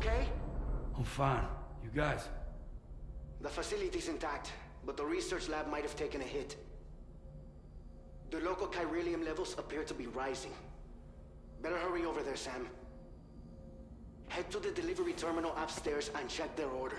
okay? I'm fine. You guys? The facility's intact, but the research lab might have taken a hit. The local chiralium levels appear to be rising. Better hurry over there, Sam. Head to the delivery terminal upstairs and check their order.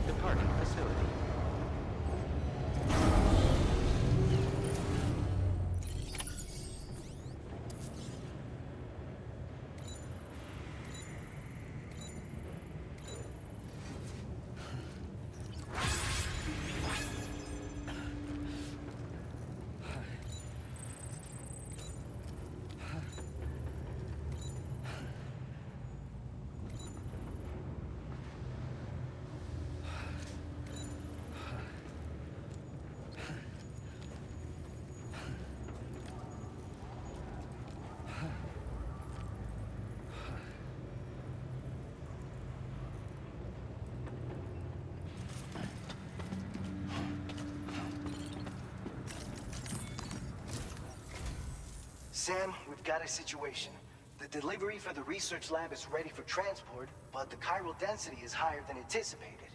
Departing facility. Sam, we've got a situation. The delivery for the research lab is ready for transport, but the chiral density is higher than anticipated.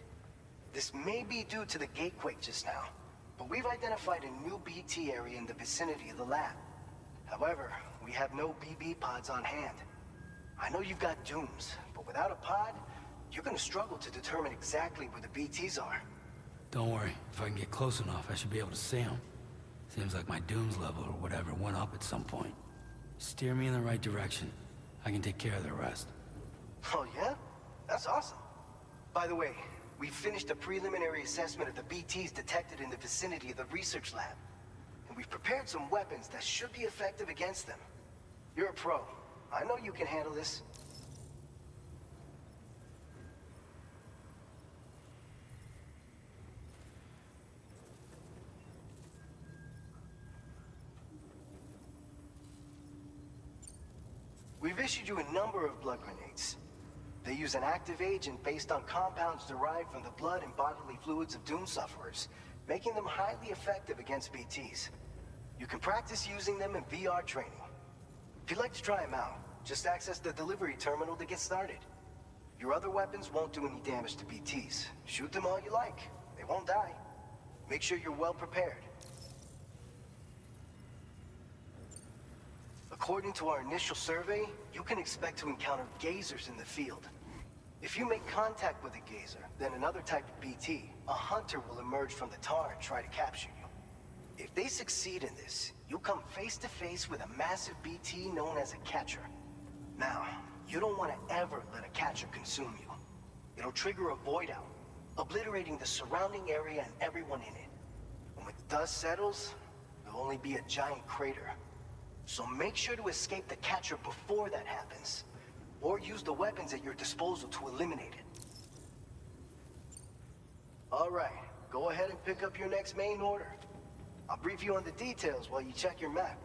This may be due to the gatequake just now, but we've identified a new BT area in the vicinity of the lab. However, we have no BB pods on hand. I know you've got dooms, but without a pod, you're gonna struggle to determine exactly where the BTs are. Don't worry. If I can get close enough, I should be able to see them. Seems like my dooms level or whatever went up at some point. Steer me in the right direction. I can take care of the rest. Oh yeah? That's awesome. By the way, we finished a preliminary assessment of the BTs detected in the vicinity of the research lab. And we've prepared some weapons that should be effective against them. You're a pro. I know you can handle this. We've issued you a number of blood grenades. They use an active agent based on compounds derived from the blood and bodily fluids of Doom sufferers, making them highly effective against BTs. You can practice using them in VR training. If you'd like to try them out, just access the delivery terminal to get started. Your other weapons won't do any damage to BTs. Shoot them all you like. They won't die. Make sure you're well prepared. According to our initial survey, you can expect to encounter gazers in the field. If you make contact with a gazer, then another type of BT, a hunter will emerge from the tar and try to capture you. If they succeed in this, you'll come face to face with a massive BT known as a catcher. Now, you don't want to ever let a catcher consume you. It'll trigger a void out, obliterating the surrounding area and everyone in it. And when the dust settles, there'll only be a giant crater. So make sure to escape the catcher before that happens, or use the weapons at your disposal to eliminate it. All right, go ahead and pick up your next main order. I'll brief you on the details while you check your map.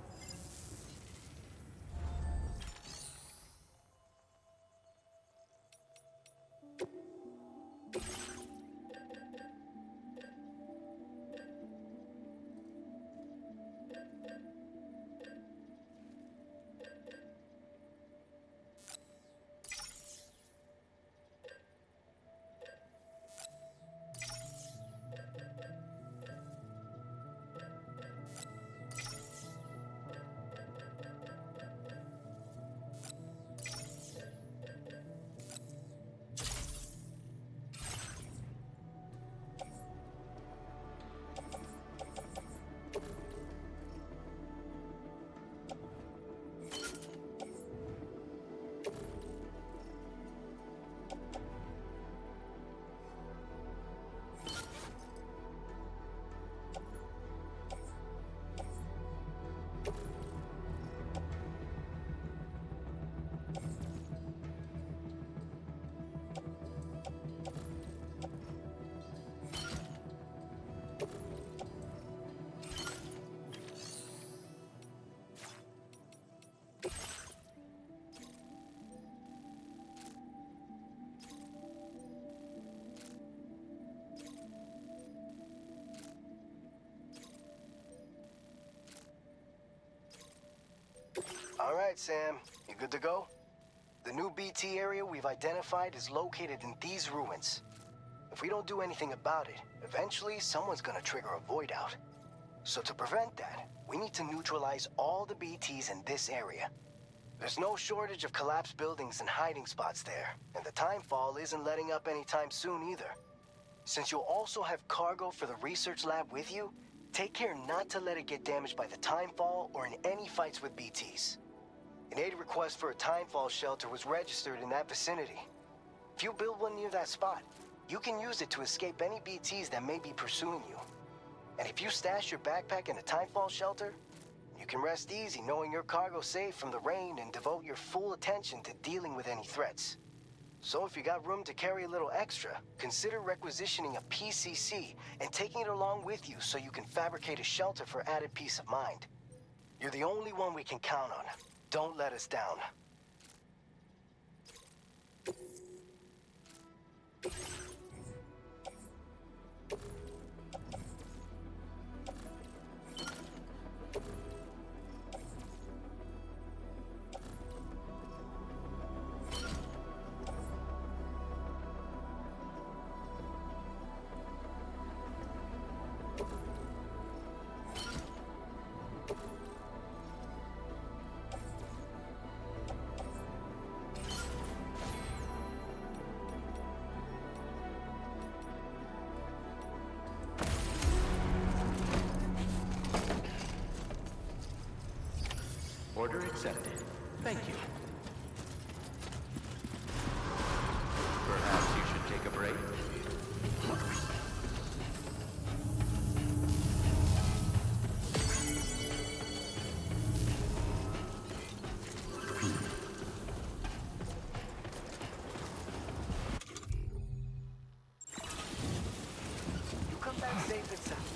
right, Sam. You good to go? The new BT area we've identified is located in these ruins. If we don't do anything about it, eventually someone's gonna trigger a void out. So to prevent that, we need to neutralize all the BTs in this area. There's no shortage of collapsed buildings and hiding spots there, and the timefall isn't letting up anytime soon either. Since you'll also have cargo for the research lab with you, take care not to let it get damaged by the timefall or in any fights with BTs. An aid request for a timefall shelter was registered in that vicinity. If you build one near that spot, you can use it to escape any BTs that may be pursuing you. And if you stash your backpack in a timefall shelter, you can rest easy knowing your cargo's safe from the rain and devote your full attention to dealing with any threats. So if you got room to carry a little extra, consider requisitioning a PCC and taking it along with you so you can fabricate a shelter for added peace of mind. You're the only one we can count on. Don't let us down. Order accepted. Thank you. Perhaps you should take a break? You come back safe and sound.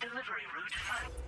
Delivery route 5.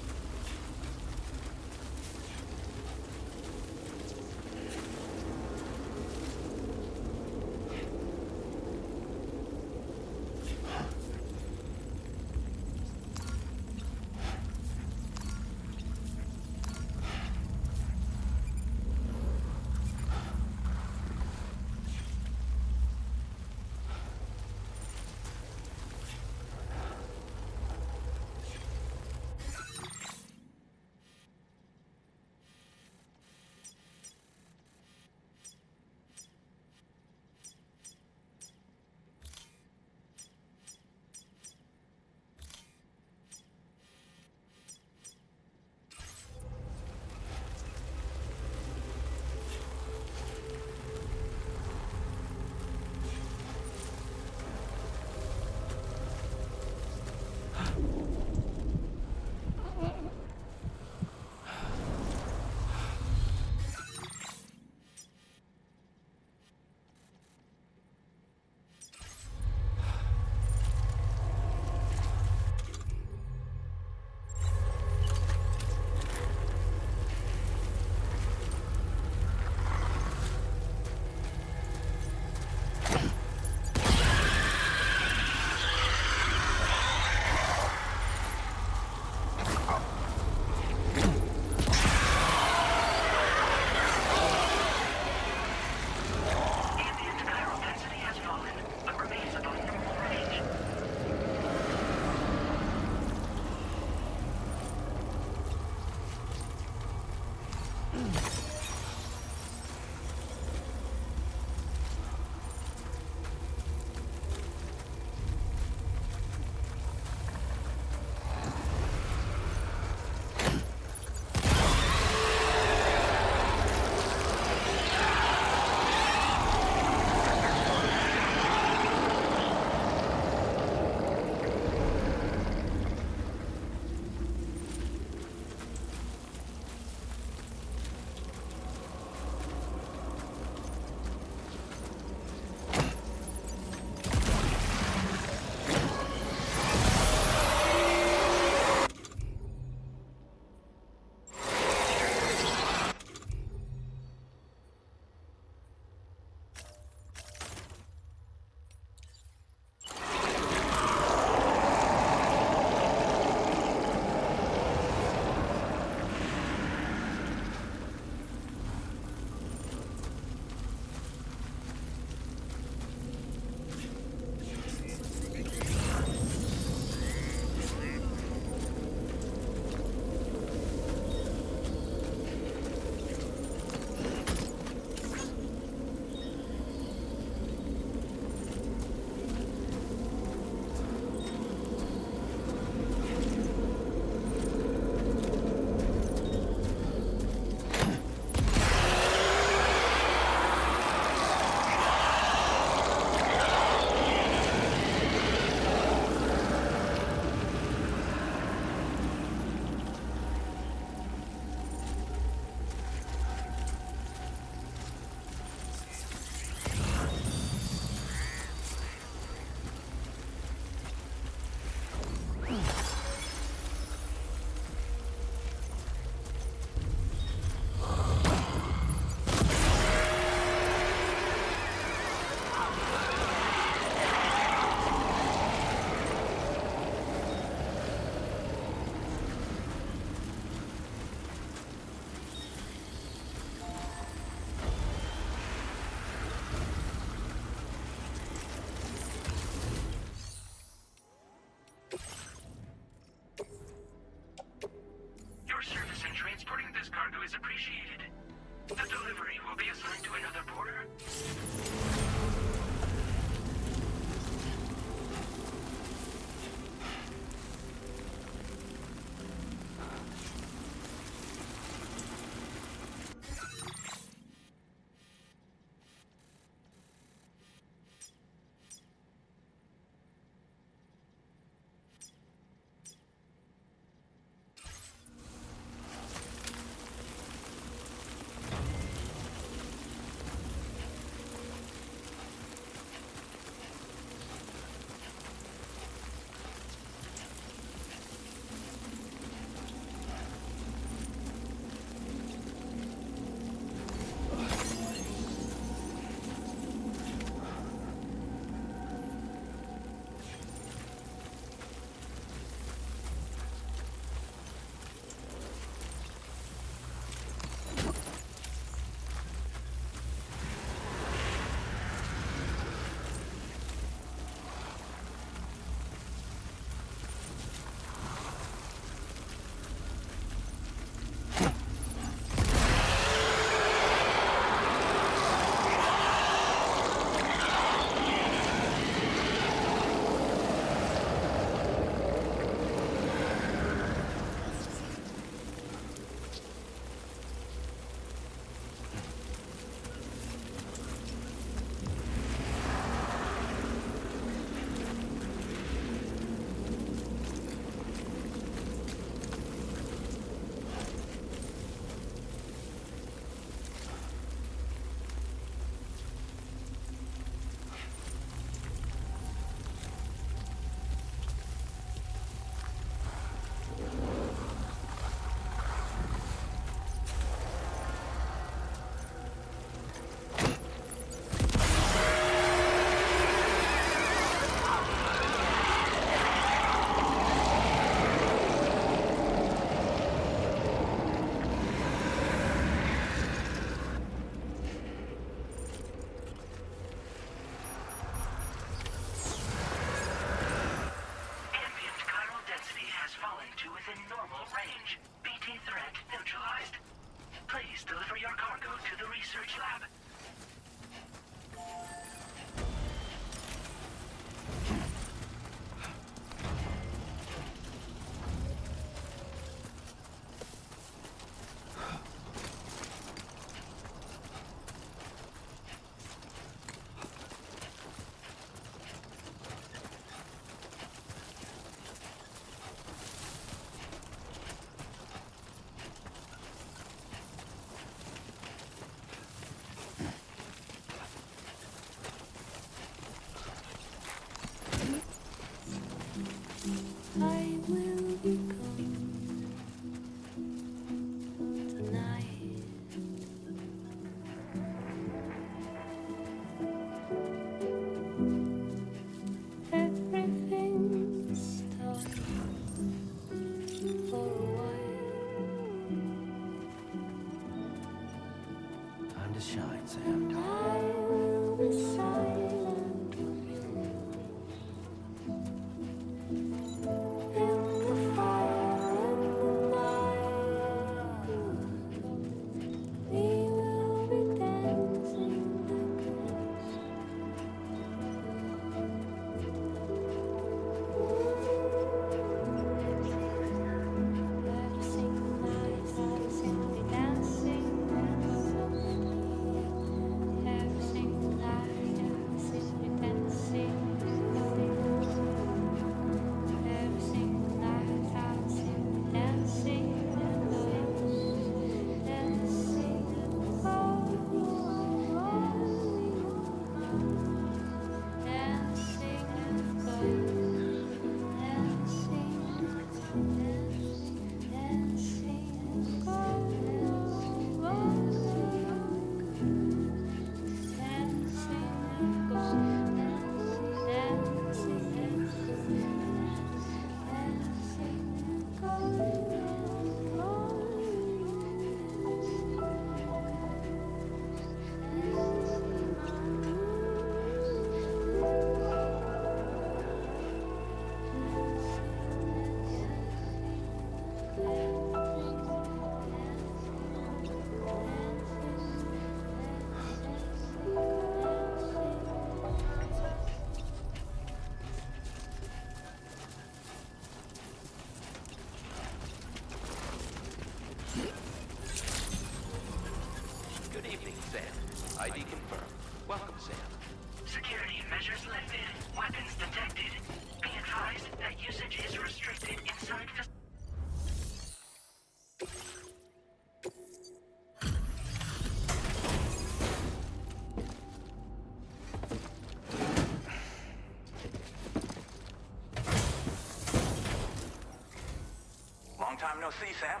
Long time no see, Sam.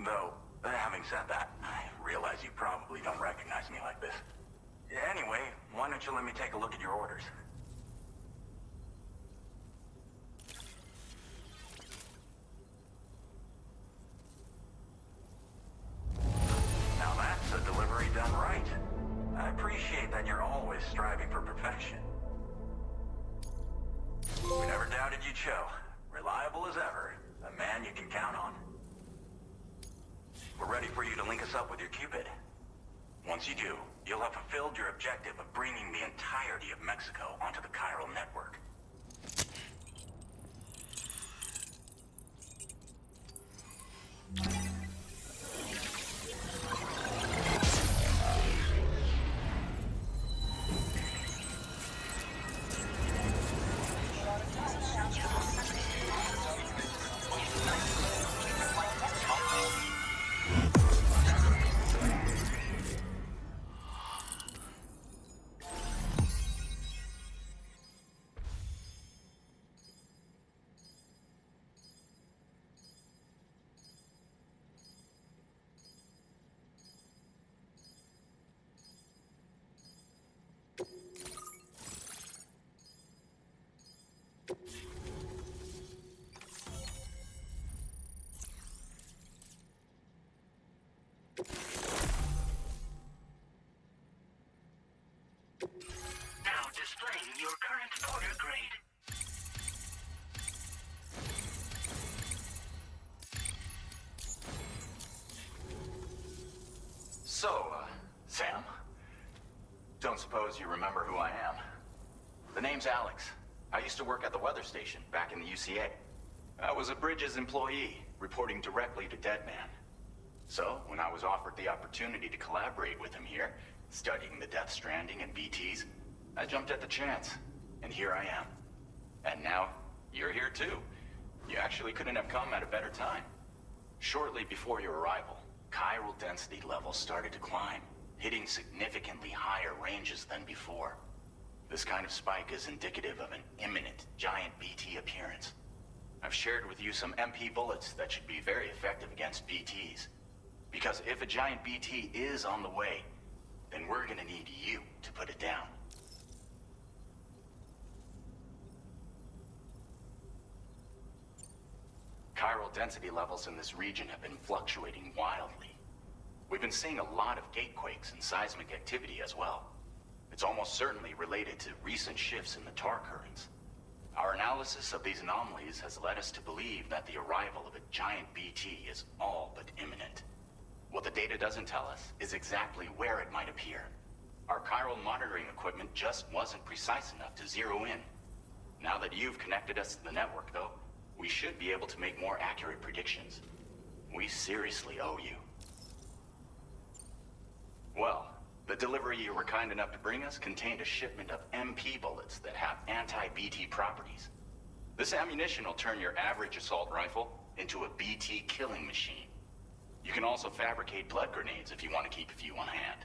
Though, having said that, I realize you probably don't recognize me like this. Anyway, why don't you let me take a look at your orders? Now that's a delivery done right. I appreciate that you're always striving for perfection. We never doubted you, Cho. Reliable as ever. A man you can count on. We're ready for you to link us up with your Cupid. Once you do, you'll have fulfilled your objective of bringing the entirety of Mexico onto the chiral network. Now displaying your current order grade. So, Sam, don't suppose you remember who I am? The name's Alex. I used to work at the weather station back in the UCA. I was a Bridges employee, reporting directly to Deadman. So, when I was offered the opportunity to collaborate with him here, studying the Death Stranding and BTs, I jumped at the chance, and here I am. And now, you're here too. You actually couldn't have come at a better time. Shortly before your arrival, chiral density levels started to climb, hitting significantly higher ranges than before. This kind of spike is indicative of an imminent giant BT appearance. I've shared with you some MP bullets that should be very effective against BTs. Because if a giant BT is on the way, then we're gonna need you to put it down. Chiral density levels in this region have been fluctuating wildly. We've been seeing a lot of gatequakes and seismic activity as well. It's almost certainly related to recent shifts in the tar currents. Our analysis of these anomalies has led us to believe that the arrival of a giant BT is all but imminent. What the data doesn't tell us is exactly where it might appear. Our chiral monitoring equipment just wasn't precise enough to zero in. Now that you've connected us to the network, though, we should be able to make more accurate predictions. We seriously owe you. Well, the delivery you were kind enough to bring us contained a shipment of MP bullets that have anti-BT properties. This ammunition will turn your average assault rifle into a BT killing machine. You can also fabricate blood grenades if you want to keep a few on hand.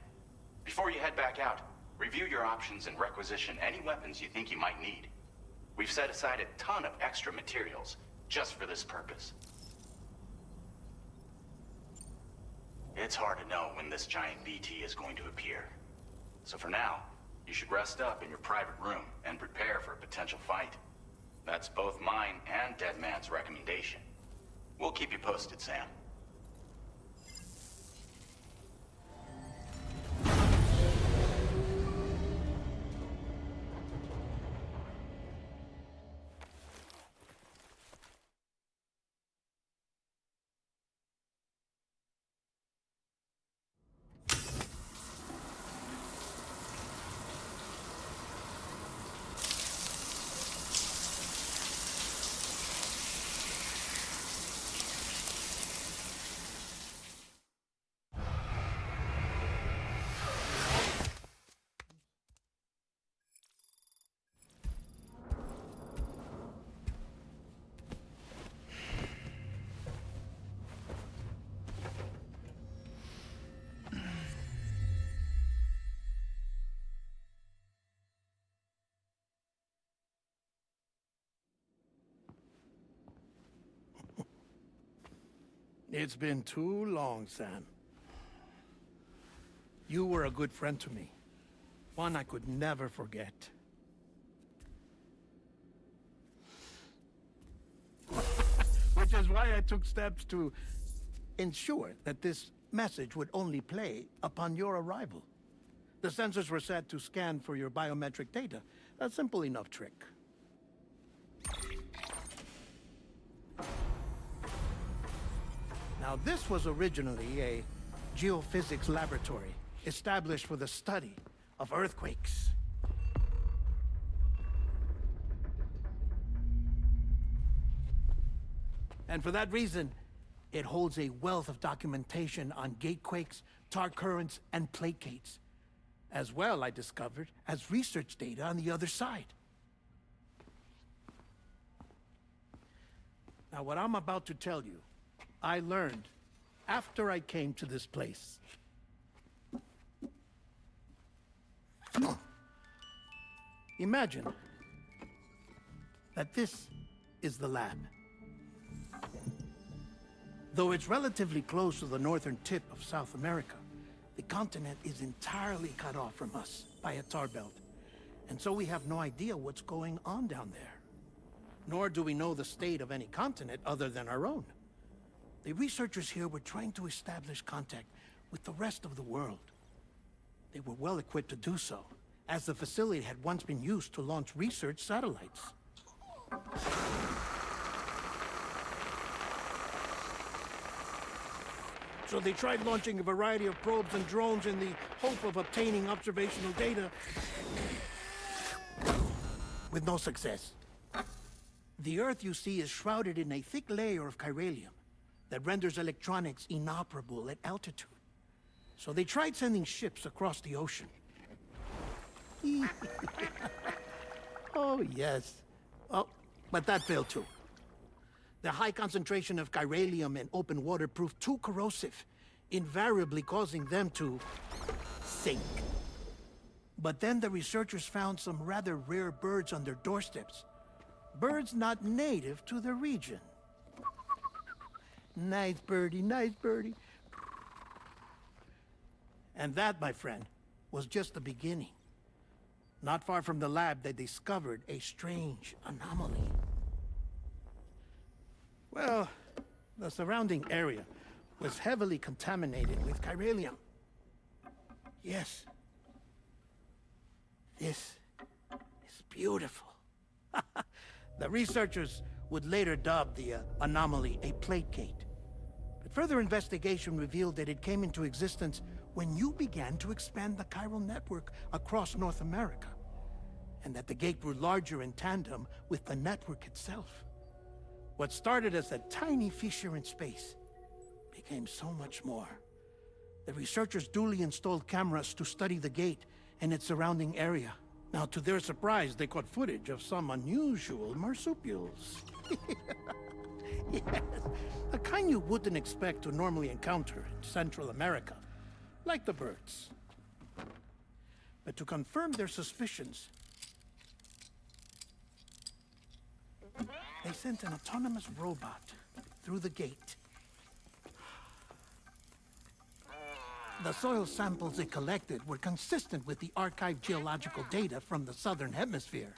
Before you head back out, review your options and requisition any weapons you think you might need. We've set aside a ton of extra materials just for this purpose. It's hard to know when this giant BT is going to appear. So for now, you should rest up in your private room and prepare for a potential fight. That's both mine and Deadman's recommendation. We'll keep you posted, Sam. It's been too long, Sam. You were a good friend to me. One I could never forget. Which is why I took steps to ensure that this message would only play upon your arrival. The sensors were set to scan for your biometric data. A simple enough trick. Now, this was originally a geophysics laboratory established for the study of earthquakes. And for that reason, it holds a wealth of documentation on gatequakes, tar currents, and placates. As well, I discovered, as research data on the other side. Now, what I'm about to tell you, I learned after I came to this place. Imagine that this is the lab. Though it's relatively close to the northern tip of South America, the continent is entirely cut off from us by a tar belt. And so we have no idea what's going on down there. Nor do we know the state of any continent other than our own. The researchers here were trying to establish contact with the rest of the world. They were well equipped to do so, as the facility had once been used to launch research satellites. So they tried launching a variety of probes and drones in the hope of obtaining observational data, with no success. The Earth, you see, is shrouded in a thick layer of chiralium that renders electronics inoperable at altitude. So they tried sending ships across the ocean. Oh, yes. Oh, but that failed too. The high concentration of chiralium in open water proved too corrosive, invariably causing them to sink. But then the researchers found some rather rare birds on their doorsteps. Birds not native to the region. Nice birdie, nice birdie. And that, my friend, was just the beginning. Not far from the lab, they discovered a strange anomaly. Well, the surrounding area was heavily contaminated with chiralium. Yes. This is beautiful. The researchers would later dub the anomaly a plate gate. But further investigation revealed that it came into existence when you began to expand the chiral network across North America, and that the gate grew larger in tandem with the network itself. What started as a tiny fissure in space became so much more. The researchers duly installed cameras to study the gate and its surrounding area. Now, to their surprise, they caught footage of some unusual marsupials. Yes, the kind you wouldn't expect to normally encounter in Central America, like the birds. But to confirm their suspicions, they sent an autonomous robot through the gate. The soil samples it collected were consistent with the archived geological data from the southern hemisphere.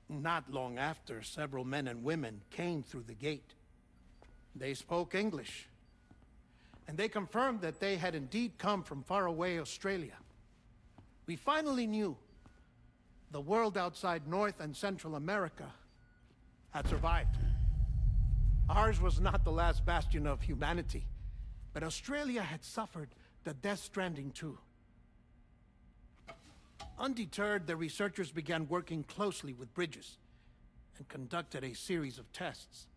Not long after, several men and women came through the gate. They spoke English, and they confirmed that they had indeed come from faraway Australia. We finally knew the world outside North and Central America had survived. Ours was not the last bastion of humanity, but Australia had suffered the death stranding too. Undeterred, the researchers began working closely with Bridges and conducted a series of tests,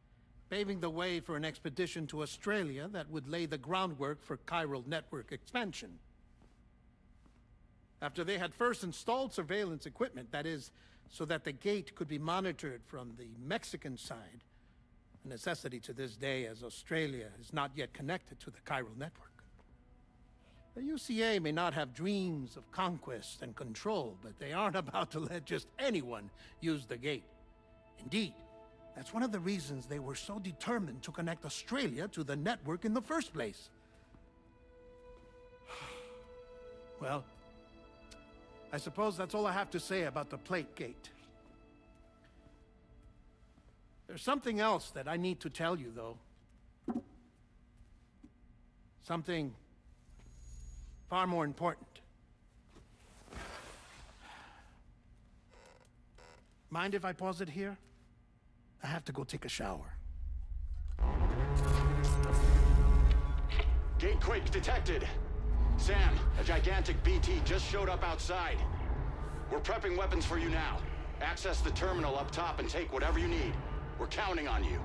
paving the way for an expedition to Australia that would lay the groundwork for chiral network expansion. After they had first installed surveillance equipment, that is, so that the gate could be monitored from the Mexican side, a necessity to this day as Australia is not yet connected to the chiral network. The UCA may not have dreams of conquest and control, but they aren't about to let just anyone use the gate. Indeed, that's one of the reasons they were so determined to connect Australia to the network in the first place. Well, I suppose that's all I have to say about the Plate Gate. There's something else that I need to tell you, though. Something far more important. Mind if I pause it here? I have to go take a shower. Gate quake detected. Sam, a gigantic BT just showed up outside. We're prepping weapons for you now. Access the terminal up top and take whatever you need. We're counting on you.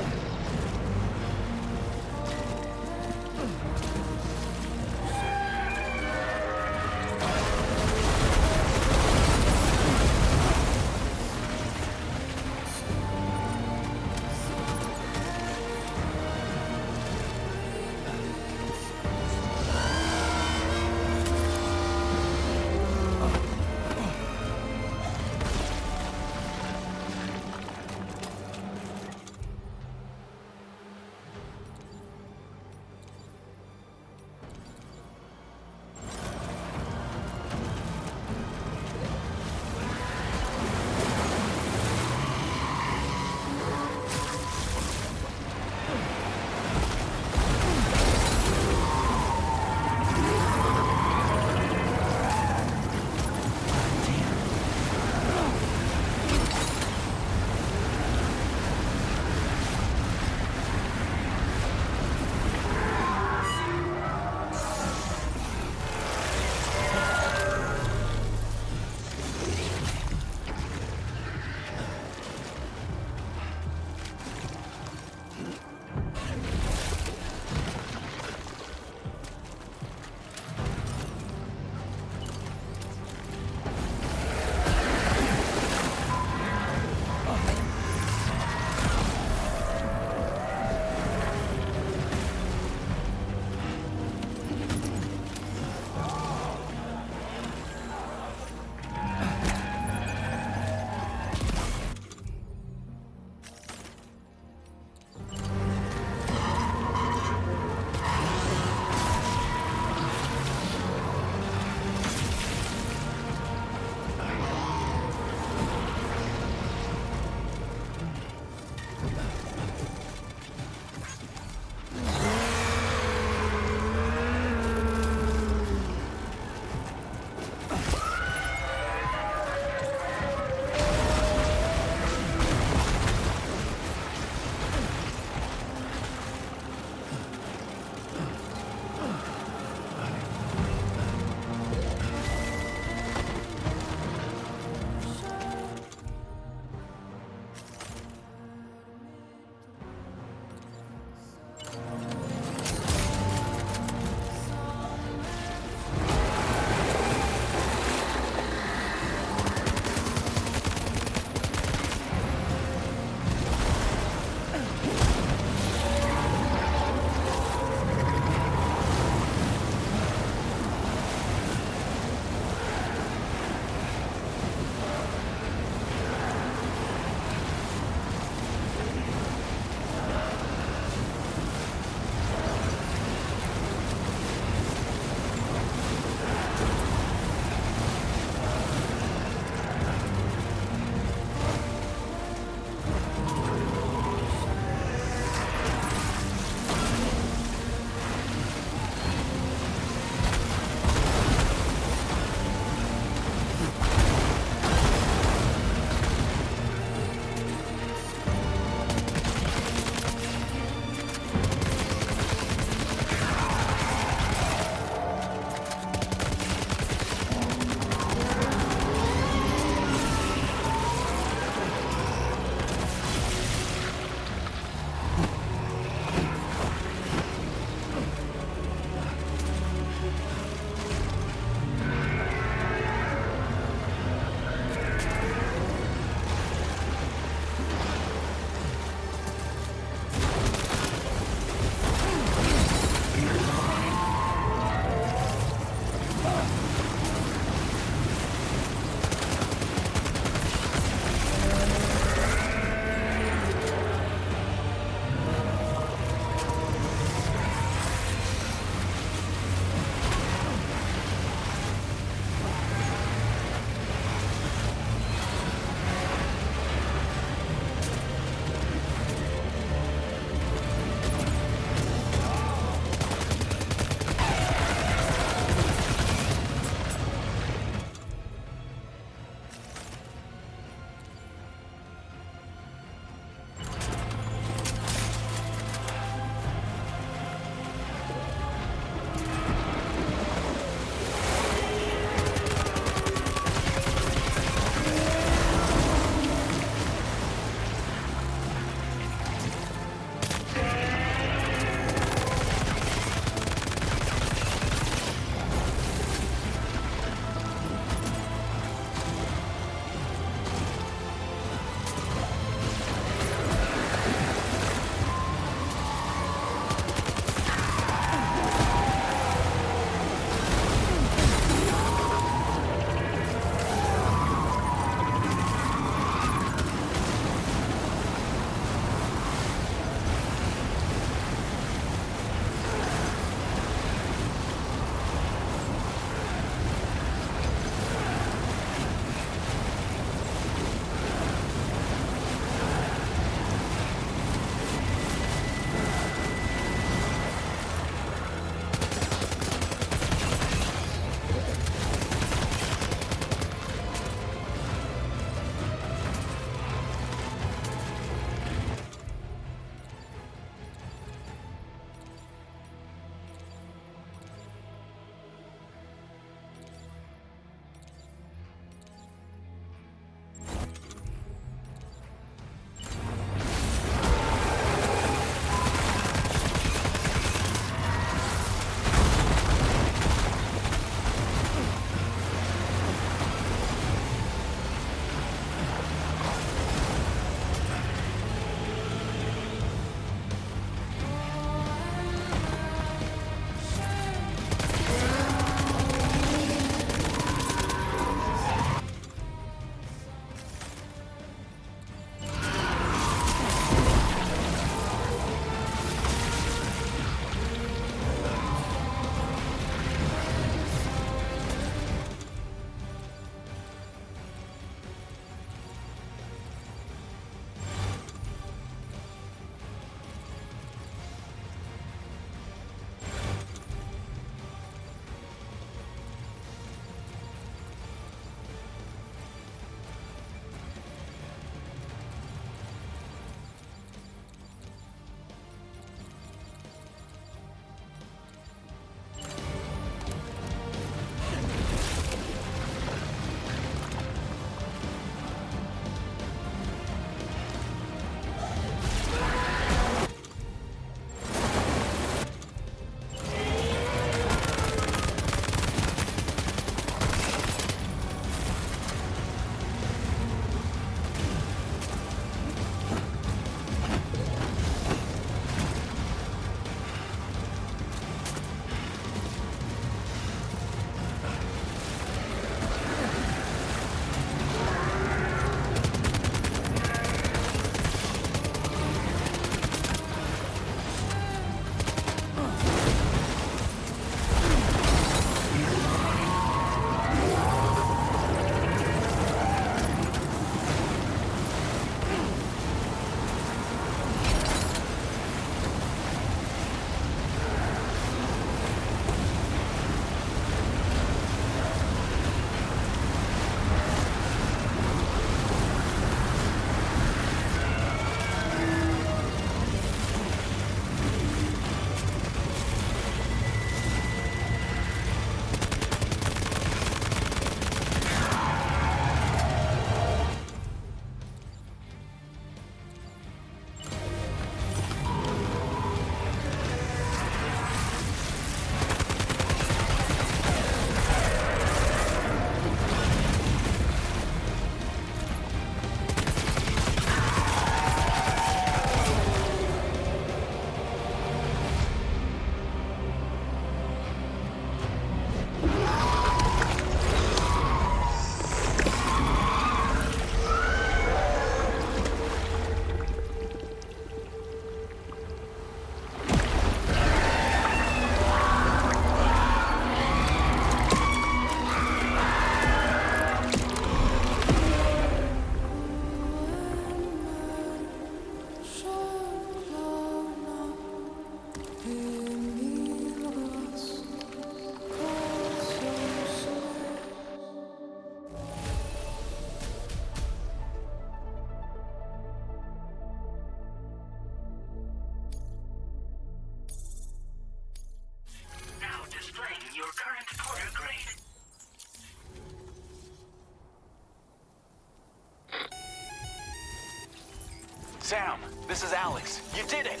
Sam, this is Alex. You did it!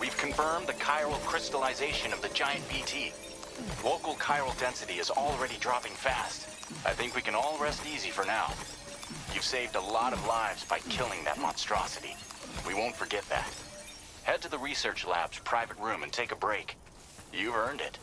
We've confirmed the chiral crystallization of the giant BT. Local chiral density is already dropping fast. I think we can all rest easy for now. You've saved a lot of lives by killing that monstrosity. We won't forget that. Head to the research lab's private room and take a break. You've earned it.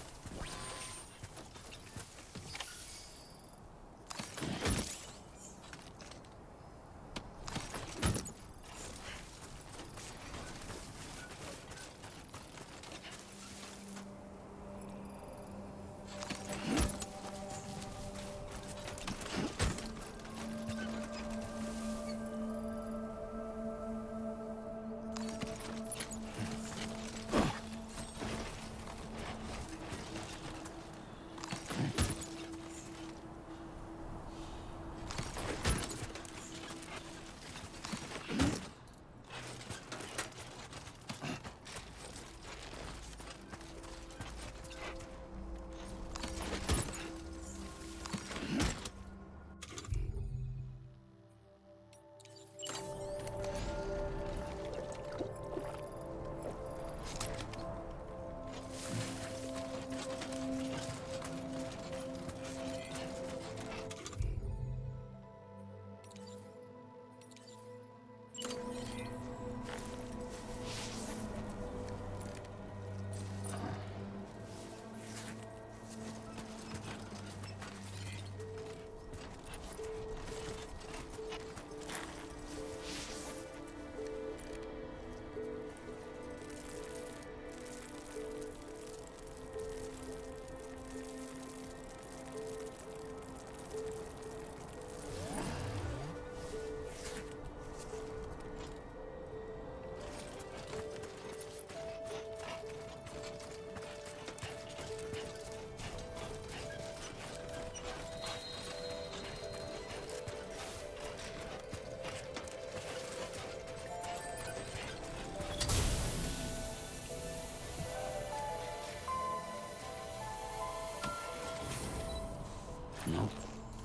Nope,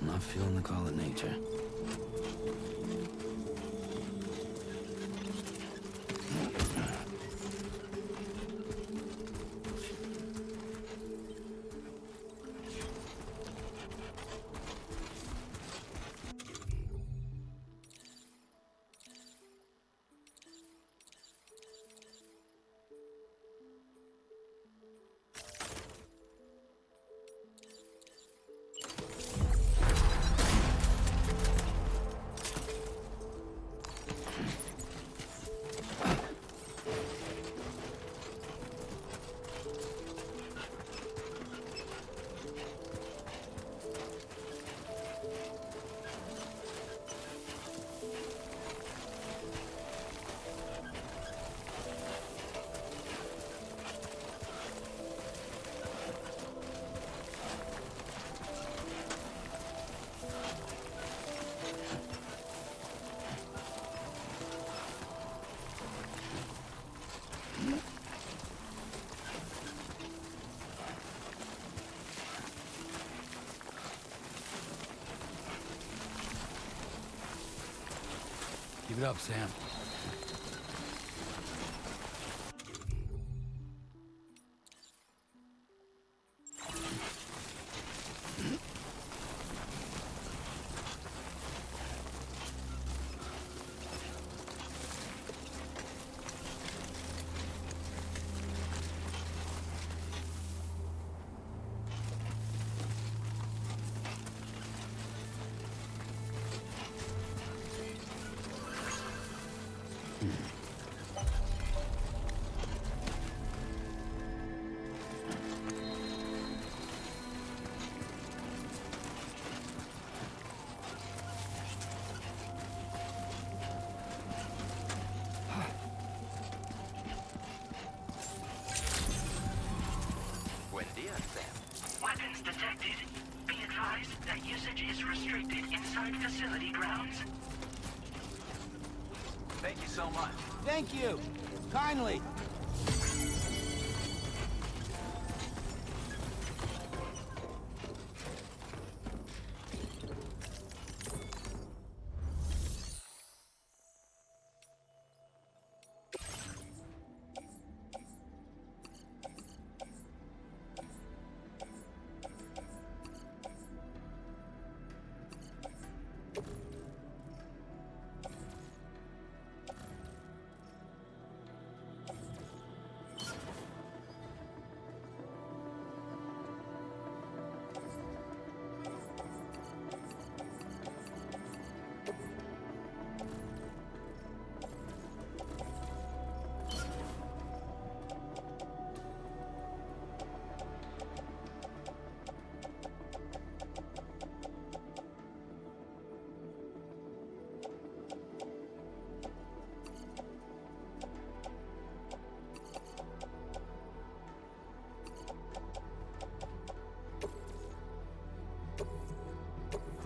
not feeling the call of nature. Keep it up, Sam. Weapons detected. Be advised that usage is restricted inside facility grounds. Thank you so much. Thank you. Kindly.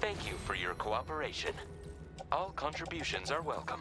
Thank you for your cooperation. All contributions are welcome.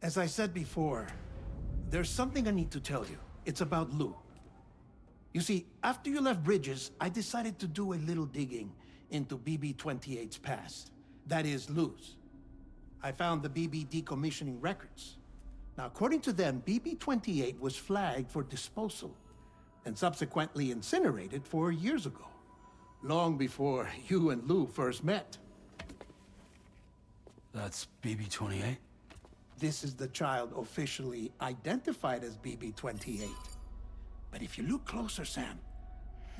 As I said before, there's something I need to tell you. It's about Lou. You see, after you left Bridges, I decided to do a little digging into BB-28's past. That is, Lou's. I found the BB decommissioning records. Now, according to them, BB-28 was flagged for disposal and subsequently incinerated 4 years ago, long before you and Lou first met. That's BB-28? This is the child officially identified as BB-28. But if you look closer, Sam,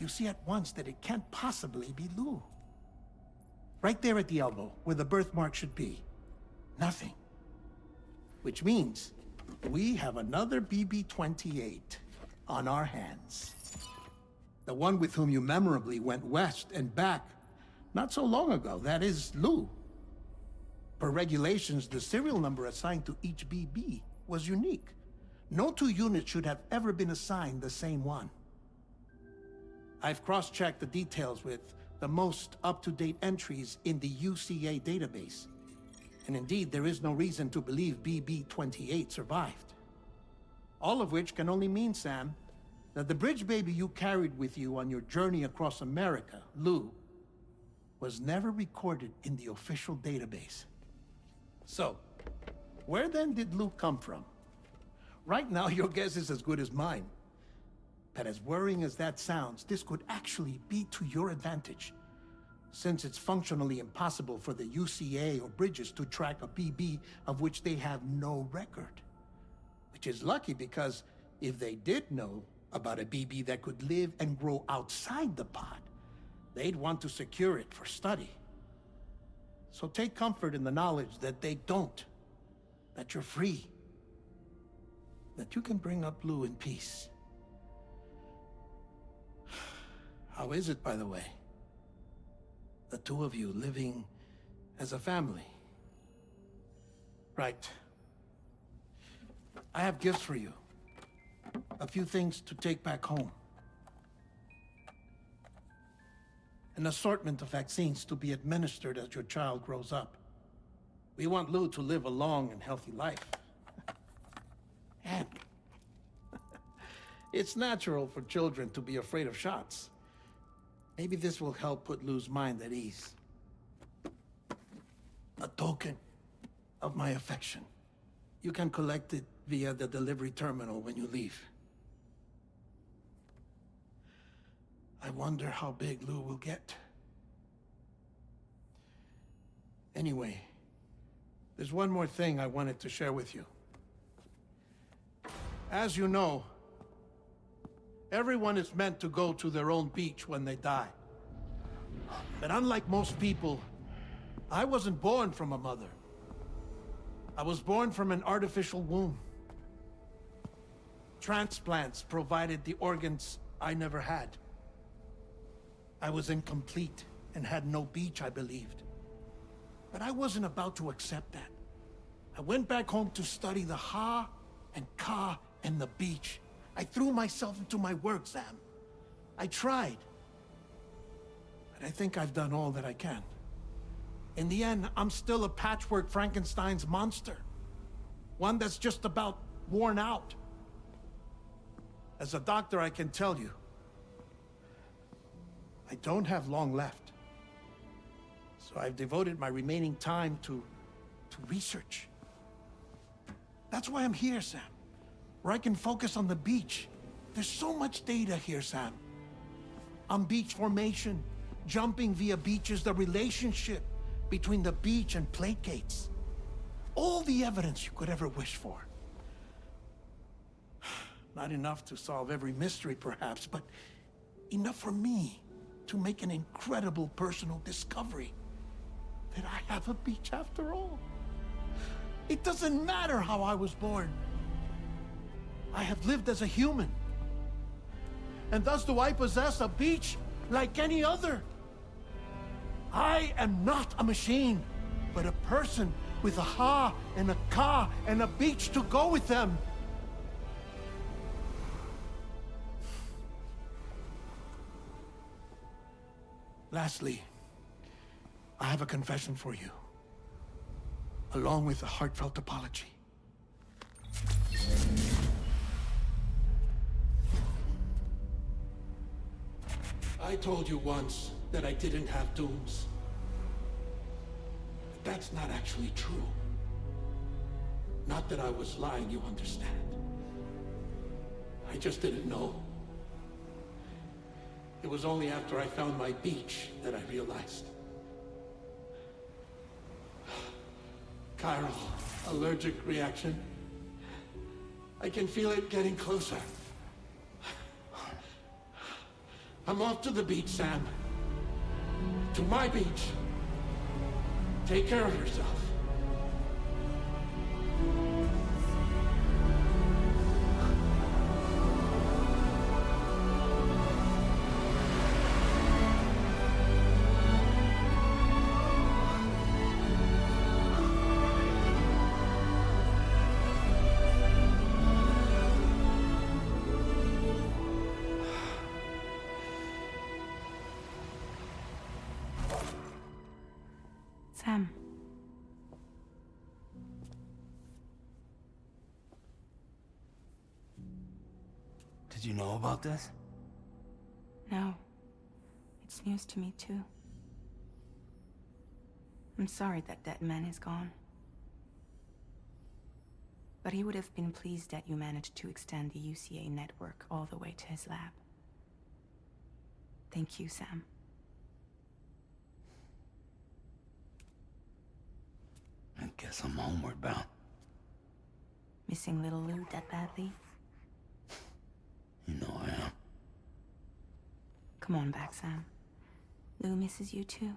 you see at once that it can't possibly be Lou. Right there at the elbow, where the birthmark should be. Nothing. Which means we have another BB-28 on our hands. The one with whom you memorably went west and back not so long ago. That is Lou. Per regulations, the serial number assigned to each BB was unique. No two units should have ever been assigned the same one. I've cross-checked the details with the most up-to-date entries in the UCA database. And indeed, there is no reason to believe BB-28 survived. All of which can only mean, Sam, that the bridge baby you carried with you on your journey across America, Lou, was never recorded in the official database. So, where then did Lou come from? Right now, your guess is as good as mine. But as worrying as that sounds, this could actually be to your advantage, since it's functionally impossible for the UCA or Bridges to track a BB of which they have no record. Which is lucky, because if they did know about a BB that could live and grow outside the pod, they'd want to secure it for study. So take comfort in the knowledge that they don't, that you're free, that you can bring up Lou in peace. How is it, by the way? The two of you living as a family. Right. I have gifts for you. A few things to take back home. An assortment of vaccines to be administered as your child grows up. We want Lou to live a long and healthy life. And it's natural for children to be afraid of shots. Maybe this will help put Lou's mind at ease. A token of my affection. You can collect it via the delivery terminal when you leave. I wonder how big Lou will get. Anyway, there's one more thing I wanted to share with you. As you know, everyone is meant to go to their own beach when they die. But unlike most people, I wasn't born from a mother. I was born from an artificial womb. Transplants provided the organs I never had. I was incomplete and had no beach, I believed. But I wasn't about to accept that. I went back home to study the Ha and Ka and the beach. I threw myself into my work, Sam. I tried. But I think I've done all that I can. In the end, I'm still a patchwork Frankenstein's monster. One that's just about worn out. As a doctor, I can tell you, I don't have long left. So I've devoted my remaining time to research. That's why I'm here, Sam. Where I can focus on the beach. There's so much data here, Sam. On beach formation, jumping via beaches, the relationship between the beach and plate gates. All the evidence you could ever wish for. Not enough to solve every mystery, perhaps, but enough for me to make an incredible personal discovery. That I have a beach after all. It doesn't matter how I was born. I have lived as a human. And thus do I possess a beach like any other. I am not a machine, but a person with a ha and a ka and a beach to go with them. Lastly, I have a confession for you, along with a heartfelt apology. I told you once that I didn't have dooms. But that's not actually true. Not that I was lying, you understand. I just didn't know. It was only after I found my beach that I realized. Chiral allergic reaction. I can feel it getting closer. I'm off to the beach, Sam. To my beach. Take care of yourself. Sam. Did you know about this? No. It's news to me, too. I'm sorry that man is gone. But he would have been pleased that you managed to extend the UCA network all the way to his lab. Thank you, Sam. I guess I'm homeward bound. Missing little Lou that badly? You know I am. Come on back, Sam. Lou misses you too.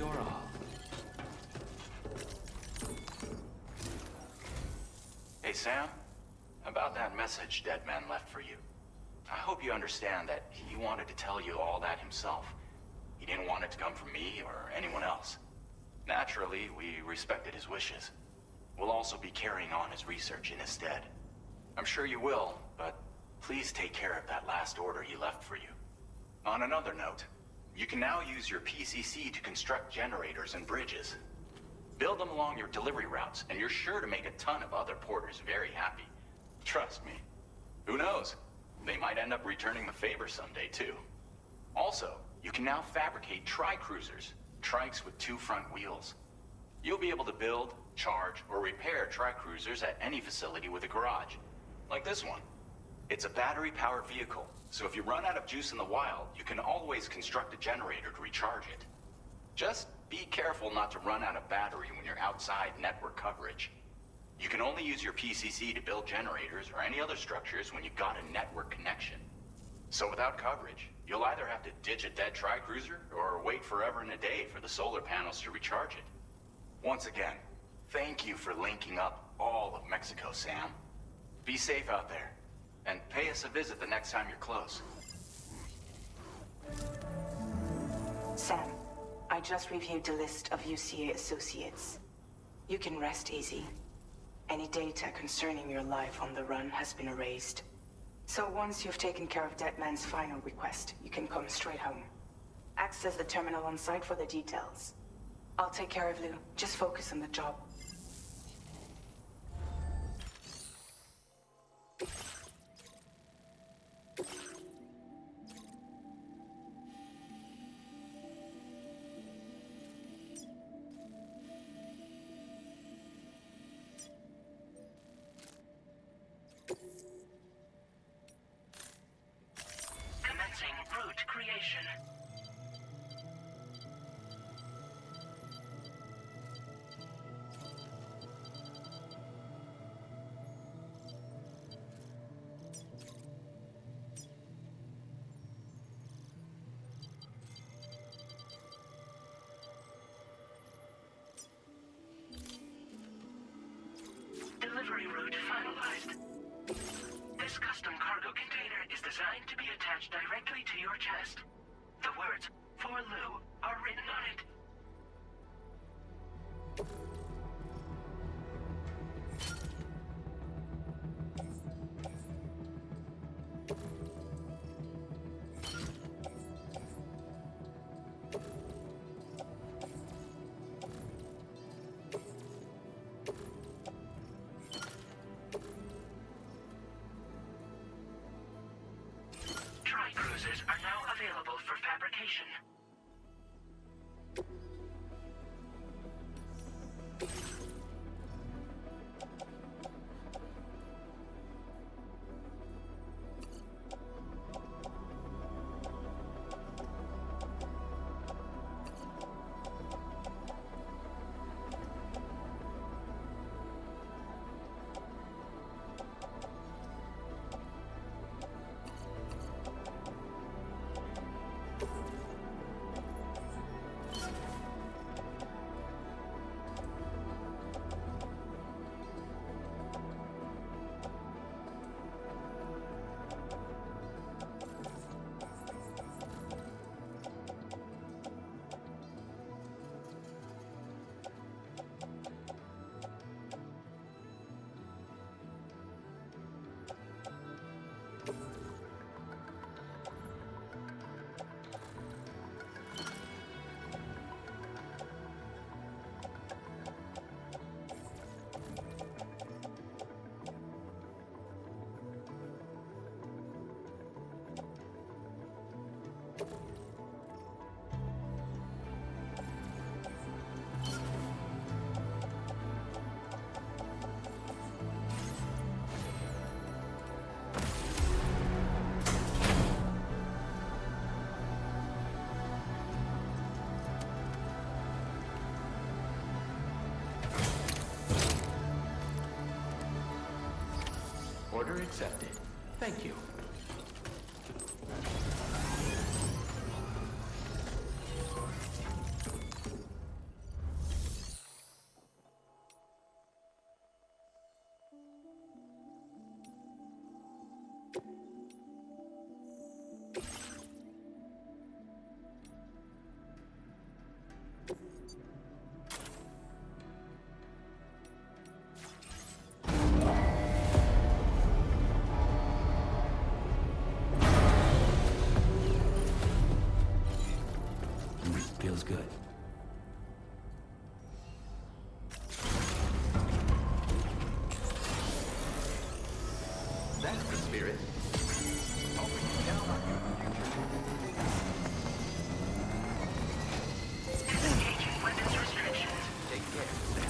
for all. Hey, Sam. About that message Deadman left for you. I hope you understand that he wanted to tell you all that himself. He didn't want it to come from me or anyone else. Naturally, we respected his wishes. We'll also be carrying on his research in his stead. I'm sure you will, but please take care of that last order he left for you. On another note, you can now use your PCC to construct generators and bridges. Build them along your delivery routes, and you're sure to make a ton of other porters very happy. Trust me. Who knows? They might end up returning the favor someday, too. Also, you can now fabricate tri-cruisers, trikes with 2 front wheels. You'll be able to build, charge, or repair tri-cruisers at any facility with a garage. Like this one. It's a battery-powered vehicle, so if you run out of juice in the wild, you can always construct a generator to recharge it. Just be careful not to run out of battery when you're outside network coverage. You can only use your PCC to build generators or any other structures when you've got a network connection. So without coverage, you'll either have to ditch a dead tri-cruiser or wait forever and a day for the solar panels to recharge it. Once again, thank you for linking up all of Mexico, Sam. Be safe out there, and pay us a visit the next time you're close. Sam, I just reviewed the list of UCA associates. You can rest easy. Any data concerning your life on the run has been erased. So once you've taken care of Deadman's final request, you can come straight home. Access the terminal on site for the details. I'll take care of Lou. Just focus on the job. Commencing route creation. Delivery route finalized. This custom cargo container is designed to be attached directly to your chest. The words, "For Lou," are written on it. Tri-cruisers are now available for fabrication. Order accepted. Thank you. That's the spirit. Hoping to count on you in the future. Disengaging weapons restrictions. Take care, Sam.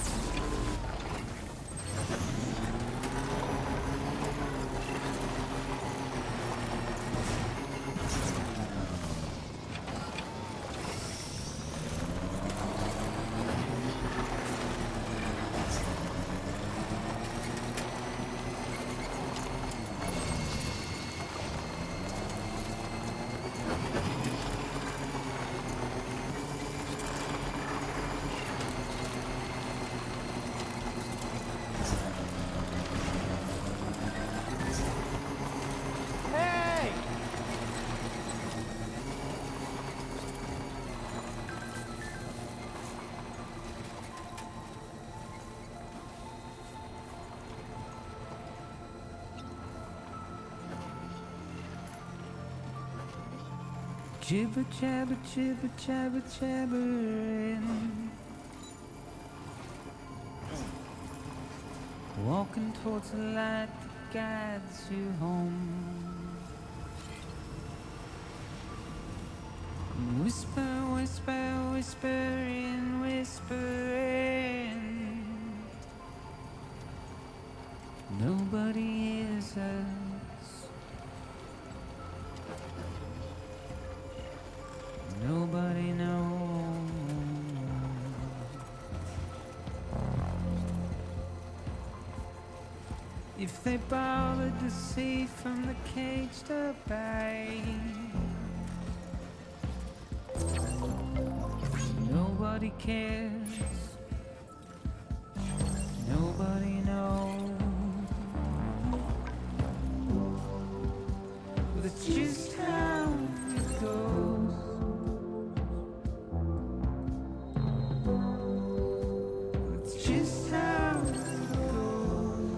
Jibber jabber, jibber jabber, jabbering. Walking towards the light that guides you home. Whisper, whisper, whispering, whispering. Nobody hears us. Nobody knows. If they bothered to see from the cage to bay, nobody cares. Nobody knows. But it's just how it goes. It's just how it goes.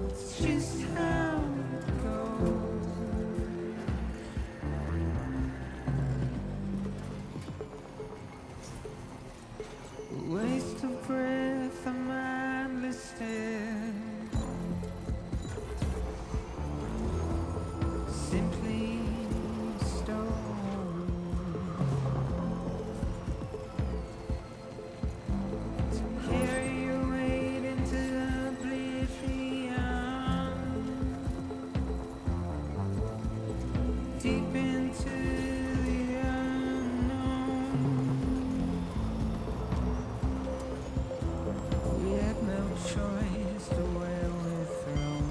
It's just how it goes. Waste of breath, a mindless stare. Simply stone. To carry your weight into oblivion. Deep into the unknown. We had no choice to where we're thrown.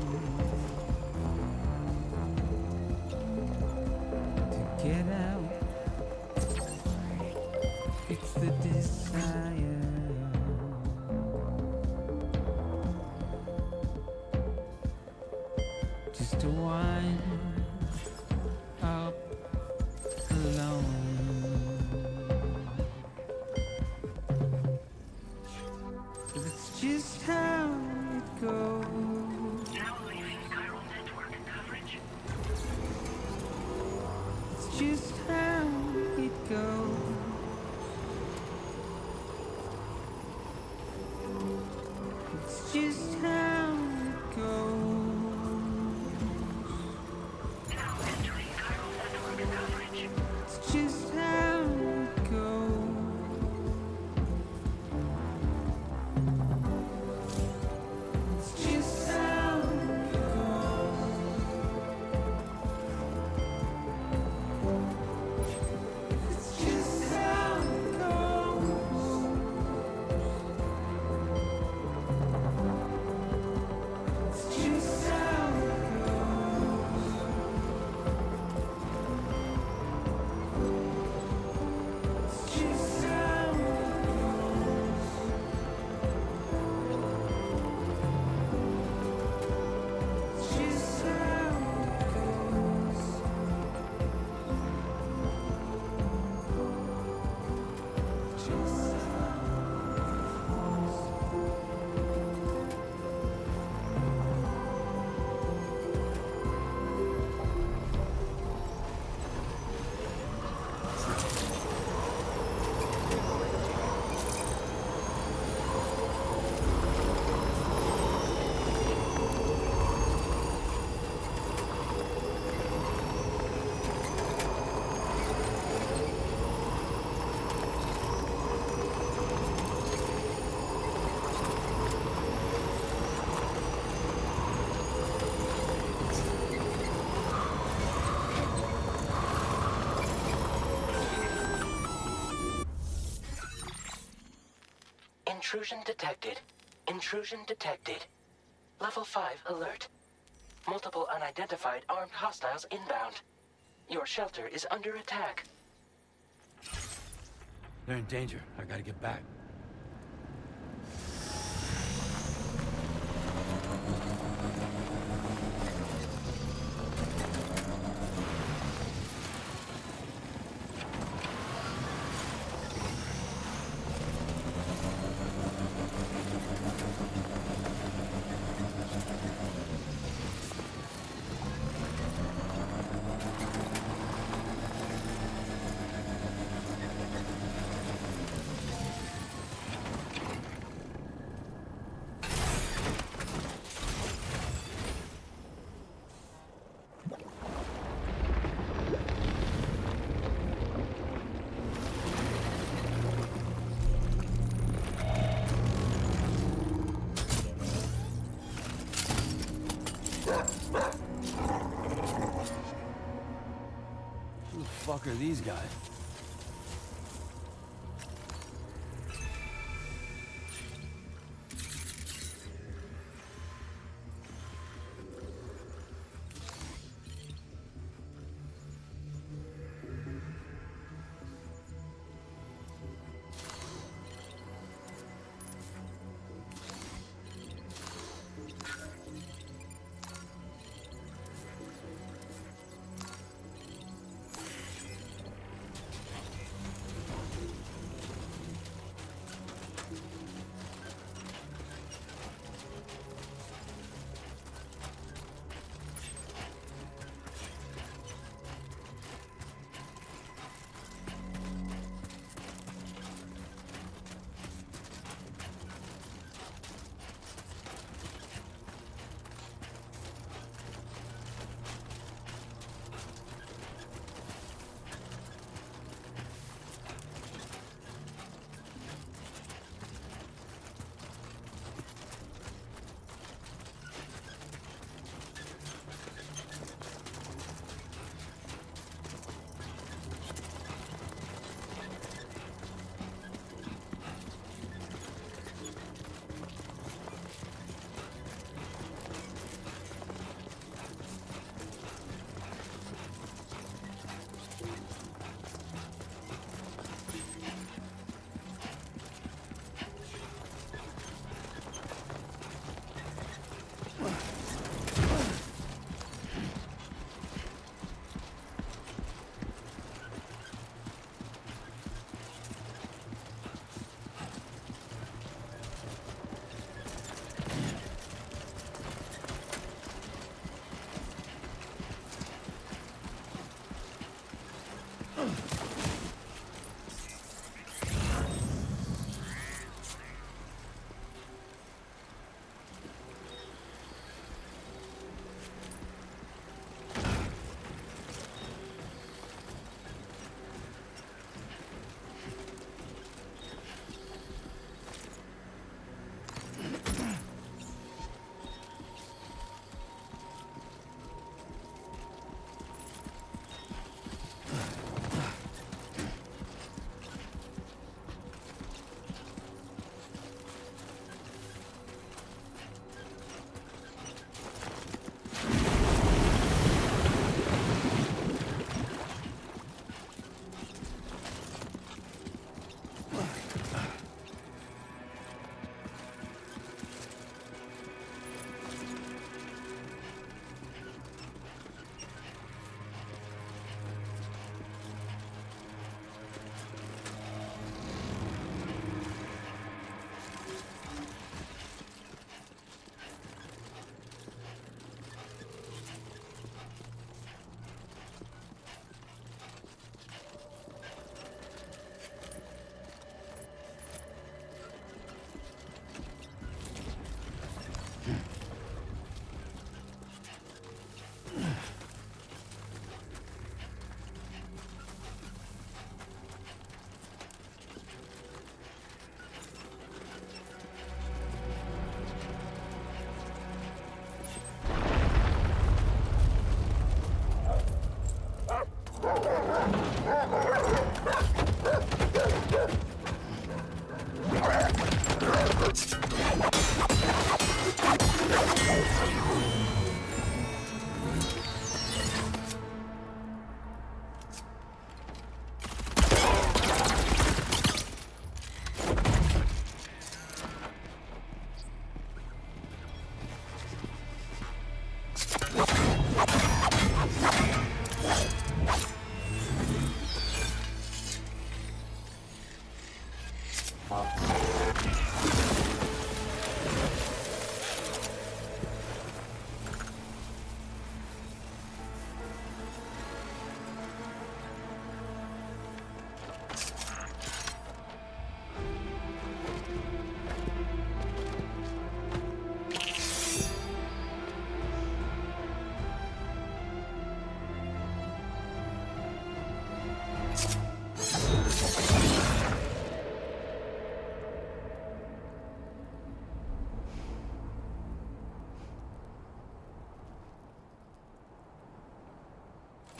To get out, it's the desire. Just to wind up alone. But it's just how it goes. Now leaving chiral network coverage. It's just how it goes. It's just how it goes. Now entering chiral network coverage. It's just how it goes. It's just how it goes. It's just how it goes. Intrusion detected. Intrusion detected. Level 5 alert. Multiple unidentified armed hostiles inbound. Your shelter is under attack. They're in danger. I gotta get back. Who the fuck are these guys?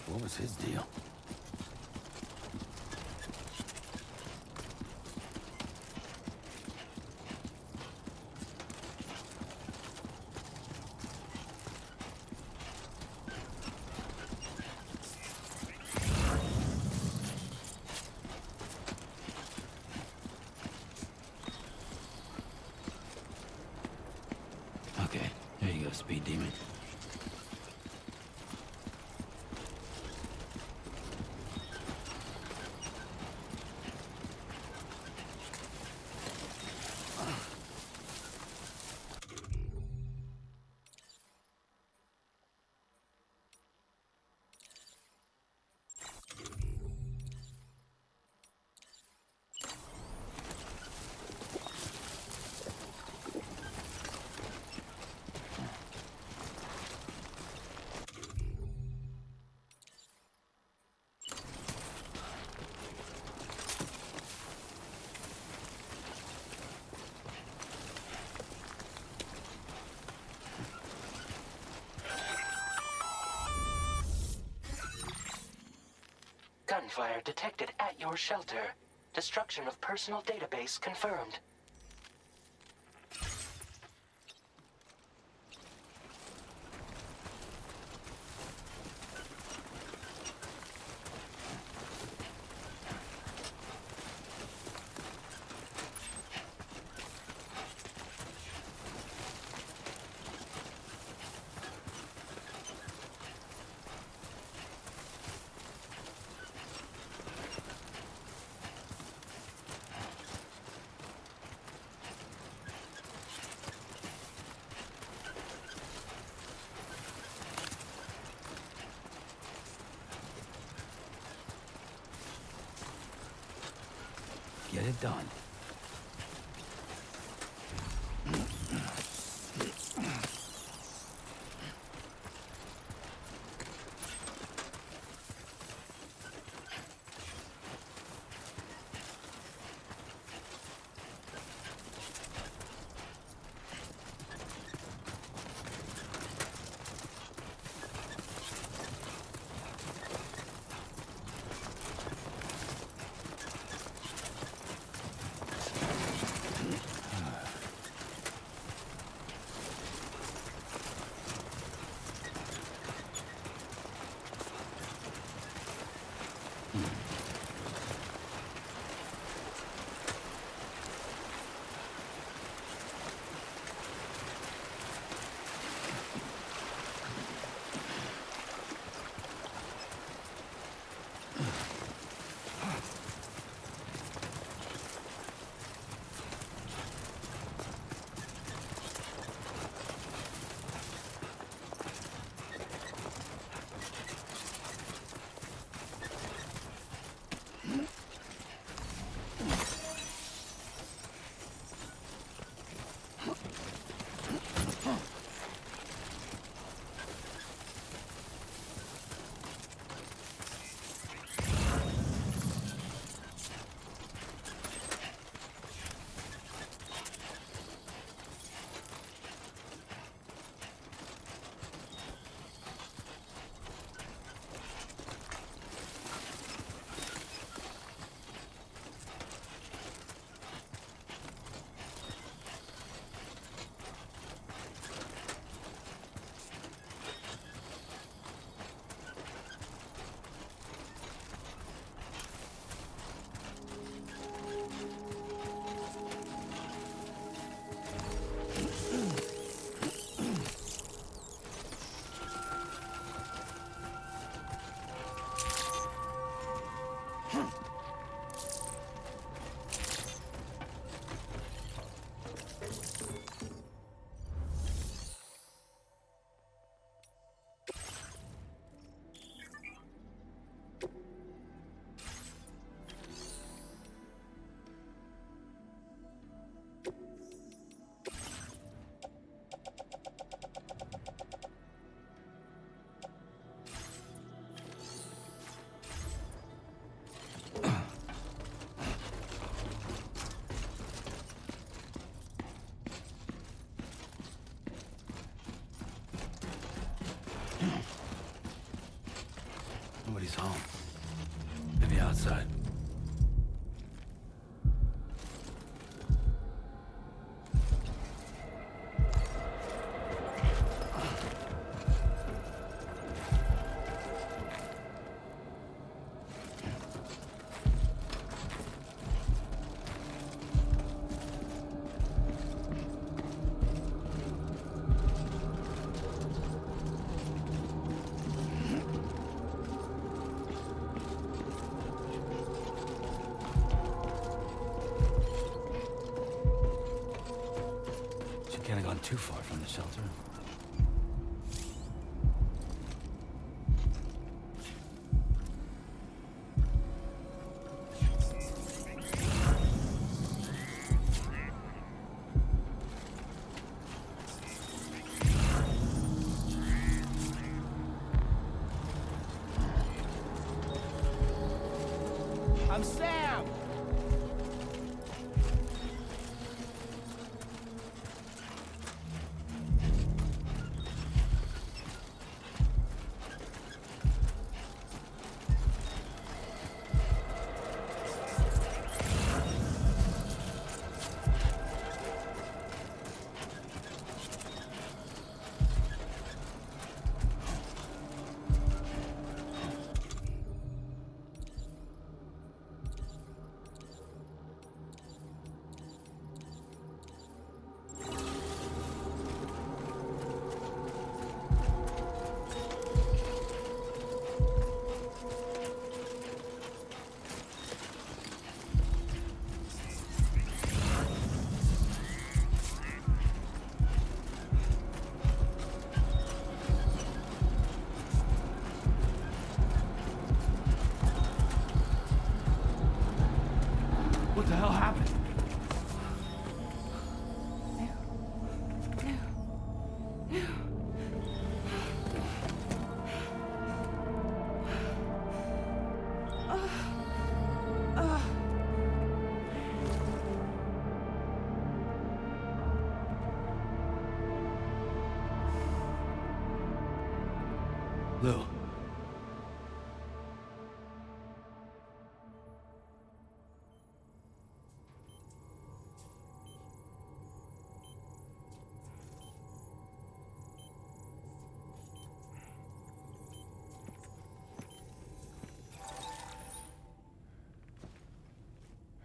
What was his deal? Okay, there you go, Speed Demon. Gunfire detected at your shelter. Destruction of personal database confirmed. Get it done. Nobody's home. Maybe outside. Can't have gone too far from the shelter. I'm Sam! What the hell happened? Lou.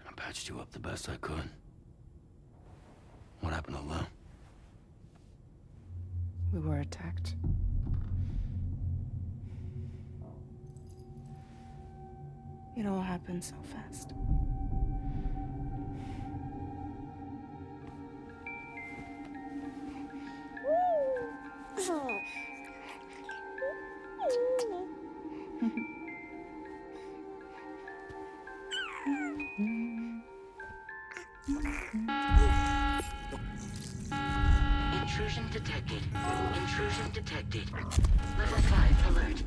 I patched you up the best I could. What happened to Lou? We were attacked. It all happened so fast. Intrusion detected. Intrusion detected. Level 5 alert.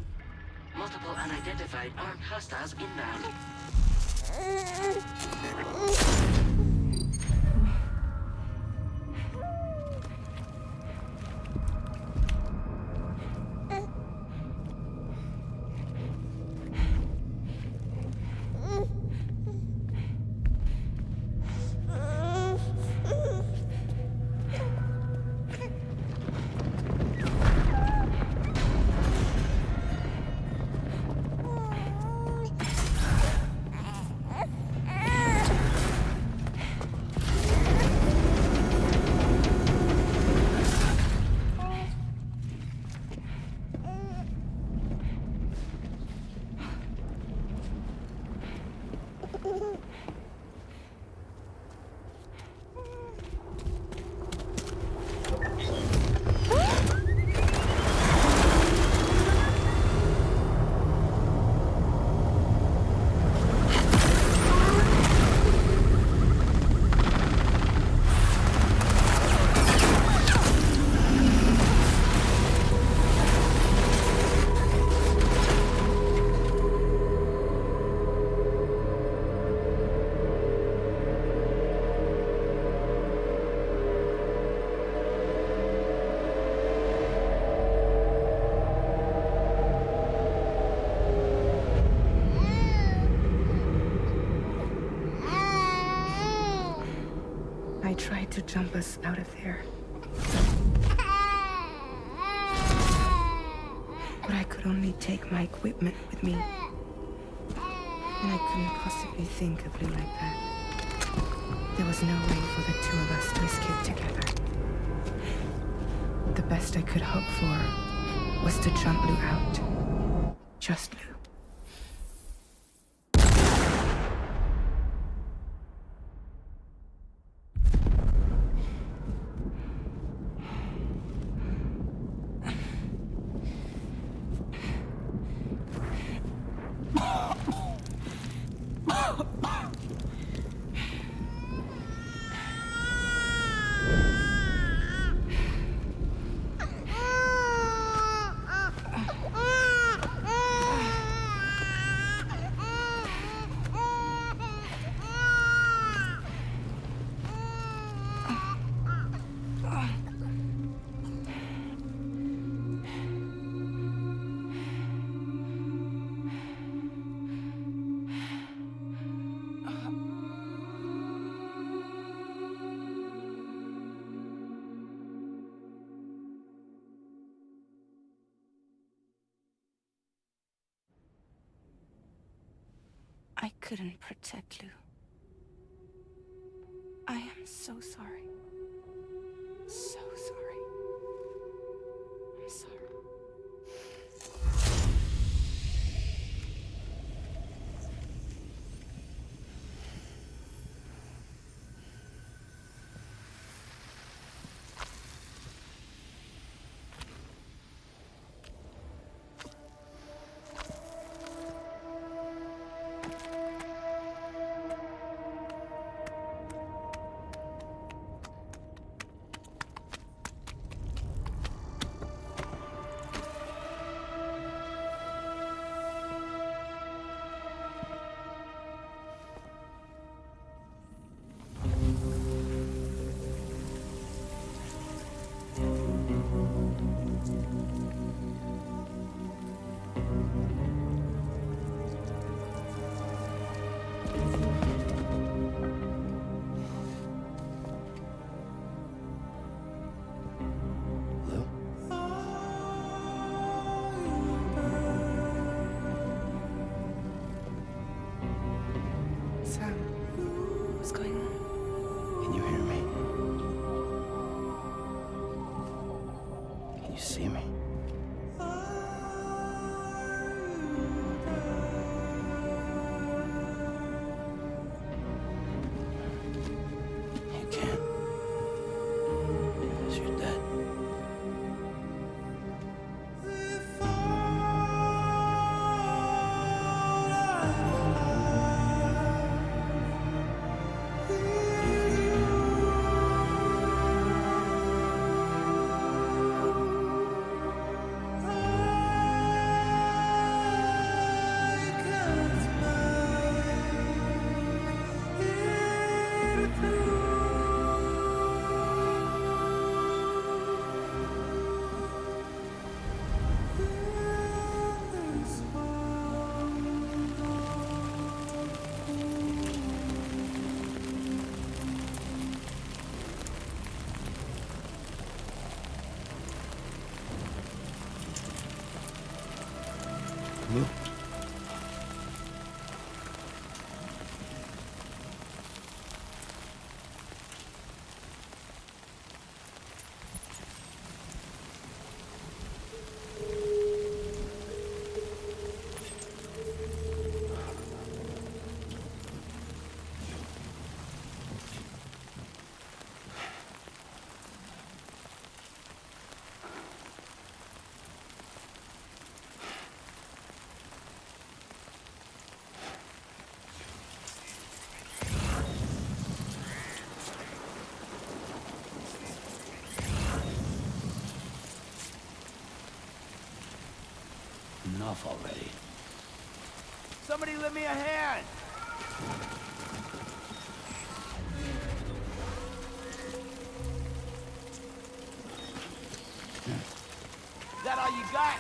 Multiple unidentified armed hostiles inbound. I tried to jump us out of there. But I could only take my equipment with me. And I couldn't possibly think of Lou like that. There was no way for the two of us to escape together. The best I could hope for was to jump Lou out. Just Lou. I couldn't protect Lou. I am so sorry. So sorry. I'm sorry. Sam, what's going on? Can you hear me? Can you see me? You can't. Because you're dead. Lou? Enough already. Somebody lend me a hand! Is that all you got?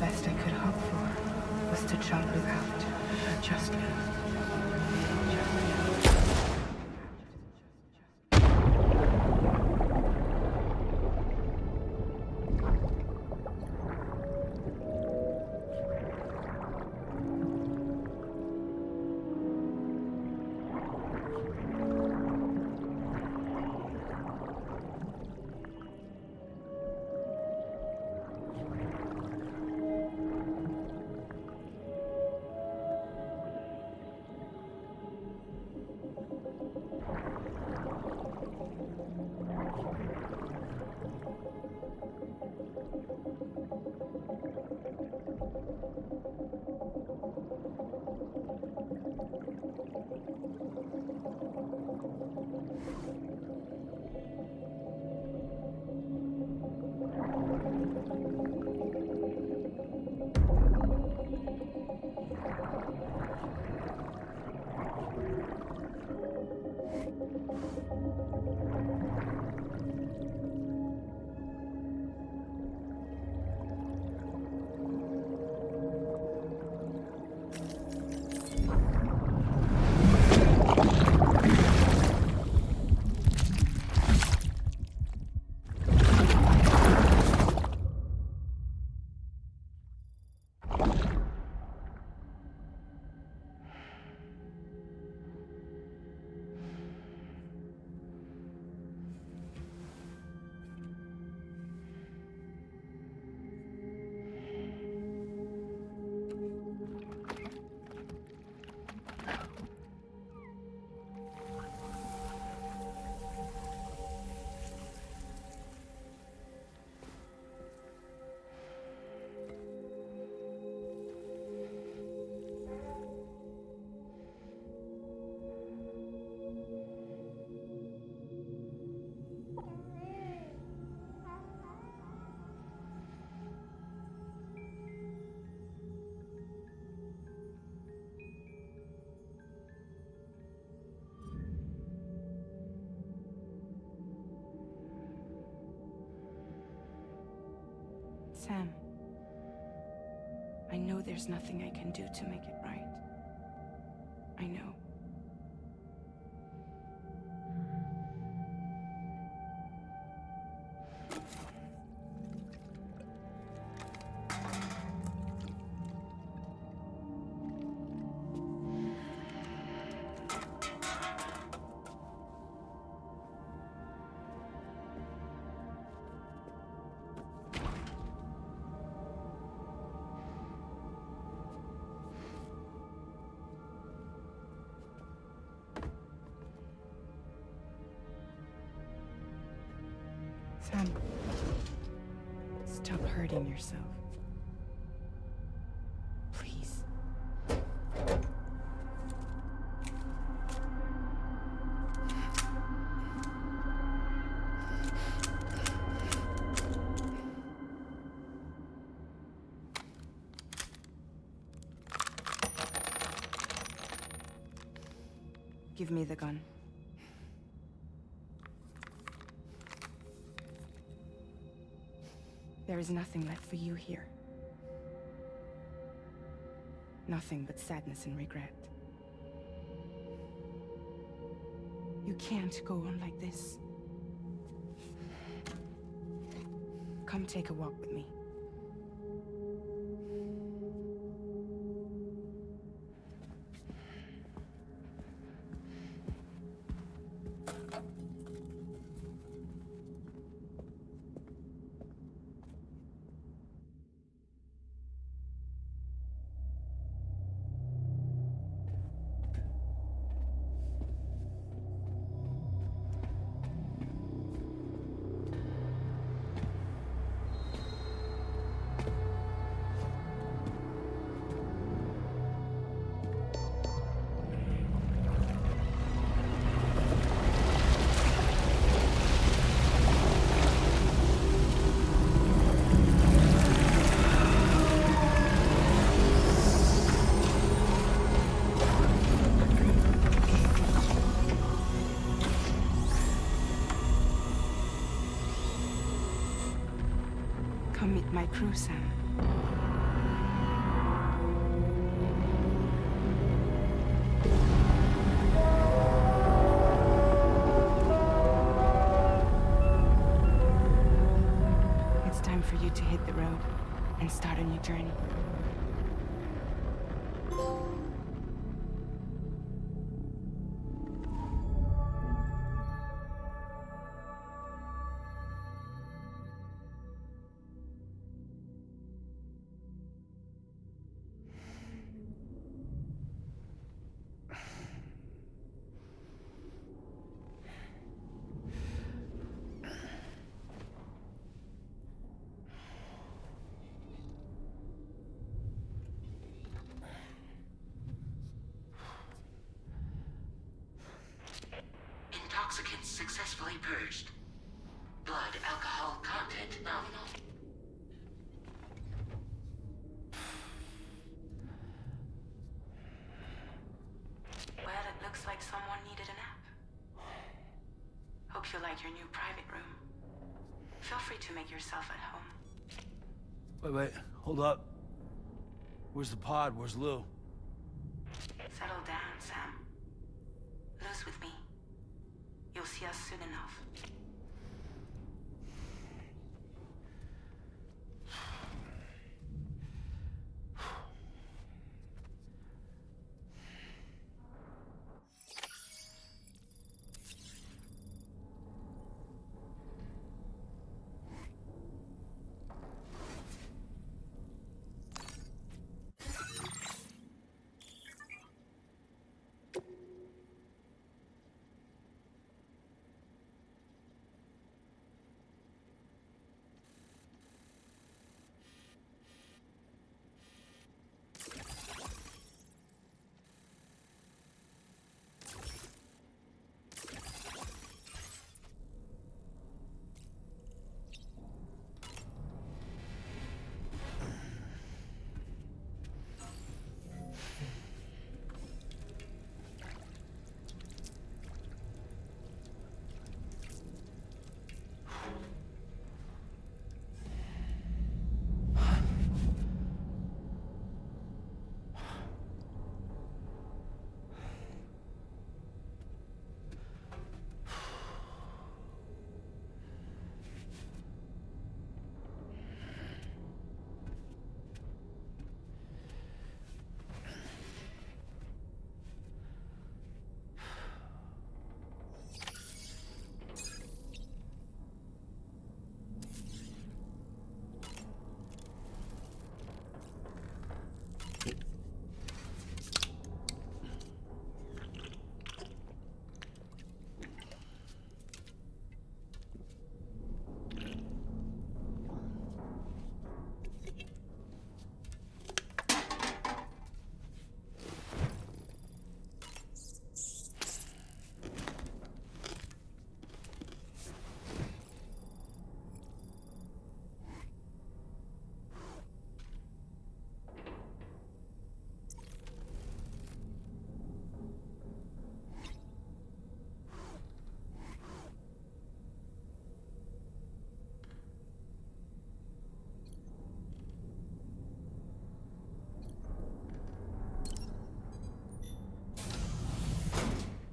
best I could hope for was to jump without adjustment. Sam, I know there's nothing I can do to make it right. I know. Sam, stop hurting yourself. Please. Give me the gun. There is nothing left for you here. Nothing but sadness and regret. You can't go on like this. Come take a walk with me. Come meet my crew, Sam. road and start a new journey. Intoxicants successfully purged. Blood alcohol content nominal. Well, it looks like someone needed a nap. Hope you like your new private room. Feel free to make yourself at home. Wait, hold up. Where's the pod? Where's Lou? Settle down, Sam. Lou's with me. You'll see us soon enough.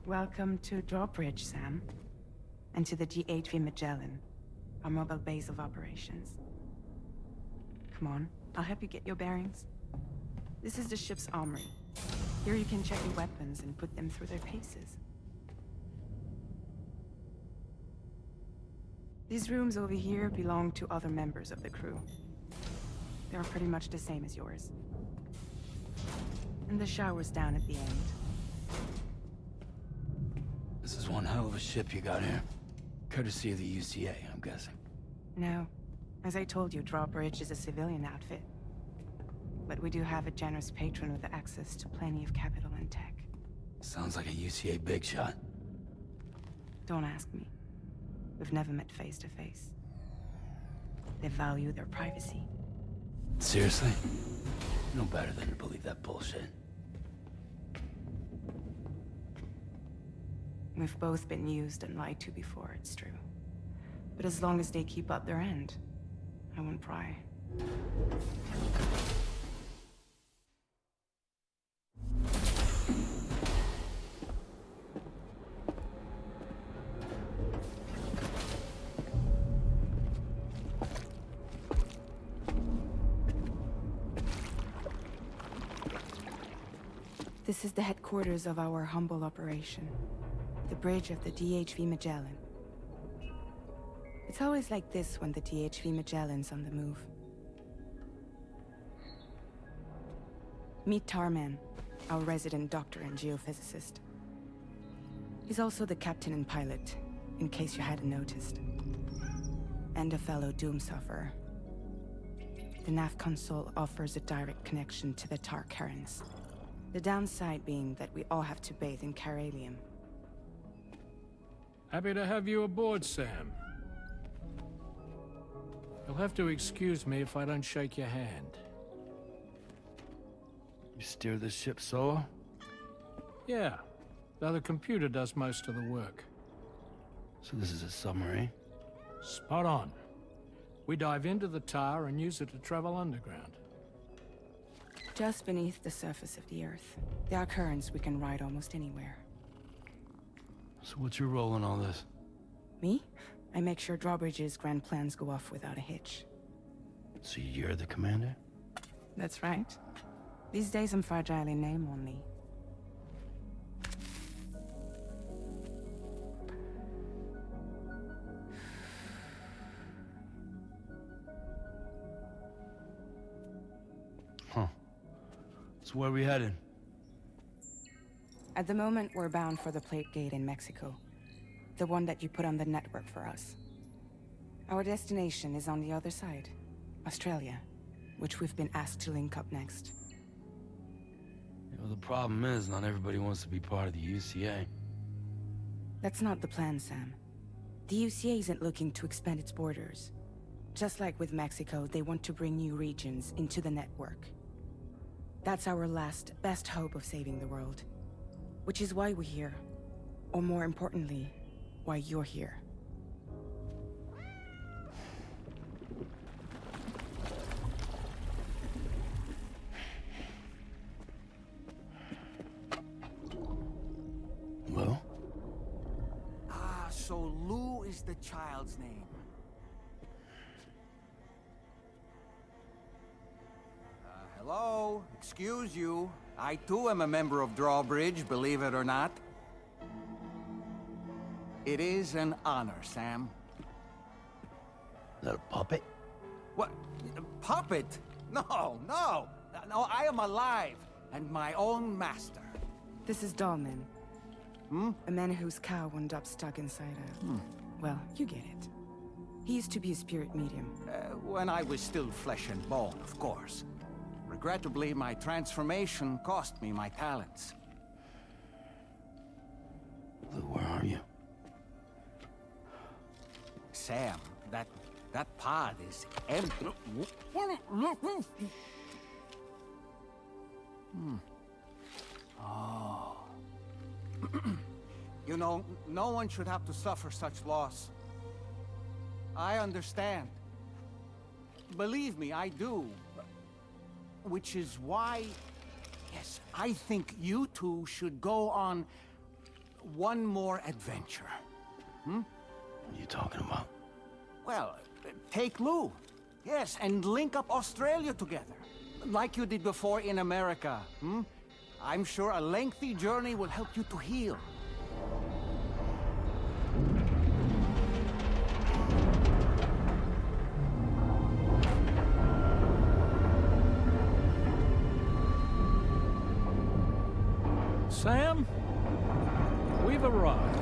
Welcome to Drawbridge, Sam. And to the GHV Magellan, our mobile base of operations. Come on, I'll help you get your bearings. This is the ship's armory. Here you can check your weapons and put them through their paces. These rooms over here belong to other members of the crew. They're pretty much the same as yours. And the shower's down at the end. This is one hell of a ship you got here. Courtesy of the UCA, I'm guessing. No. As I told you, Drawbridge is a civilian outfit. But we do have a generous patron with access to plenty of capital and tech. Sounds like a UCA big shot. Don't ask me. We've never met face to face. They value their privacy. Seriously? No better than to believe that bullshit. We've both been used and lied to before, it's true. But as long as they keep up their end, I won't pry. This is the headquarters of our humble operation. The bridge of the DHV Magellan. It's always like this when the DHV Magellan's on the move. Meet Tarman, our resident doctor and geophysicist. He's also the captain and pilot, in case you hadn't noticed. And a fellow doom sufferer. The nav console offers a direct connection to the tar currents. The downside being that we all have to bathe in caralium. Happy to have you aboard, Sam. You'll have to excuse me if I don't shake your hand. You steer this ship solo? Yeah, though the computer does most of the work. So this is a submarine? Spot on. We dive into the tar and use it to travel underground. Just beneath the surface of the Earth, there are currents we can ride almost anywhere. So what's your role in all this? Me? I make sure Drawbridge's grand plans go off without a hitch. So you're the commander? That's right. These days I'm fragile in name only. Huh. So where are we headed? At the moment, we're bound for the plate gate in Mexico. The one that you put on the network for us. Our destination is on the other side, Australia, which we've been asked to link up next. You know, the problem is, not everybody wants to be part of the UCA. That's not the plan, Sam. The UCA isn't looking to expand its borders. Just like with Mexico, they want to bring new regions into the network. That's our last, best hope of saving the world. Which is why we're here. Or more importantly, why you're here. Well? So Lou is the child's name. Hello? Excuse you. I too am a member of Drawbridge, believe it or not. It is an honor, Sam. Is that a puppet? What? A puppet? No, no! No, I am alive, and my own master. This is Dahlman. A man whose cow wound up stuck inside a... Well, you get it. He used to be a spirit medium. When I was still flesh and bone, of course. Regrettably, my transformation cost me my talents. Lou, where are you? Sam, that pod is empty. Oh. You know, no one should have to suffer such loss. I understand. Believe me, I do. Which is why, yes, I think you two should go on one more adventure. What are you talking about? Well, take Lou. Yes, and link up Australia together. Like you did before in America. I'm sure a lengthy journey will help you to heal. Sam, we've arrived.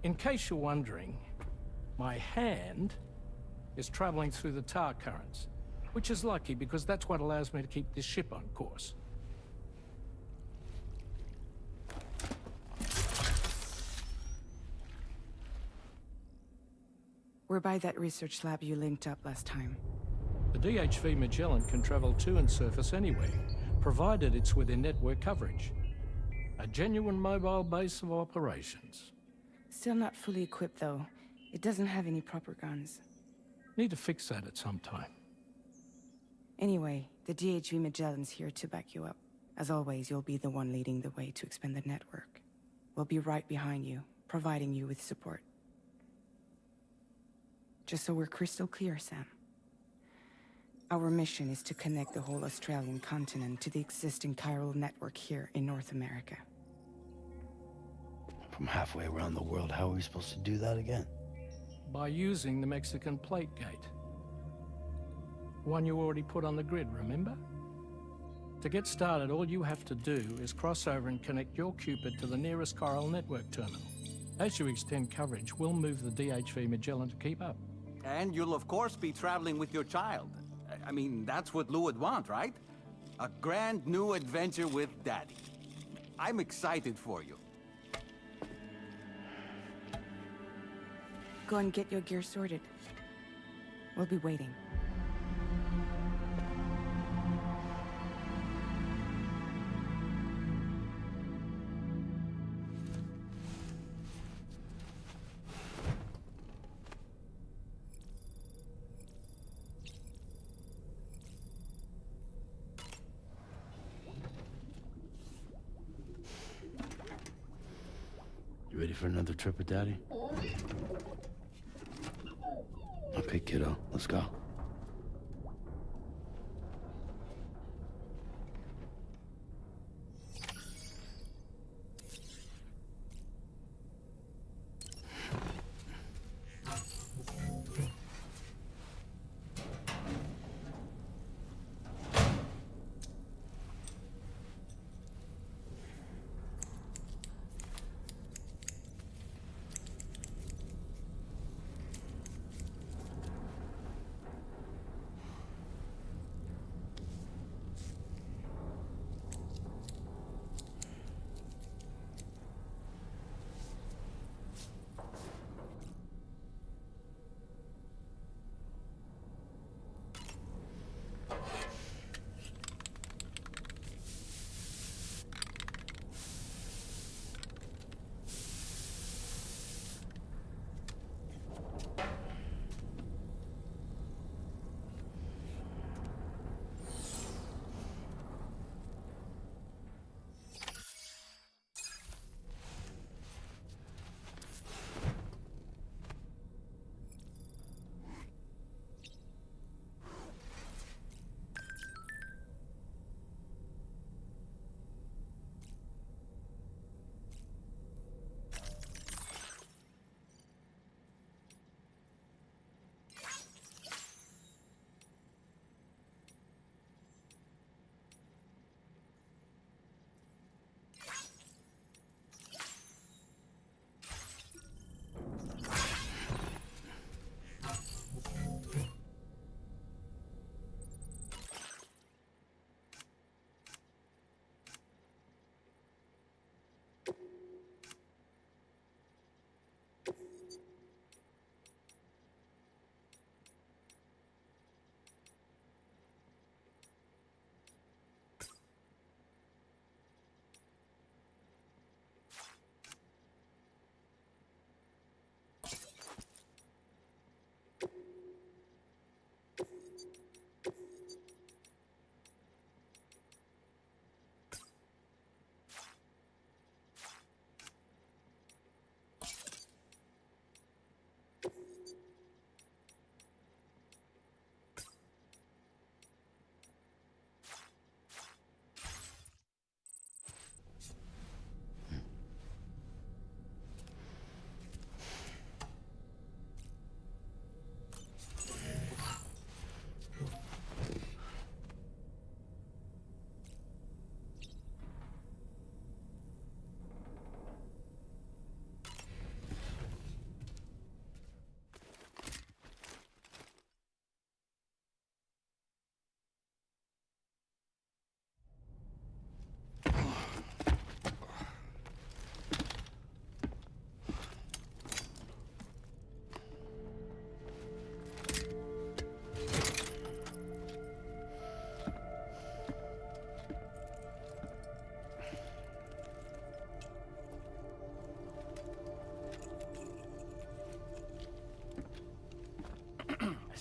In case you're wondering, my hand is traveling through the tar currents, which is lucky because that's what allows me to keep this ship on course. We're by that research lab you linked up last time. The DHV Magellan can travel to and surface anywhere, provided it's within network coverage. A genuine mobile base of operations. Still not fully equipped, though. It doesn't have any proper guns. Need to fix that at some time. Anyway, the DHV Magellan's here to back you up. As always, you'll be the one leading the way to expand the network. We'll be right behind you, providing you with support. Just so we're crystal clear, Sam. Our mission is to connect the whole Australian continent to the existing chiral network here in North America. From halfway around the world, how are we supposed to do that again? By using the Mexican plate gate. One you already put on the grid, remember? To get started, all you have to do is cross over and connect your Cupid to the nearest chiral network terminal. As you extend coverage, we'll move the DHV Magellan to keep up. And you'll of course be traveling with your child. I mean, that's what Lou would want, right? A grand new adventure with Daddy. I'm excited for you. Go and get your gear sorted. We'll be waiting. You ready for another trip with Daddy? Okay, kiddo, let's go.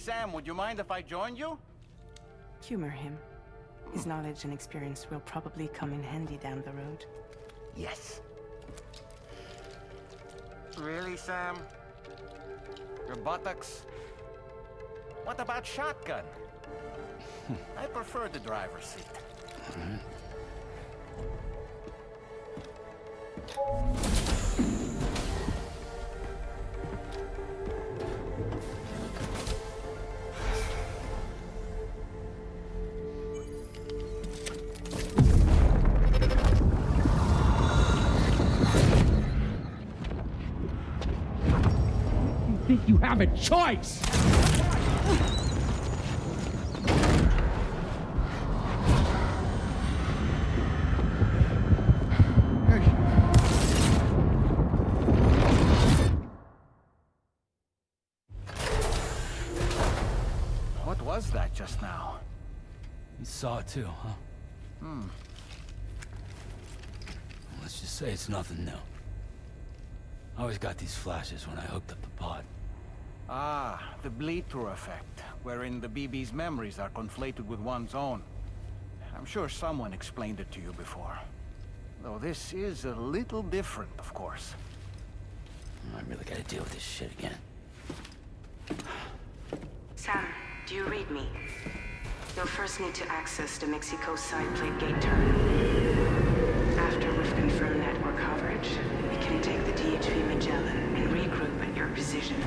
Sam, would you mind if I joined you? Humor him. His knowledge and experience will probably come in handy down the road. Yes. Really, Sam? Your buttocks? What about shotgun? I prefer the driver's seat. Think you have a choice? What was that just now? You saw it too, huh? Let's just say it's nothing new. I always got these flashes when I hooked up the pod. Ah, the bleed-through effect, wherein the BB's memories are conflated with one's own. I'm sure someone explained it to you before. Though this is a little different, of course. I really gotta deal with this shit again. Sam, do you read me? You'll first need to access the Mexico side plate gate terminal. After we've confirmed network coverage, we can take the DHV Magellan and regroup at your position.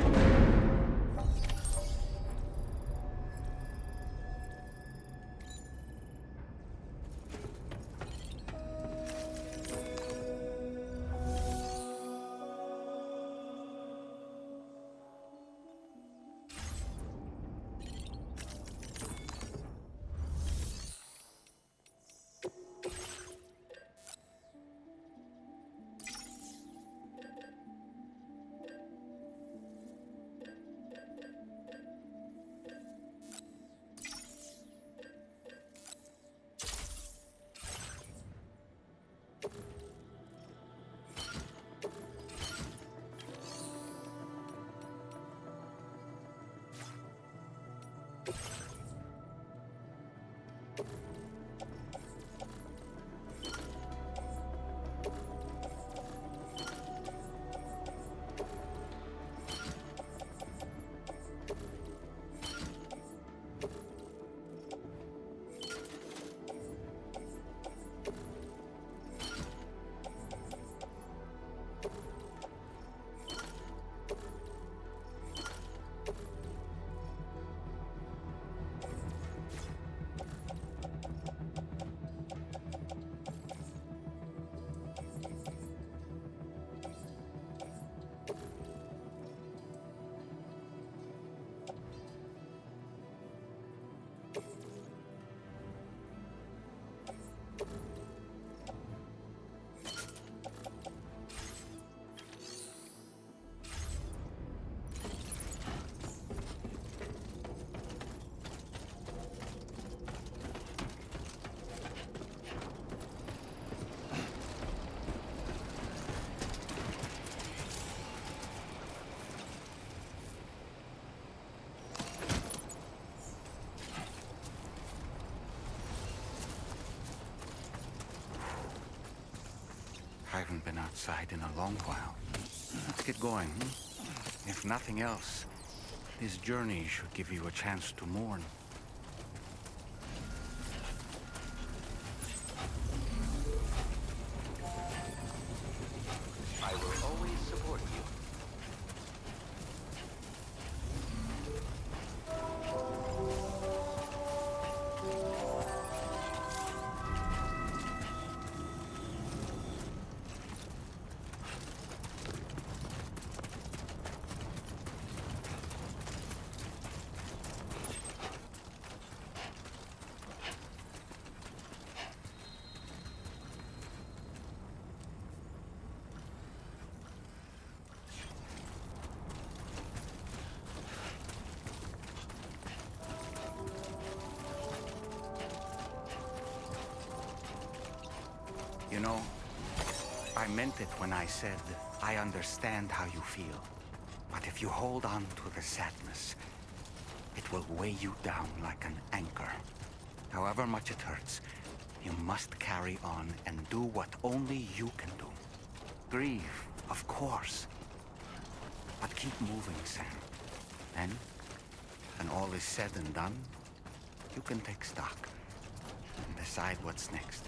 I haven't been outside in a long while. Let's get going, If nothing else, this journey should give you a chance to mourn. I will always support you. You know, I meant it when I said, I understand how you feel. But if you hold on to the sadness, it will weigh you down like an anchor. However much it hurts, you must carry on and do what only you can do. Grieve, of course. But keep moving, Sam. Then, an all is said and done, you can take stock and decide what's next.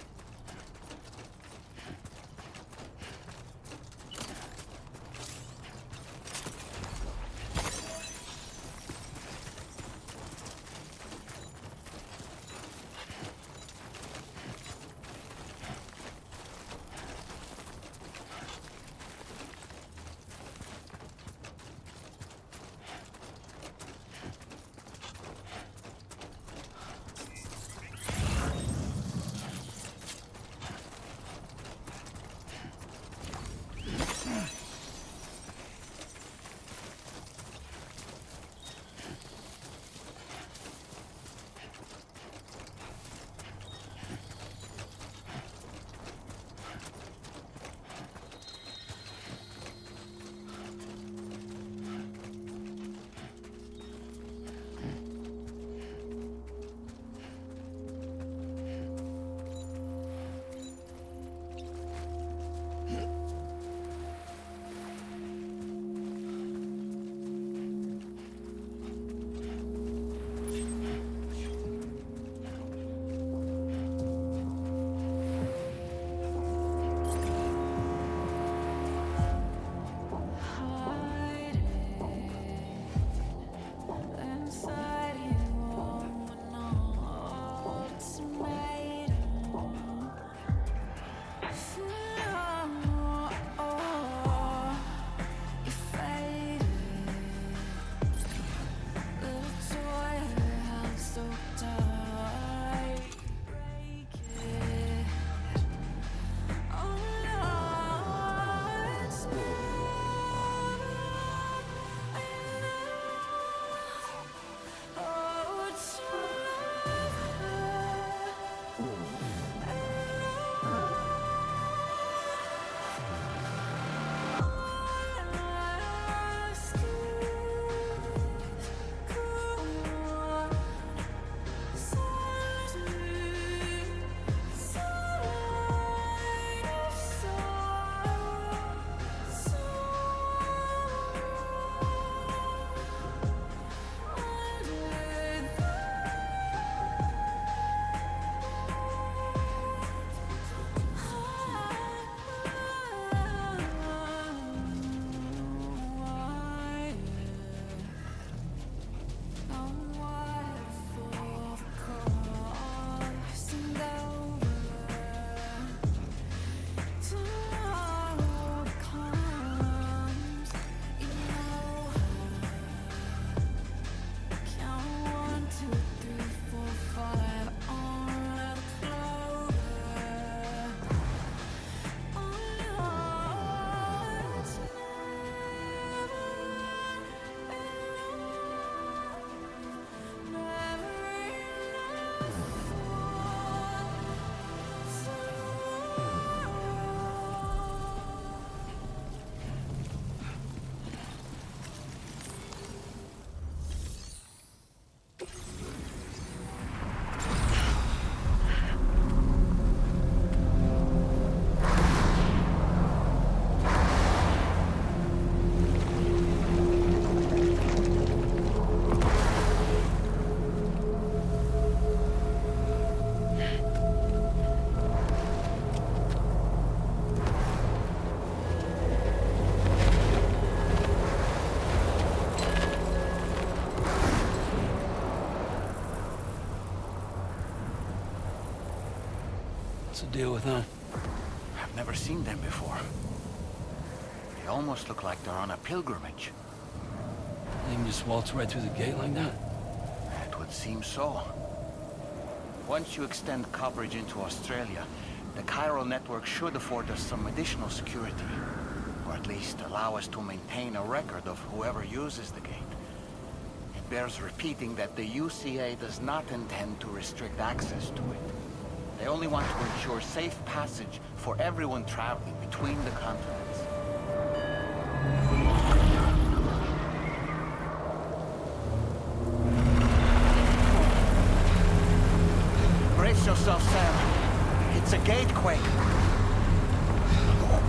What's the deal with them? I've never seen them before. They almost look like they're on a pilgrimage. They can just waltz right through the gate like that? It would seem so. Once you extend coverage into Australia, the chiral network should afford us some additional security. Or at least allow us to maintain a record of whoever uses the gate. It bears repeating that the UCA does not intend to restrict access to it. They only want to ensure safe passage for everyone traveling between the continents. Brace yourself, Sam. It's a gatequake.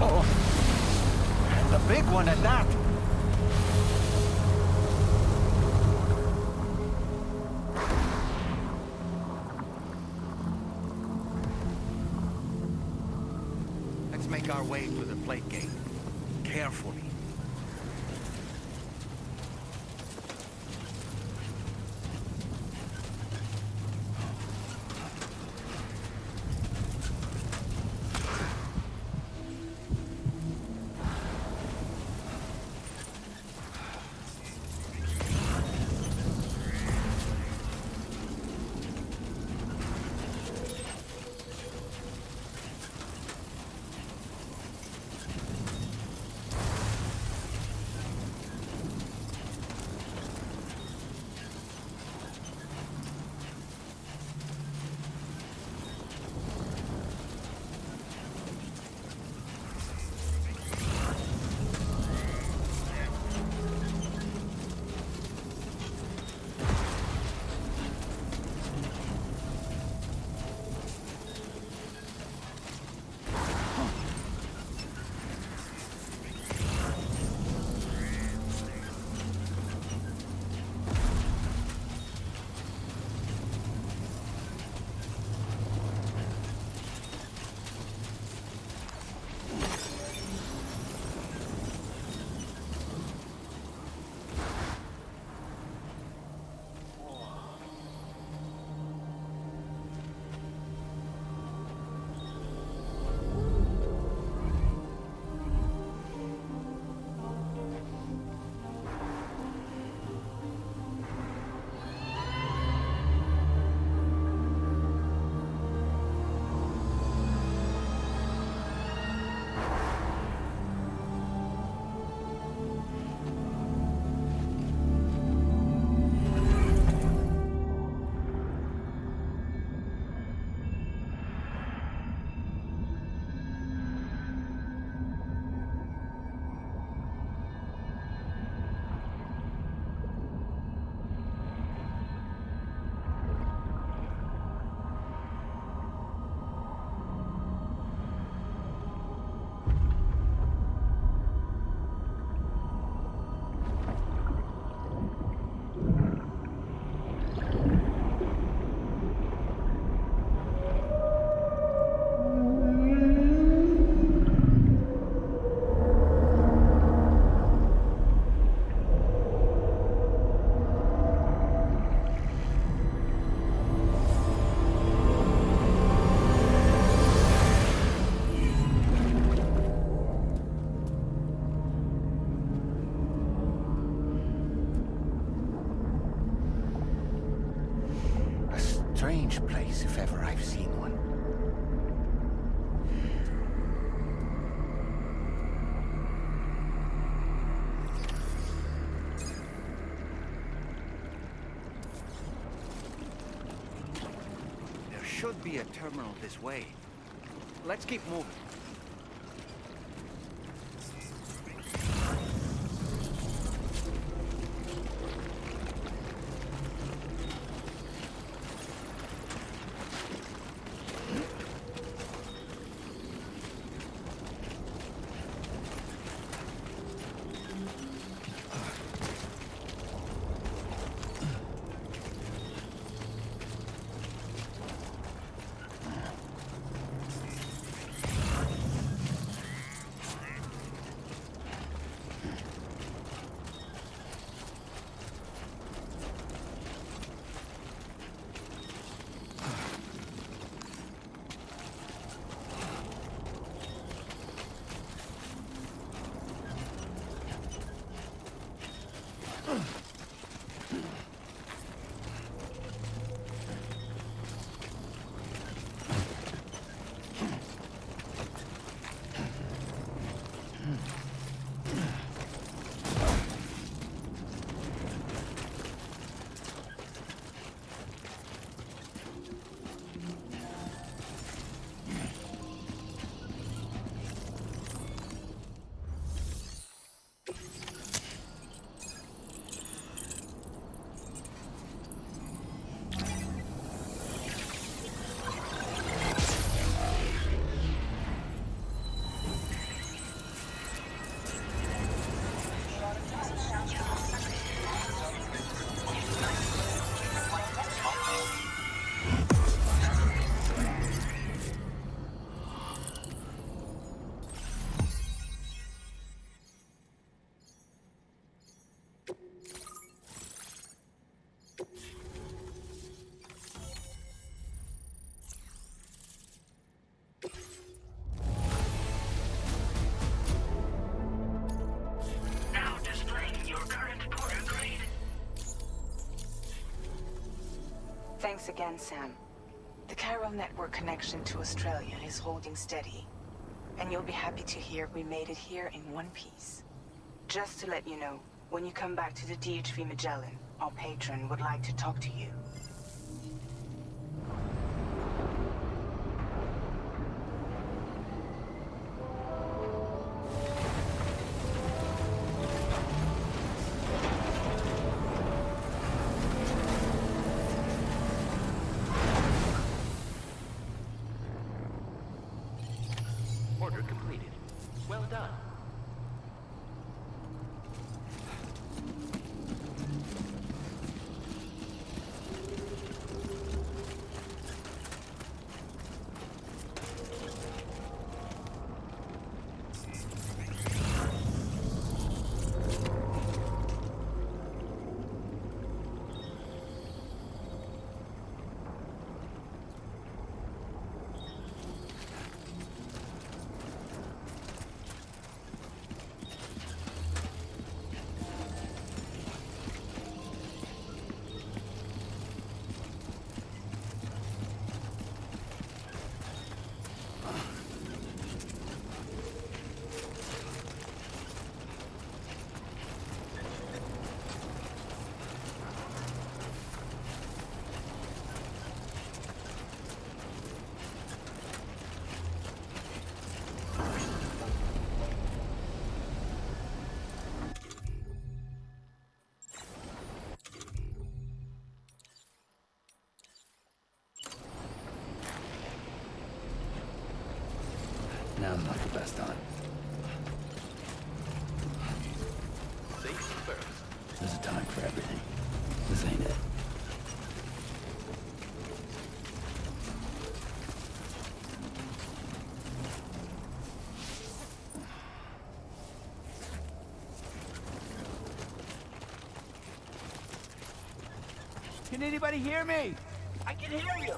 Oh. And a big one at that. make our way to the plate gate. Carefully. Strange place, if ever I've seen one. There should be a terminal this way. Let's keep moving. Thanks again, Sam. The chiral network connection to Australia is holding steady. And you'll be happy to hear we made it here in one piece. Just to let you know, when you come back to the DHV Magellan, our patron would like to talk to you. Order completed. Well done. Now's not the best time. Safety first. There's a time for everything. This ain't it. Can anybody hear me? I can hear you.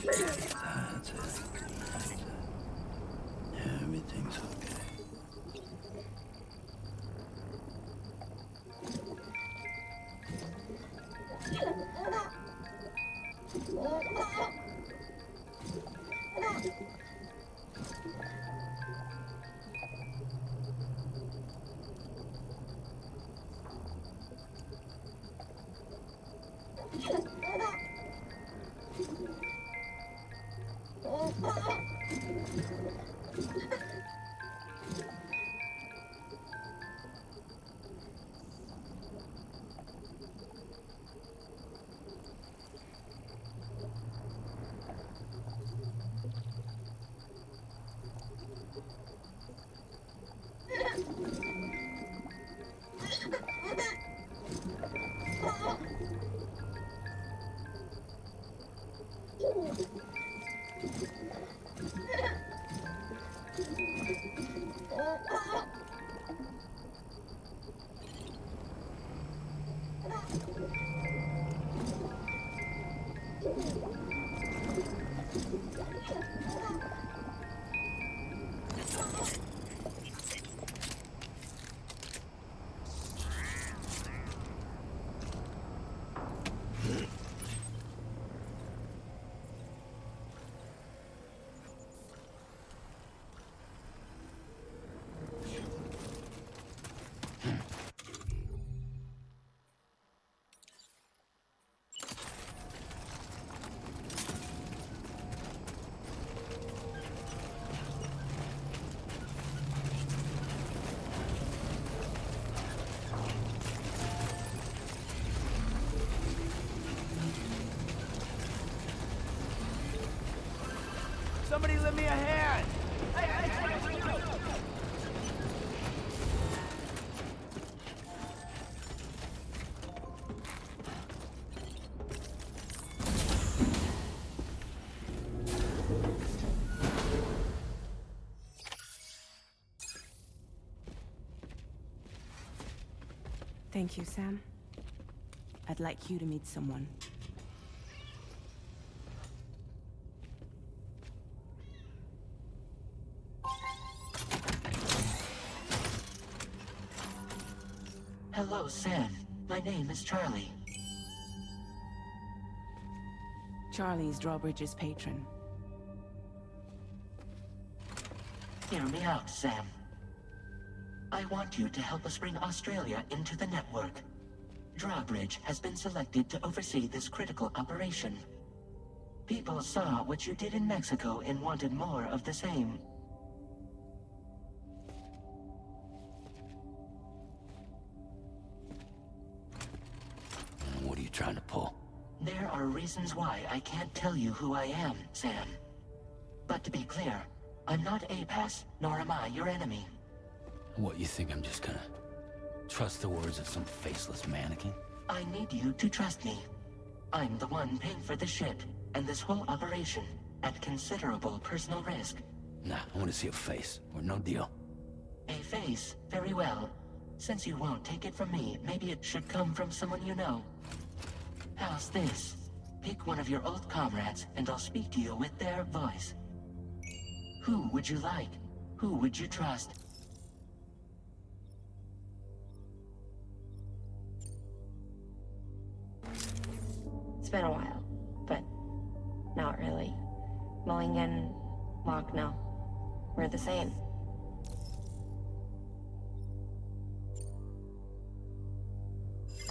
That's it. Everything's okay. Thank you, Sam. I'd like you to meet someone. Hello, Sam. My name is Charlie. Charlie's Drawbridge's patron. Hear me out, Sam. I want you to help us bring Australia into the network. Drawbridge has been selected to oversee this critical operation. People saw what you did in Mexico and wanted more of the same. What are you trying to pull? There are reasons why I can't tell you who I am, Sam. But to be clear, I'm not APAS, nor am I your enemy. What, you think I'm just gonna trust the words of some faceless mannequin? I need you to trust me. I'm the one paying for the ship and this whole operation at considerable personal risk. Nah, I want to see a face, or no deal. A face? Very well. Since you won't take it from me, maybe it should come from someone you know. How's this? Pick one of your old comrades, and I'll speak to you with their voice. Who would you like? Who would you trust? It's been a while, but not really. Mulligan, Lochno, we're the same.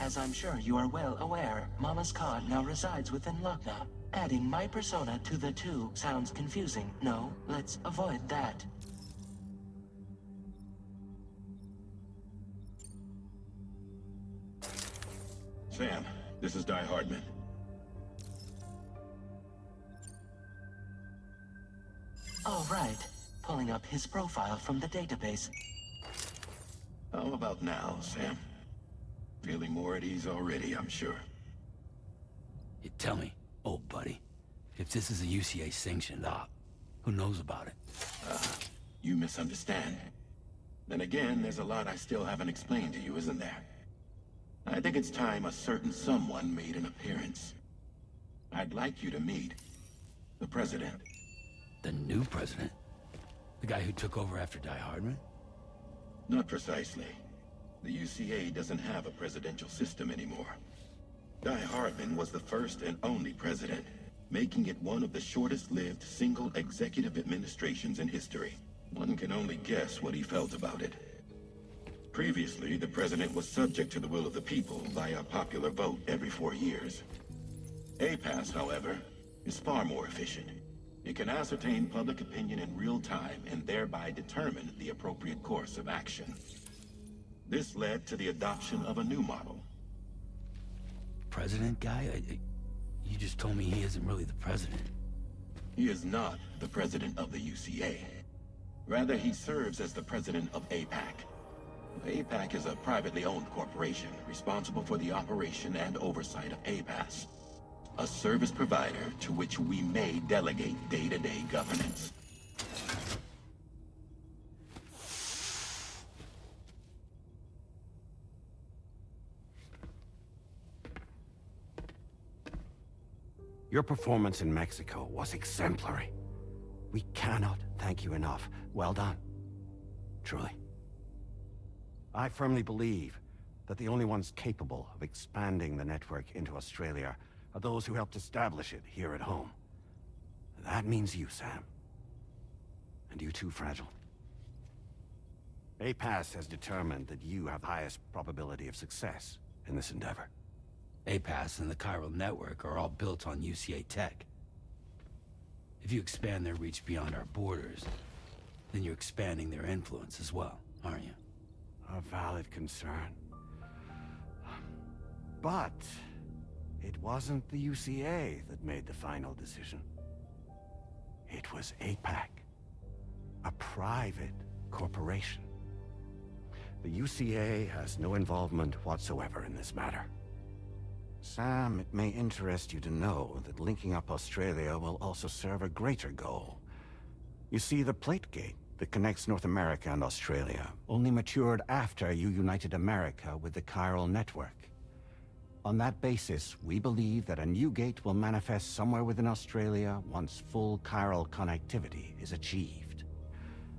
As I'm sure you are well aware, Mama's Khan now resides within Lochna. Adding my persona to the two sounds confusing. No, let's avoid that. Sam, this is Di Hardman. All right. Pulling up his profile from the database. How about now, Sam? Feeling more at ease already, I'm sure. You tell me, old buddy, if this is a UCA sanctioned op, who knows about it? You misunderstand. Then again, there's a lot I still haven't explained to you, isn't there? I think it's time a certain someone made an appearance. I'd like you to meet the President. The new president? The guy who took over after Die Hardman? Not precisely. The UCA doesn't have a presidential system anymore. Die Hardman was the first and only president, making it one of the shortest-lived single executive administrations in history. One can only guess what he felt about it. Previously, the president was subject to the will of the people via a popular vote every 4 years. APAS, however, is far more efficient. It can ascertain public opinion in real time and thereby determine the appropriate course of action. This led to the adoption of a new model. President guy? You just told me he isn't really the president. He is not the president of the UCA. Rather, he serves as the president of APAC. APAC is a privately owned corporation responsible for the operation and oversight of APAS, a service provider to which we may delegate day-to-day governance. Your performance in Mexico was exemplary. We cannot thank you enough. Well done. Truly. I firmly believe that the only ones capable of expanding the network into Australia are those who helped establish it here at home. That means you, Sam. And you too, Fragile. APAS has determined that you have the highest probability of success in this endeavor. APAS and the Chiral network are all built on UCA tech. If you expand their reach beyond our borders, then you're expanding their influence as well, aren't you? A valid concern. But it wasn't the UCA that made the final decision. It was APAC, a private corporation. The UCA has no involvement whatsoever in this matter. Sam, it may interest you to know that linking up Australia will also serve a greater goal. You see, the Plate Gate that connects North America and Australia only matured after you united America with the chiral network. On that basis, we believe that a new gate will manifest somewhere within Australia once full chiral connectivity is achieved.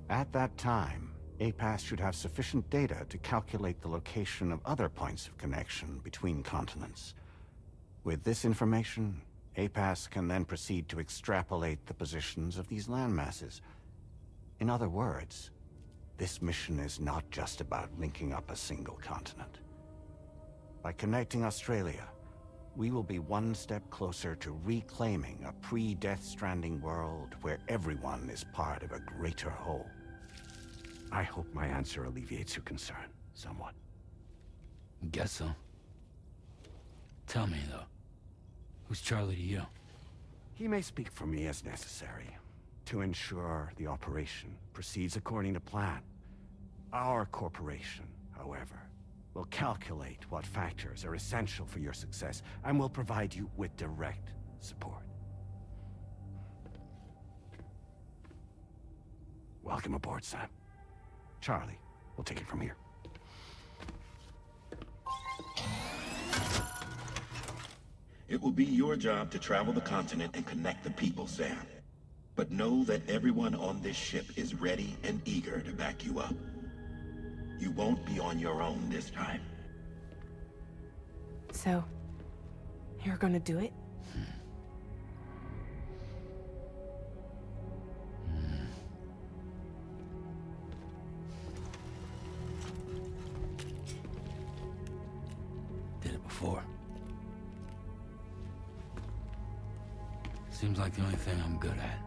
At that time, APAS should have sufficient data to calculate the location of other points of connection between continents. With this information, APAS can then proceed to extrapolate the positions of these landmasses. In other words, this mission is not just about linking up a single continent. By connecting Australia, we will be one step closer to reclaiming a pre-Death Stranding world where everyone is part of a greater whole. I hope my answer alleviates your concern somewhat. Guess so. Tell me, though, who's Charlie to you? He may speak for me as necessary to ensure the operation proceeds according to plan. Our corporation, however, will calculate what factors are essential for your success and will provide you with direct support. Welcome aboard, Sam. Charlie, we'll take it from here. It will be your job to travel the continent and connect the people, Sam. But know that everyone on this ship is ready and eager to back you up. You won't be on your own this time. So, you're gonna do it? Did it before. Seems like the only thing I'm good at.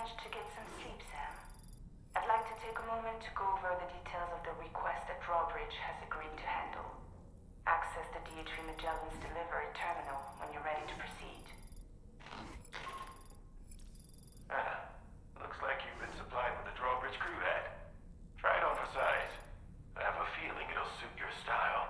To get some sleep, Sam. I'd like to take a moment to go over the details of the request that Drawbridge has agreed to handle. Access the DH3 Magellan's delivery terminal when you're ready to proceed. Looks like you've been supplied with the Drawbridge crew hat. Try it on for size. I have a feeling it'll suit your style.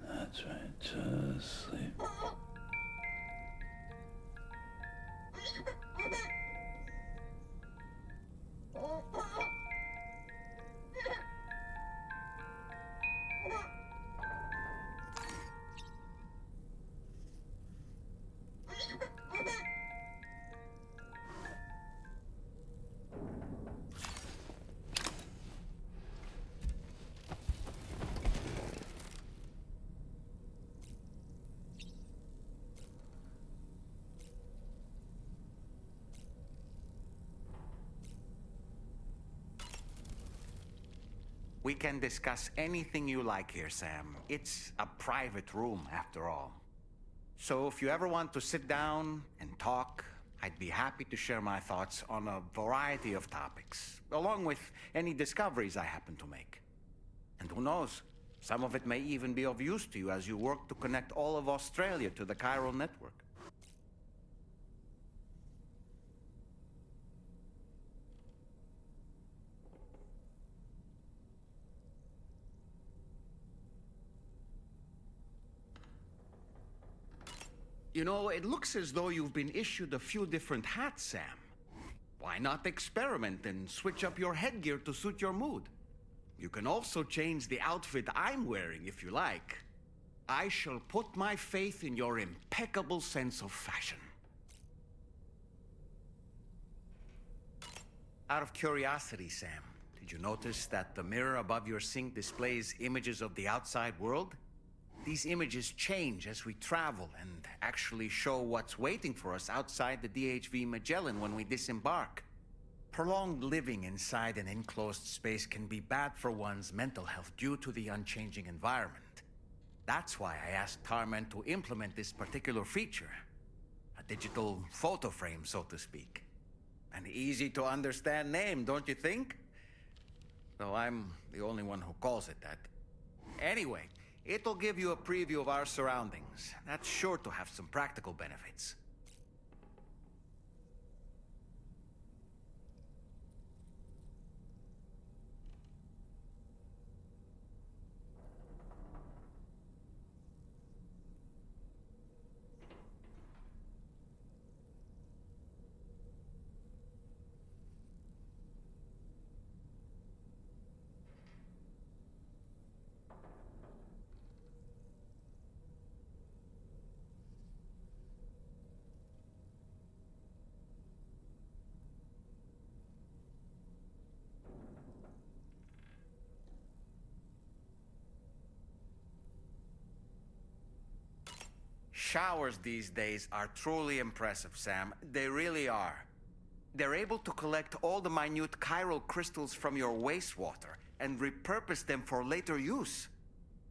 That's right, just sleep. We can discuss anything you like here, Sam. It's a private room, after all. So if you ever want to sit down and talk, I'd be happy to share my thoughts on a variety of topics, along with any discoveries I happen to make. And who knows, some of it may even be of use to you as you work to connect all of Australia to the chiral network. You know, it looks as though you've been issued a few different hats, Sam. Why not experiment and switch up your headgear to suit your mood? You can also change the outfit I'm wearing if you like. I shall put my faith in your impeccable sense of fashion. Out of curiosity, Sam, Did you notice that the mirror above your sink displays images of the outside world? These images change as we travel and actually show what's waiting for us outside the DHV Magellan when we disembark. Prolonged living inside an enclosed space can be bad for one's mental health due to the unchanging environment. That's why I asked Tarman to implement this particular feature. A digital photo frame, so to speak. An easy-to-understand name, don't you think? Though I'm the only one who calls it that. Anyway, it'll give you a preview of our surroundings. That's sure to have some practical benefits. Showers these days are truly impressive, Sam. They really are. They're able to collect all the minute chiral crystals from your wastewater and repurpose them for later use.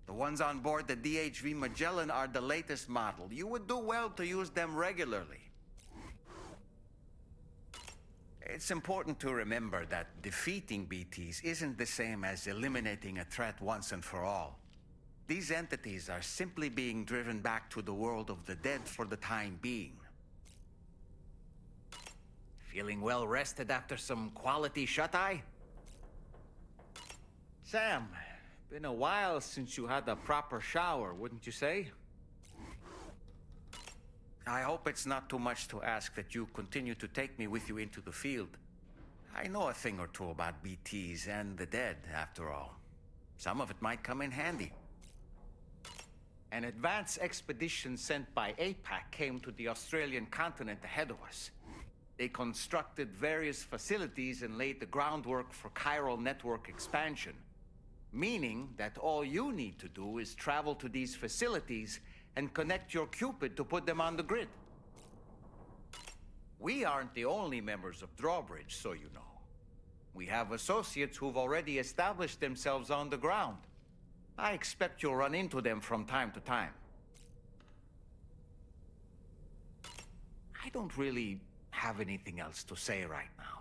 The ones on board the DHV Magellan are the latest model. You would do well to use them regularly. It's important to remember that defeating BTs isn't the same as eliminating a threat once and for all. These entities are simply being driven back to the world of the dead for the time being. Feeling well rested after some quality shut-eye? Sam, been a while since you had a proper shower, wouldn't you say? I hope it's not too much to ask that you continue to take me with you into the field. I know a thing or two about BTs and the dead, after all. Some of it might come in handy. An advance expedition sent by APAC came to the Australian continent ahead of us. They constructed various facilities and laid the groundwork for chiral network expansion, meaning that all you need to do is travel to these facilities and connect your Cupid to put them on the grid. We aren't the only members of Drawbridge, so you know. We have associates who've already established themselves on the ground. I expect you'll run into them from time to time. I don't really have anything else to say right now.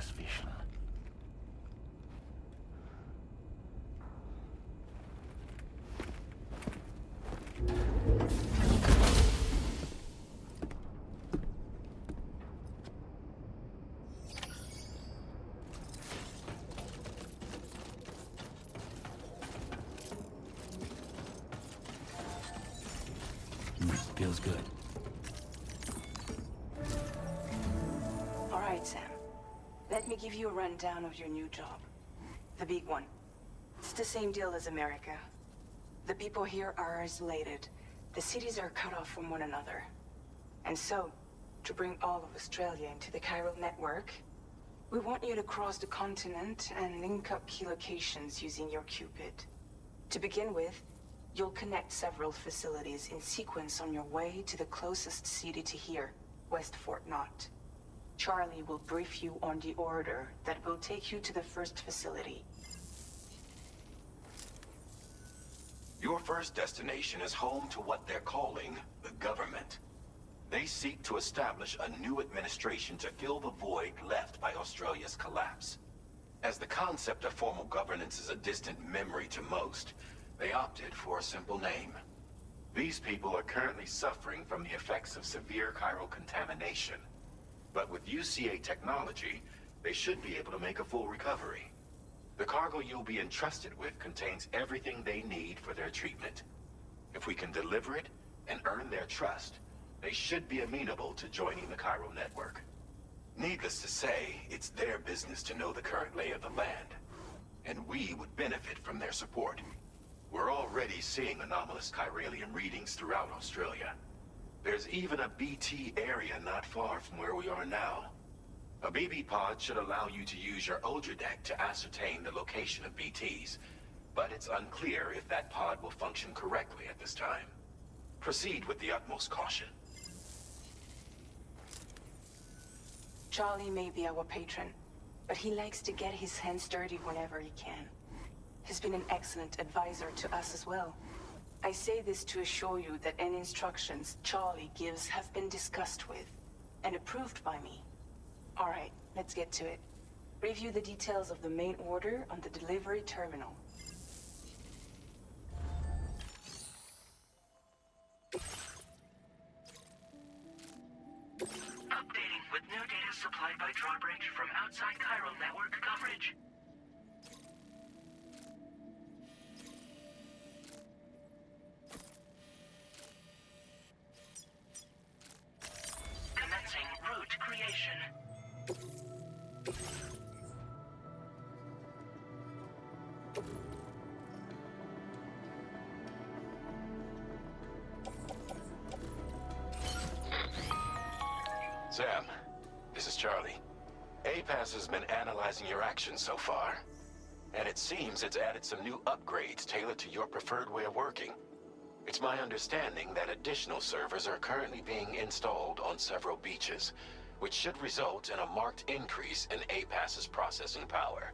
auswischen. Feels good. All right, Sam. Let me give you a rundown of your new job. The big one. It's the same deal as America. The people here are isolated. The cities are cut off from one another. And so, to bring all of Australia into the chiral network, we want you to cross the continent and link up key locations using your Cupid. To begin with, you'll connect several facilities in sequence on your way to the closest city to here, West Fort Knott. Charlie will brief you on the order that will take you to the first facility. Your first destination is home to what they're calling the government. They seek to establish a new administration to fill the void left by Australia's collapse. As the concept of formal governance is a distant memory to most, they opted for a simple name. These people are currently suffering from the effects of severe chiral contamination. But with UCA technology, they should be able to make a full recovery. The cargo you'll be entrusted with contains everything they need for their treatment. If we can deliver it and earn their trust, they should be amenable to joining the chiral network. Needless to say, it's their business to know the current lay of the land, and we would benefit from their support. We're already seeing anomalous chiralium readings throughout Australia. There's even a BT area not far from where we are now. A BB pod should allow you to use your Ultra deck to ascertain the location of BTs, but it's unclear if that pod will function correctly at this time. Proceed with the utmost caution. Charlie may be our patron, but he likes to get his hands dirty whenever he can. He's been an excellent advisor to us as well. I say this to assure you that any instructions Charlie gives have been discussed with and approved by me. All right, let's get to it. Review the details of the main order on the delivery terminal. Updating with new data supplied by Drawbridge from outside chiral network coverage. Commencing route creation. Sam, this is Charlie. APAS has been analyzing your actions so far, and it seems it's added some new upgrades tailored to your preferred way of working. It's my understanding that additional servers are currently being installed on several beaches, which should result in a marked increase in APAS's processing power.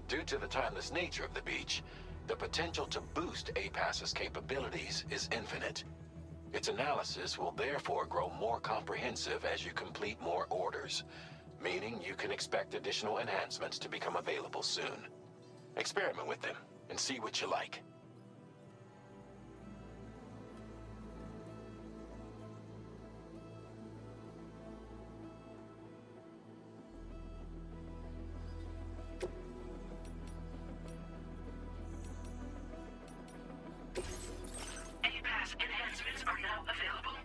Due to the timeless nature of the beach, the potential to boost APAS's capabilities is infinite. Its analysis will therefore grow more comprehensive as you complete more orders, meaning you can expect additional enhancements to become available soon. Experiment with them and see what you like. APAS enhancements are now available.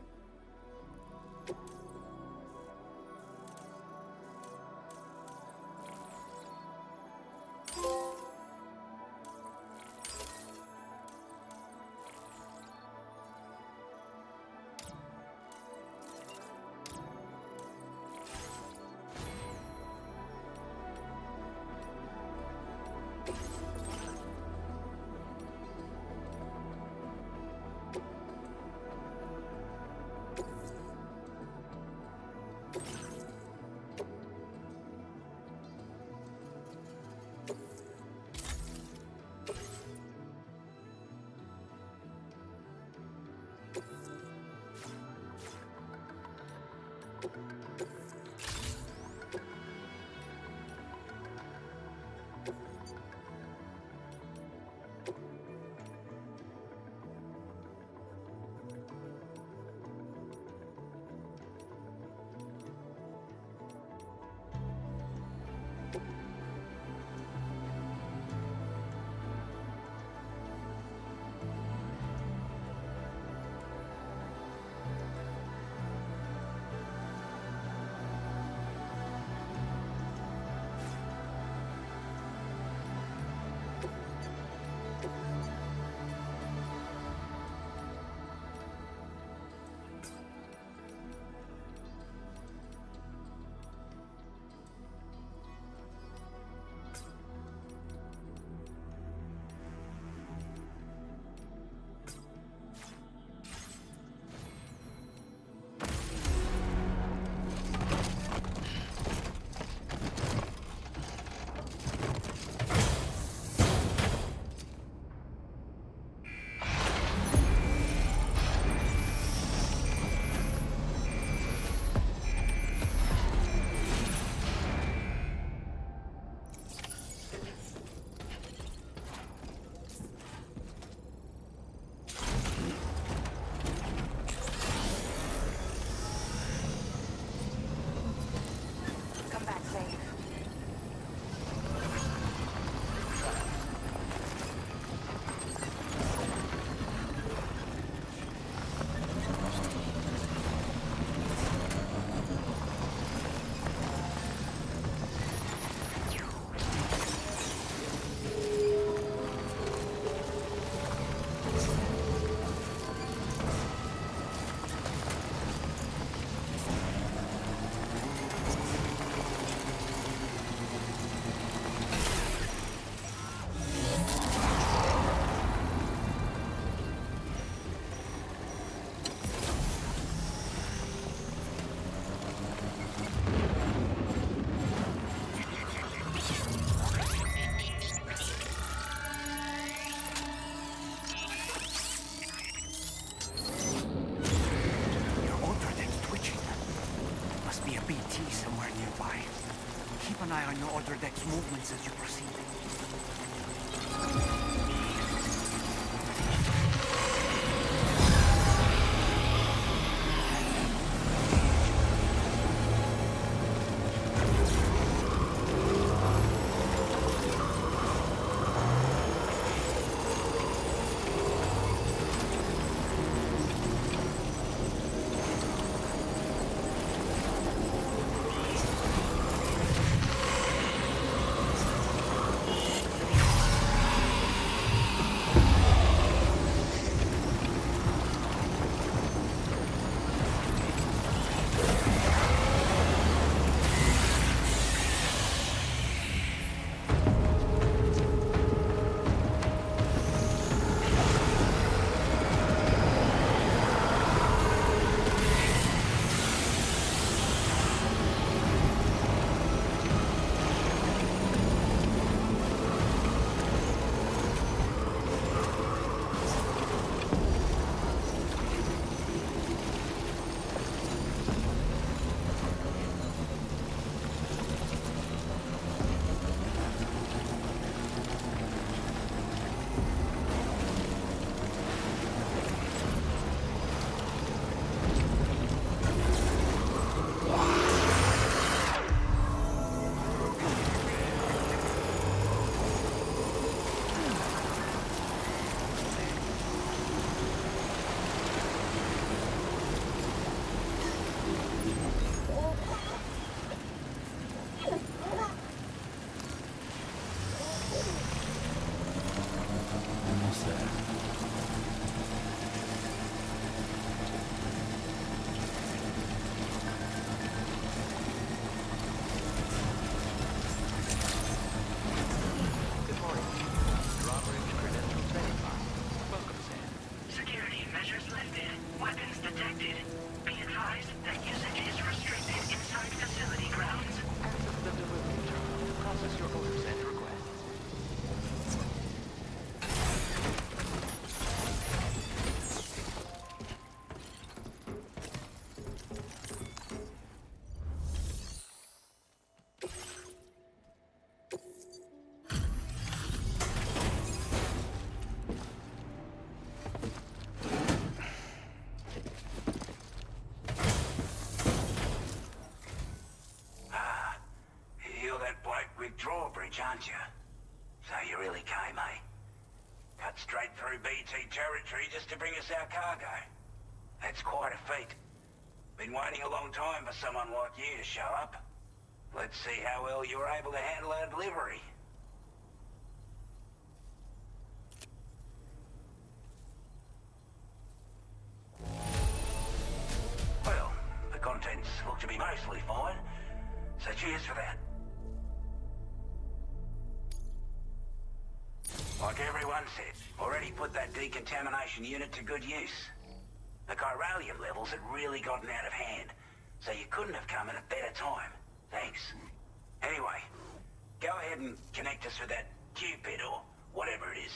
Monitor deck's movements as you proceed. Drawbridge, aren't you? So you really came, eh? Cut straight through BT territory just to bring us our cargo. That's quite a feat. Been waiting a long time for someone like you to show up. Let's see how well you were able to handle our delivery. Well, the contents look to be mostly fine, so cheers for that. Like everyone said, already put that decontamination unit to good use. The chiralium levels had really gotten out of hand, so you couldn't have come at a better time. Thanks. Anyway, go ahead and connect us with that Cupid or whatever it is.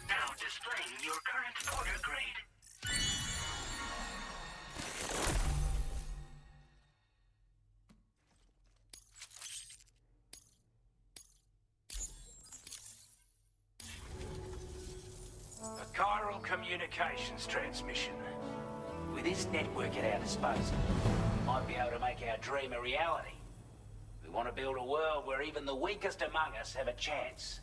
Now displaying your current order grade. A chiral communications transmission. With this network at our disposal, we might be able to make our dream a reality. We want to build a world where even the weakest among us have a chance.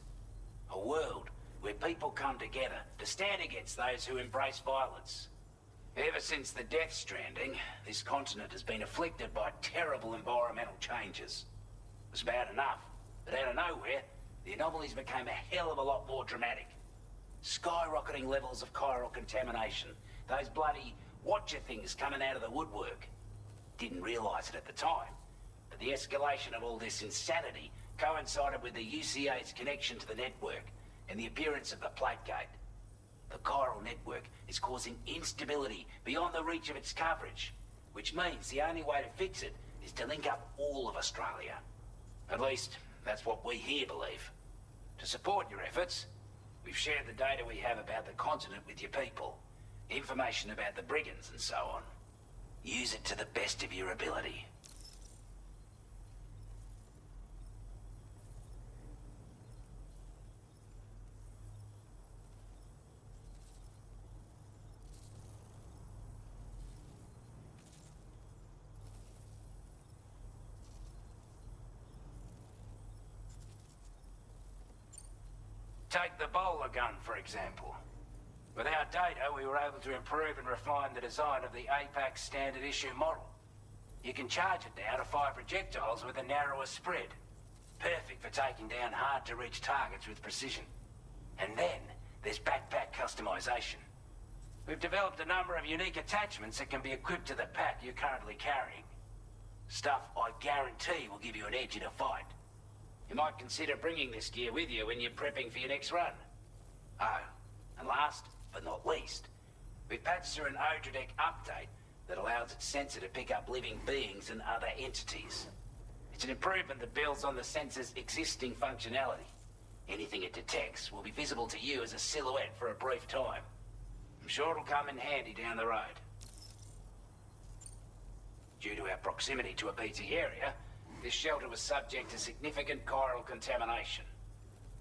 A world where people come together to stand against those who embrace violence. Ever since the death stranding, this continent has been afflicted by terrible environmental changes. It was bad enough, but out of nowhere, the anomalies became a hell of a lot more dramatic. Skyrocketing levels of chiral contamination. Those bloody watcher things coming out of the woodwork. Didn't realize it at the time, but the escalation of all this insanity coincided with the UCA's connection to the network and the appearance of the plate gate. The chiral network is causing instability beyond the reach of its coverage, which means the only way to fix it is to link up all of Australia. At least, that's what we here believe. To support your efforts, we've shared the data we have about the continent with your people. Information about the brigands and so on. Use it to the best of your ability. Take the bowler gun, for example. With our data, we were able to improve and refine the design of the APAC standard issue model. You can charge it now to fire projectiles with a narrower spread. Perfect for taking down hard-to-reach targets with precision. And then, there's backpack customization. We've developed a number of unique attachments that can be equipped to the pack you're currently carrying. Stuff I guarantee will give you an edge in a fight. You might consider bringing this gear with you when you're prepping for your next run. Oh, and last but not least, we've patched through an Odradek update that allows its sensor to pick up living beings and other entities. It's an improvement that builds on the sensor's existing functionality. Anything it detects will be visible to you as a silhouette for a brief time. I'm sure it'll come in handy down the road. Due to our proximity to a BT area, this shelter was subject to significant chiral contamination.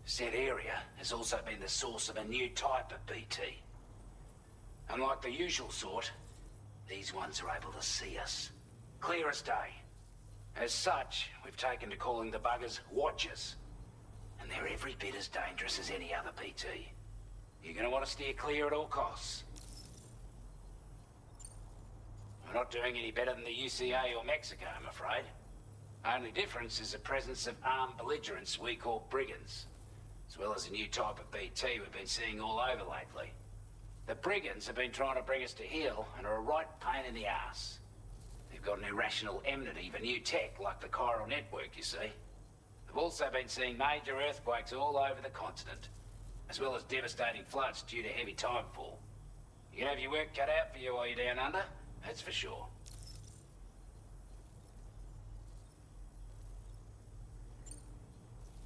Said area has also been the source of a new type of BT. Unlike the usual sort, these ones are able to see us. Clear as day. As such, we've taken to calling the buggers Watchers. And they're every bit as dangerous as any other BT. You're gonna want to steer clear at all costs. We're not doing any better than the UCA or Mexico, I'm afraid. Only difference is the presence of armed belligerents we call brigands, as well as a new type of BT we've been seeing all over lately. The brigands have been trying to bring us to heel and are a right pain in the ass. They've got an irrational enmity for new tech like the chiral network, you see. They've also been seeing major earthquakes all over the continent, as well as devastating floods due to heavy timefall. You can have your work cut out for you while you're down under, that's for sure.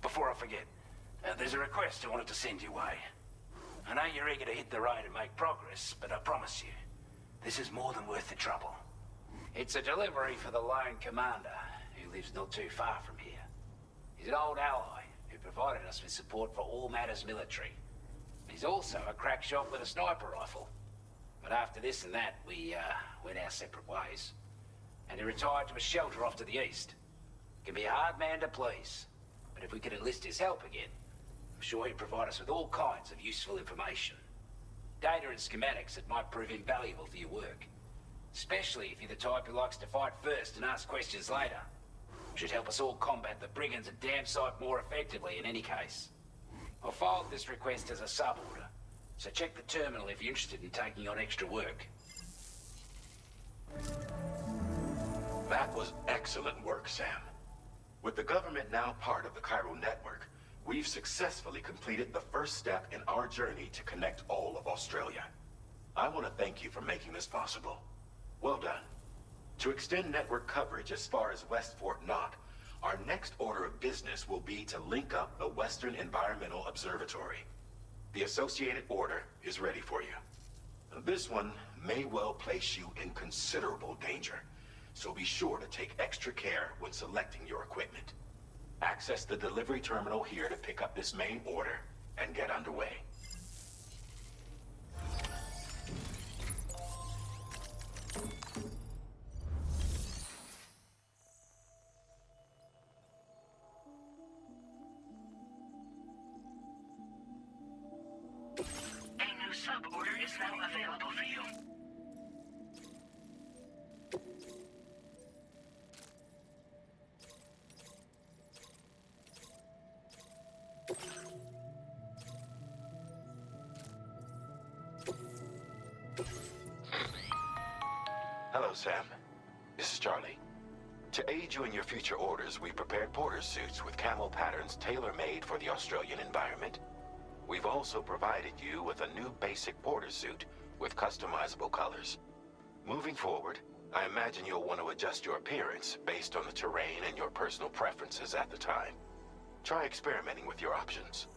Before I forget, there's a request I wanted to send your way. I know you're eager to hit the road and make progress, but I promise you, this is more than worth the trouble. It's a delivery for the lone commander, who lives not too far from here. He's an old ally who provided us with support for all matters military. He's also a crack shot with a sniper rifle. But after this and that, we went our separate ways. And he retired to a shelter off to the east. Can be a hard man to please. But if we could enlist his help again, I'm sure he'd provide us with all kinds of useful information. Data and schematics that might prove invaluable for your work. Especially if you're the type who likes to fight first and ask questions later. Should help us all combat the brigands a damn sight more effectively in any case. I'll filed this request as a sub-order, so check the terminal if you're interested in taking on extra work. That was excellent work, Sam. With the government now part of the chiral network, we've successfully completed the first step in our journey to connect all of Australia. I want to thank you for making this possible. Well done. To extend network coverage as far as West Fort Knott, our next order of business will be to link up the Western Environmental Observatory. The associated order is ready for you. This one may well place you in considerable danger, so be sure to take extra care when selecting your equipment. Access the delivery terminal here to pick up this main order and get underway. sub order is now available for you. Hello, Sam. This is Charlie. To aid you in your future orders, we prepared porter suits with camo patterns tailor-made for the Australian environment. We've also provided you with a new basic porter suit with customizable colors. Moving forward, I imagine you'll want to adjust your appearance based on the terrain and your personal preferences at the time. Try experimenting with your options.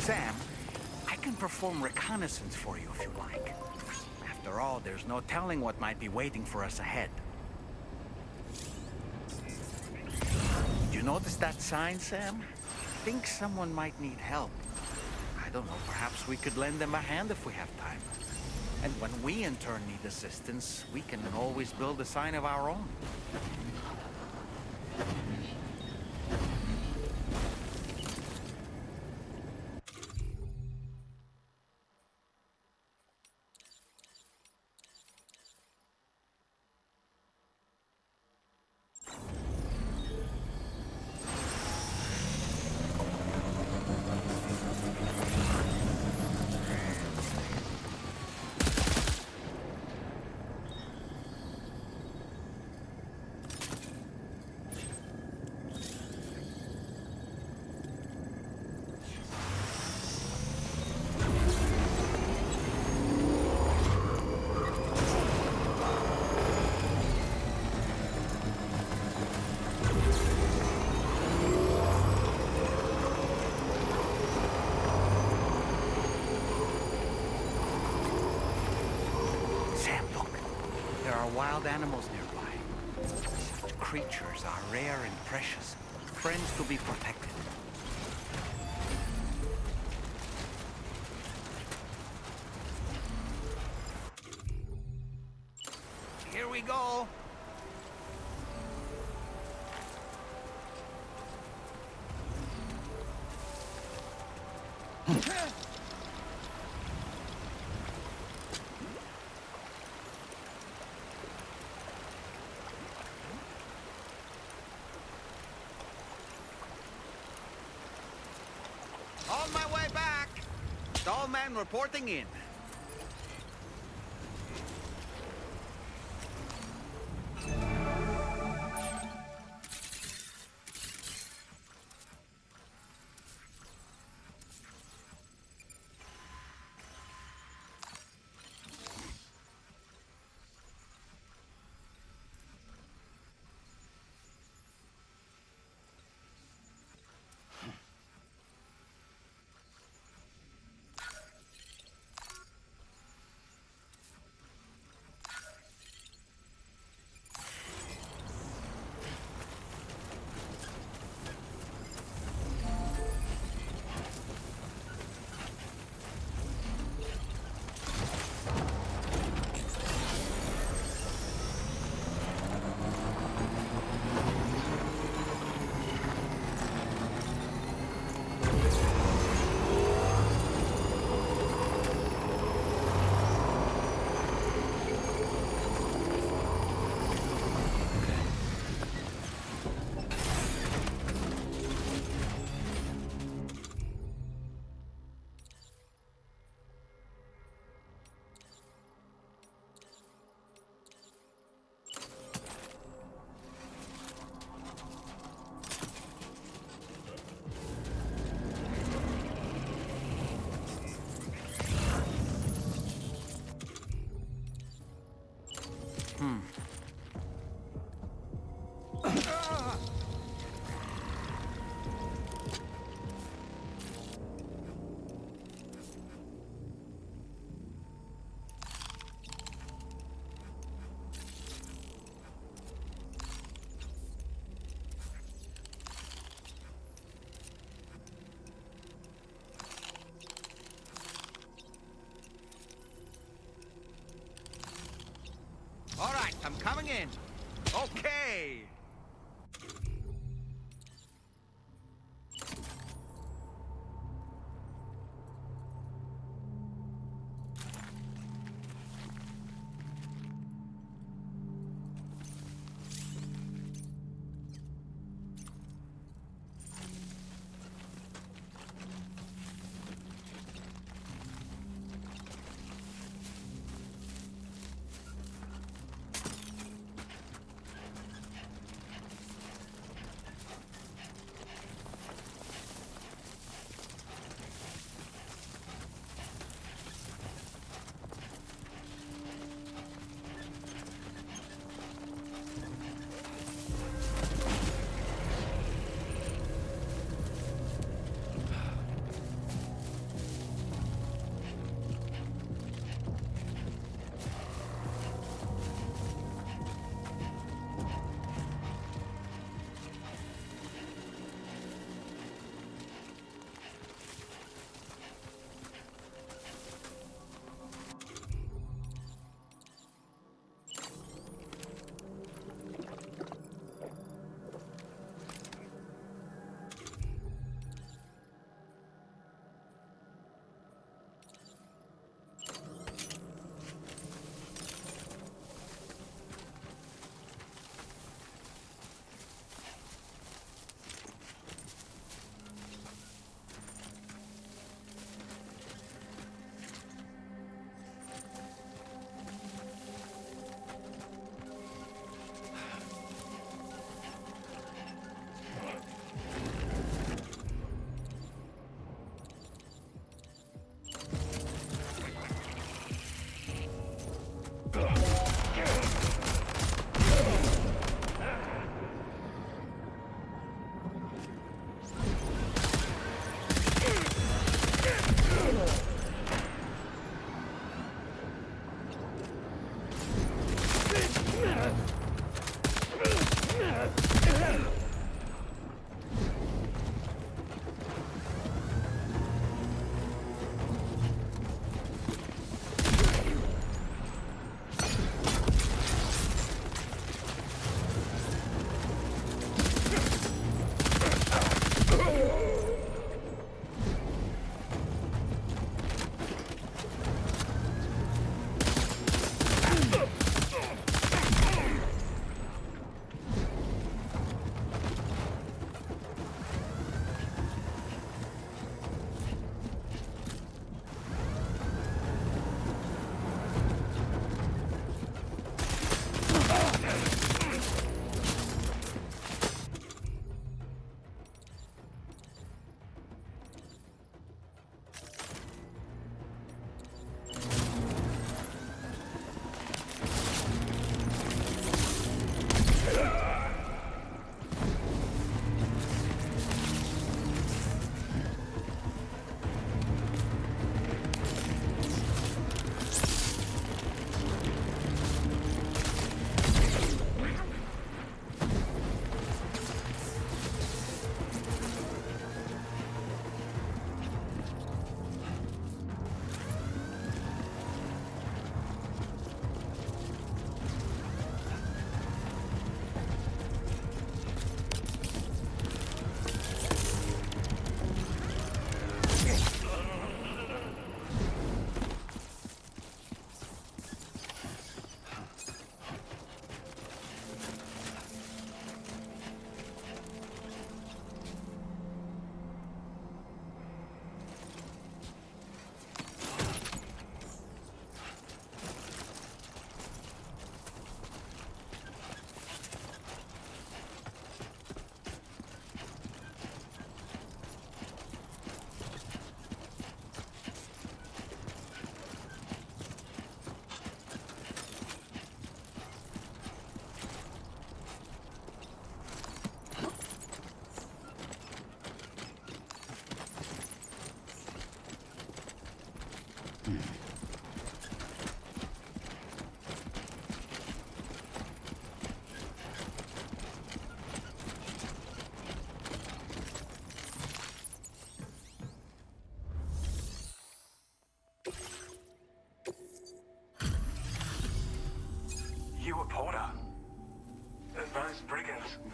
Sam, I can perform reconnaissance for you if you like. After all, there's no telling what might be waiting for us ahead. Did you notice that sign, Sam? I think someone might need help. I don't know, perhaps we could lend them a hand if we have time. And when we in turn need assistance, we can always build a sign of our own. Wild animals nearby. Such creatures are rare and precious, friends to be protected. Here we go. On my way back! Stallman reporting in. All right, I'm coming in. Okay.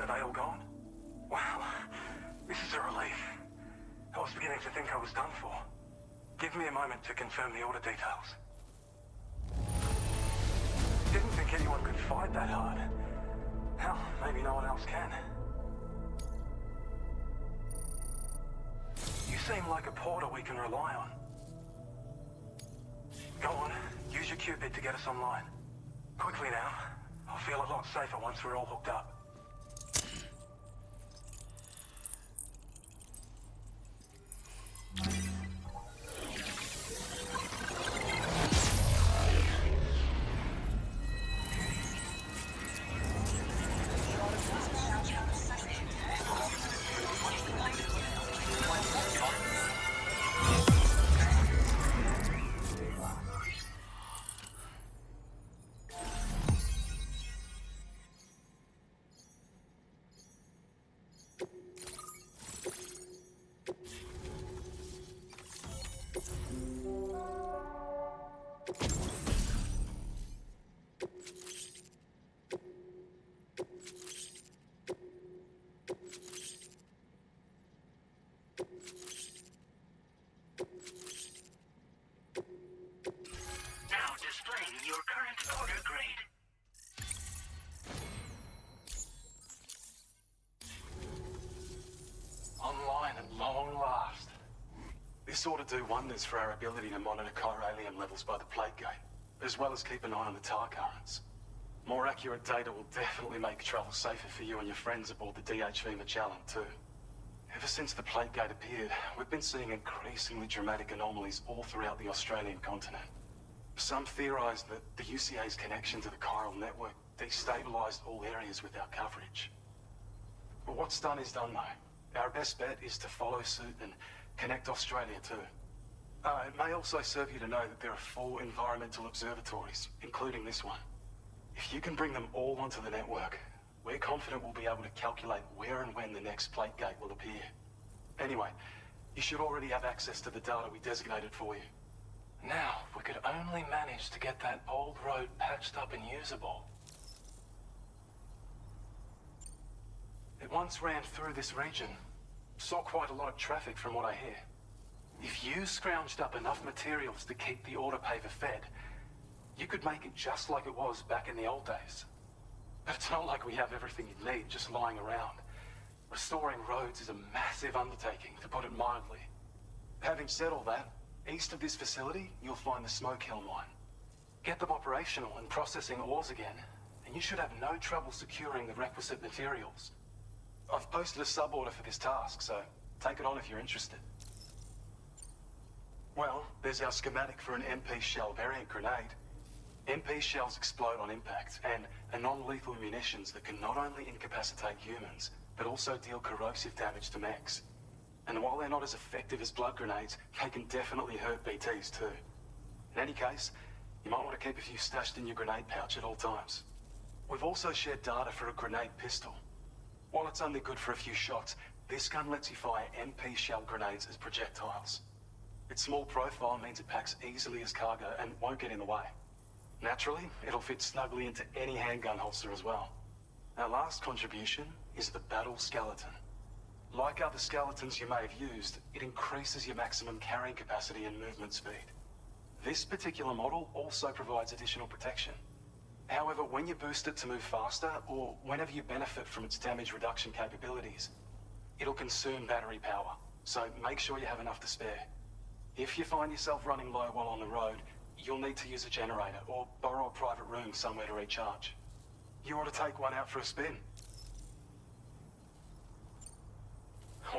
Are they all gone? Wow, this is a relief. I was beginning to think I was done for. Give me a moment to confirm the order details. Didn't think anyone could fight that hard. Hell, maybe no one else can. You seem like a porter we can rely on. Go on, use your Cupid to get us online. Quickly now. I'll feel a lot safer once we're all hooked up. Now displaying your current order grade. Online at long last. This ought to do wonders for our ability to monitor chiralium levels by the plate gate, as well as keep an eye on the tar currents. More accurate data will definitely make travel safer for you and your friends aboard the DHV Magellan, too. Ever since the plate gate appeared, we've been seeing increasingly dramatic anomalies all throughout the Australian continent. Some theorize that the UCA's connection to the chiral network destabilized all areas with our coverage. But what's done is done, though. Our best bet is to follow suit and connect Australia too. It may also serve you to know that there are 4 environmental observatories, including this one. If you can bring them all onto the network, we're confident we'll be able to calculate where and when the next plate gate will appear. Anyway, you should already have access to the data we designated for you. Now, if we could only manage to get that old road patched up and usable. It once ran through this region. Saw quite a lot of traffic from what I hear. If you scrounged up enough materials to keep the autopaver fed, you could make it just like it was back in the old days. But it's not like we have everything you'd need just lying around. Restoring roads is a massive undertaking, to put it mildly. Having said all that, east of this facility, you'll find the Smoke Hill mine. Get them operational and processing ores again, and you should have no trouble securing the requisite materials. I've posted a sub-order for this task, so take it on if you're interested. Well, there's our schematic for an MP shell variant grenade. MP shells explode on impact, and are non-lethal munitions that can not only incapacitate humans, but also deal corrosive damage to mechs. And while they're not as effective as blood grenades, they can definitely hurt BTs too. In any case, you might want to keep a few stashed in your grenade pouch at all times. We've also shared data for a grenade pistol. While it's only good for a few shots, this gun lets you fire MP shell grenades as projectiles. Its small profile means it packs easily as cargo and won't get in the way. Naturally, it'll fit snugly into any handgun holster as well. Our last contribution is the Battle Skeleton. Like other skeletons you may have used, it increases your maximum carrying capacity and movement speed. This particular model also provides additional protection. However, when you boost it to move faster, or whenever you benefit from its damage reduction capabilities, it'll consume battery power, so make sure you have enough to spare. If you find yourself running low while on the road, you'll need to use a generator, or borrow a private room somewhere to recharge. You ought to take one out for a spin.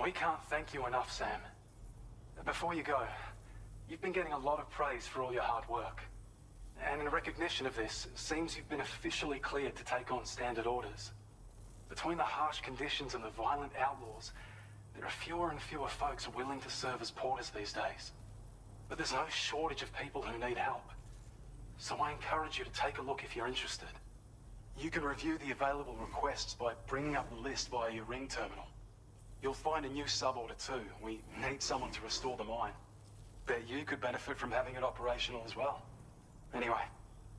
We can't thank you enough, Sam. Before you go, you've been getting a lot of praise for all your hard work. And in recognition of this, it seems you've been officially cleared to take on standard orders. Between the harsh conditions and the violent outlaws, there are fewer and fewer folks willing to serve as porters these days. But there's no shortage of people who need help. So I encourage you to take a look if you're interested. You can review the available requests by bringing up the list via your ring terminal. You'll find a new sub-order too. We need someone to restore the mine. Bet you could benefit from having it operational as well. Anyway,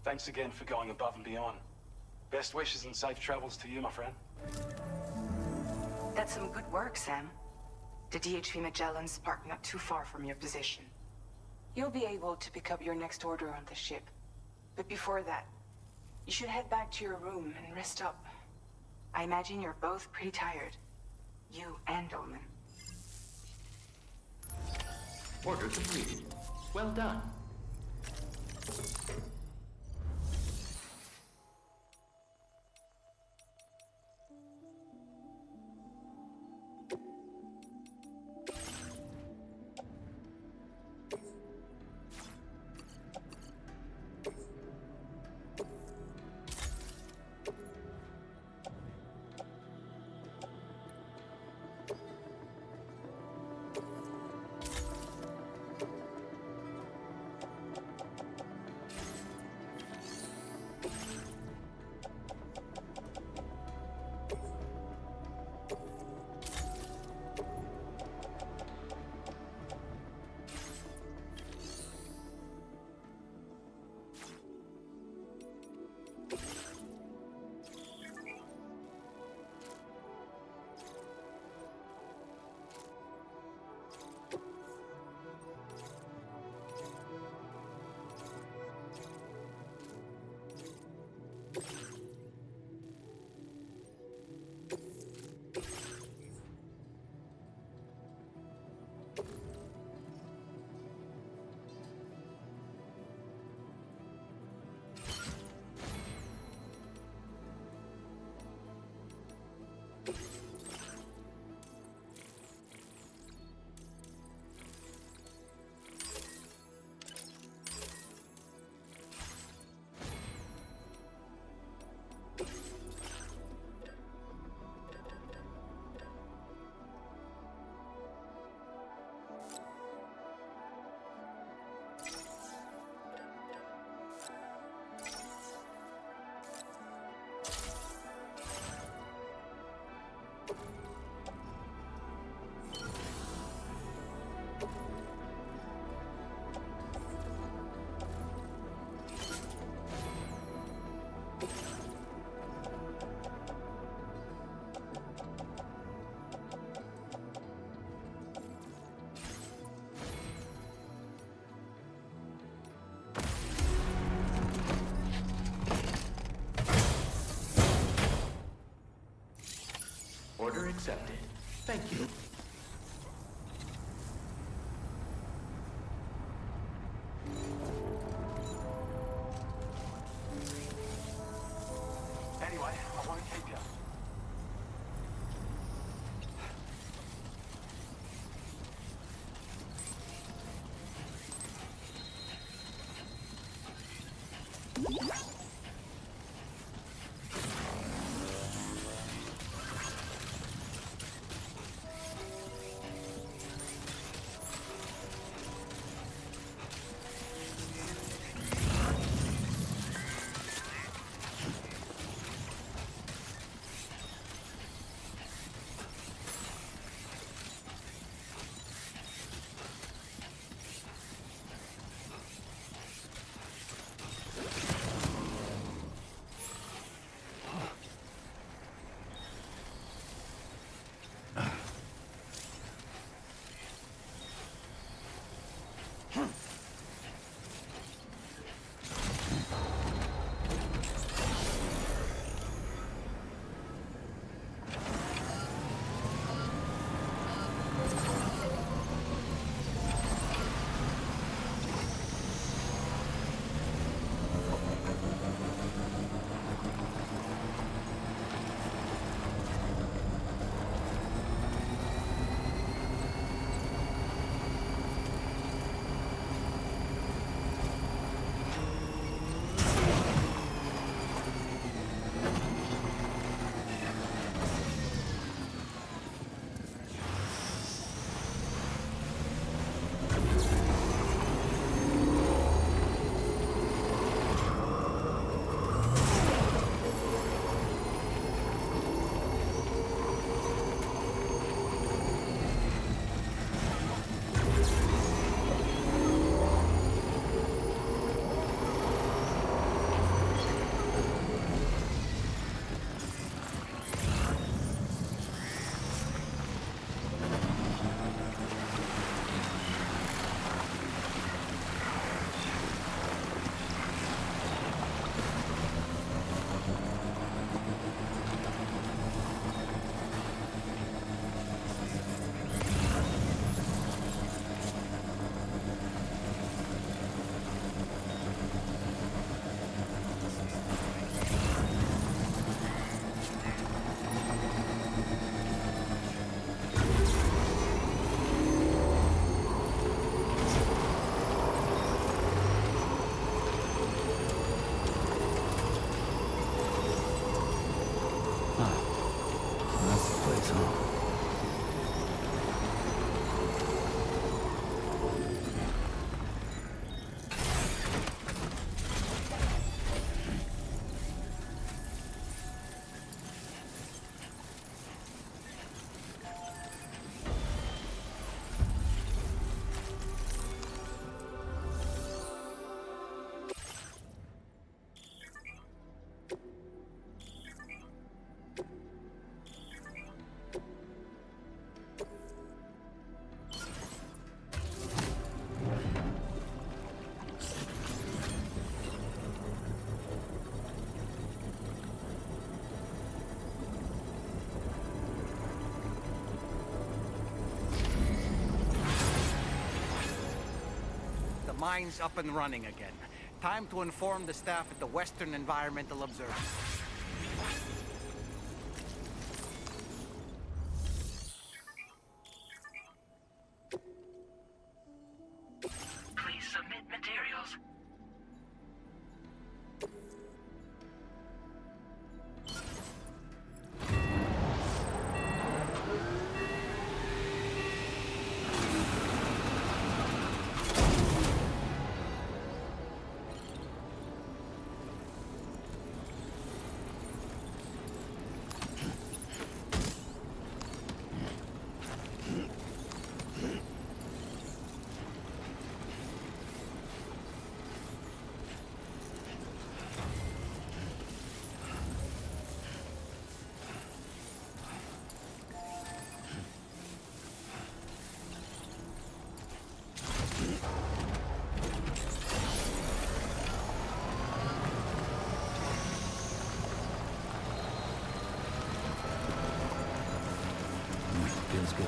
thanks again for going above and beyond. Best wishes and safe travels to you, my friend. That's some good work, Sam. The DHV Magellan's parked not too far from your position. You'll be able to pick up your next order on the ship. But before that, you should head back to your room and rest up. I imagine you're both pretty tired. You and Dolman. Order completed. Well done. Order accepted. Thank you. Anyway, I won't keep you. Mine's up and running again. Time to inform the staff at the Western Environmental Observatory. Please submit materials. Feels good.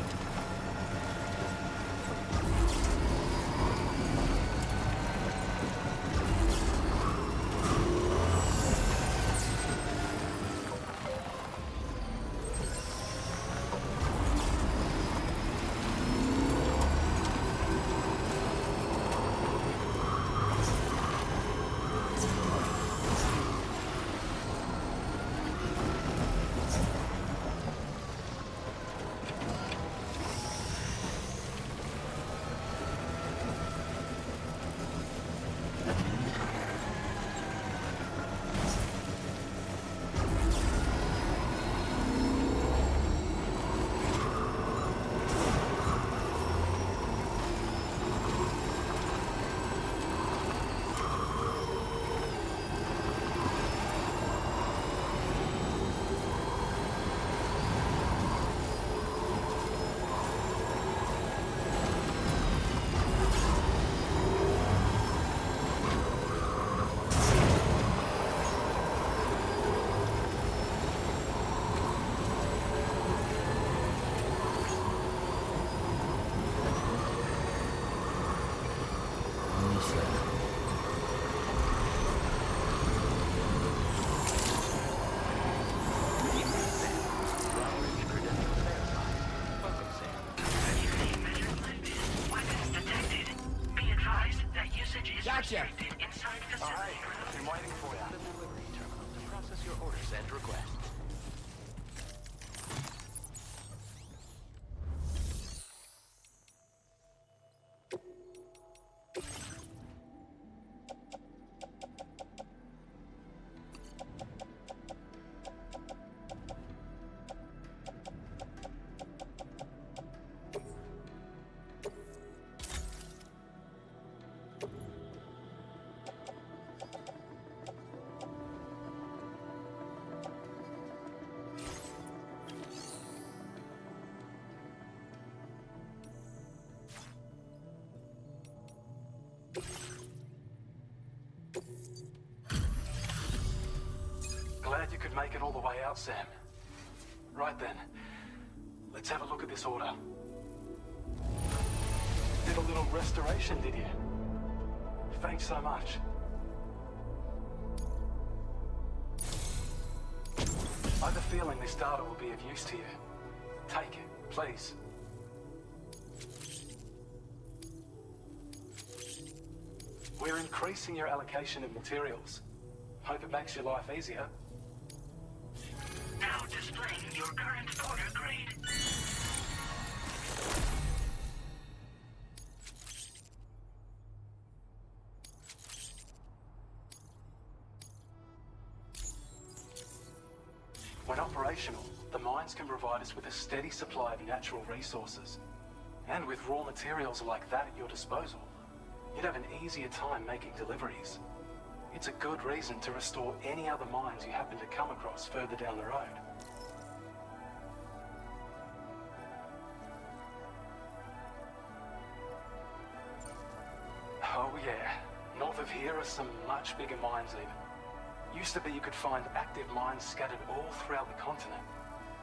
Gotcha. All right, been waiting for you. The delivery terminal to process your orders and requests. Glad you could make it all the way out, Sam. Right then, let's have a look at this order. Did a little restoration, did you? Thanks so much. I have a feeling this data will be of use to you. Take it, please. We're increasing your allocation of materials. Hope it makes your life easier. Now displaying your current order grade. When operational, the mines can provide us with a steady supply of natural resources. And with raw materials like that at your disposal, you'd have an easier time making deliveries. It's a good reason to restore any other mines you happen to come across further down the road. Oh yeah, north of here are some much bigger mines even. Used to be you could find active mines scattered all throughout the continent.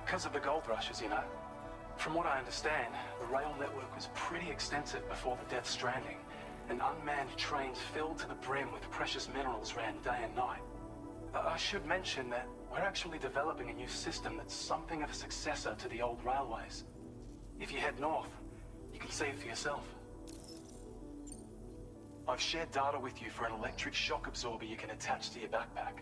Because of the gold rushes, you know. From what I understand, the rail network was pretty extensive before the Death Stranding, and unmanned trains filled to the brim with precious minerals ran day and night. I should mention that we're actually developing a new system that's something of a successor to the old railways. If you head north, you can see it for yourself. I've shared data with you for an electric shock absorber you can attach to your backpack.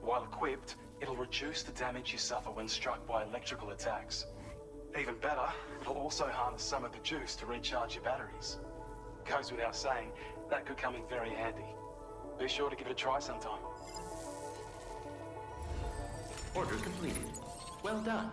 While equipped, it'll reduce the damage you suffer when struck by electrical attacks. Even better, it'll also harness some of the juice to recharge your batteries. Goes without saying, that could come in very handy. Be sure to give it a try sometime. Order completed. Well done.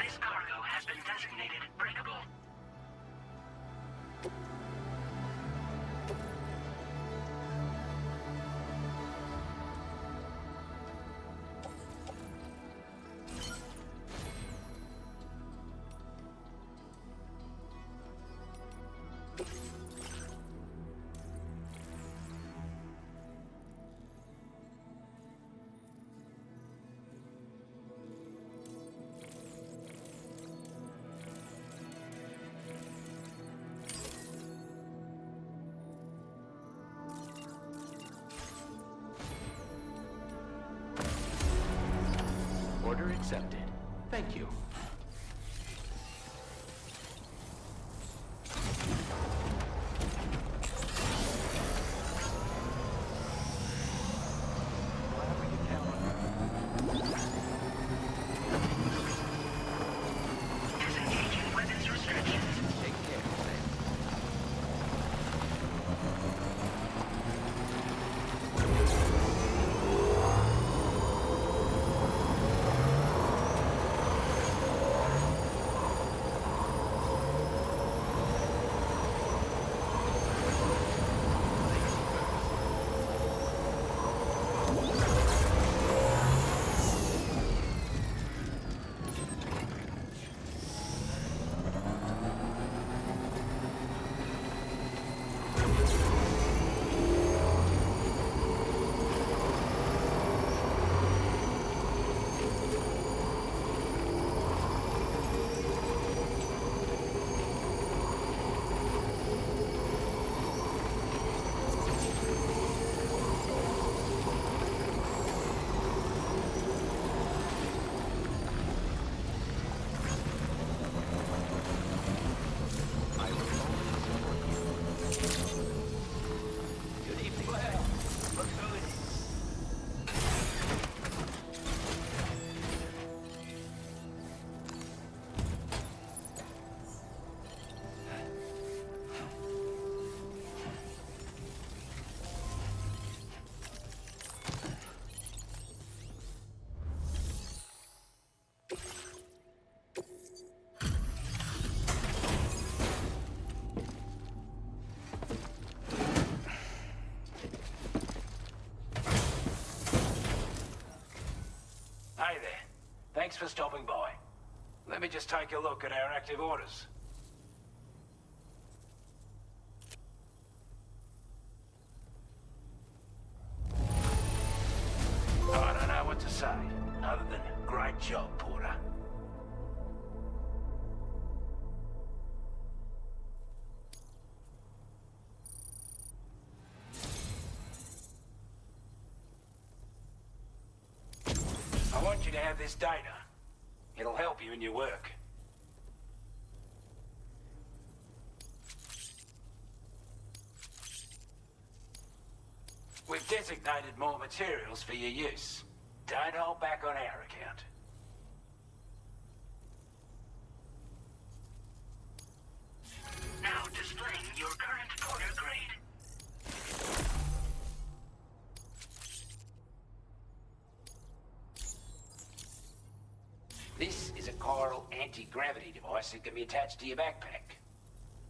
This cargo has been designated breakable. Order accepted. Thank you. Disengaging weapons restrictions. Take care, Sam. Thanks for stopping by. Let me just take a look at our active orders. I don't know what to say, other than great job, Porter. I want you to have this data. It'll help you in your work. We've designated more materials for your use. Don't hold back on our account. Now displaying your current Porter grade. This is a chiral anti-gravity device that can be attached to your backpack.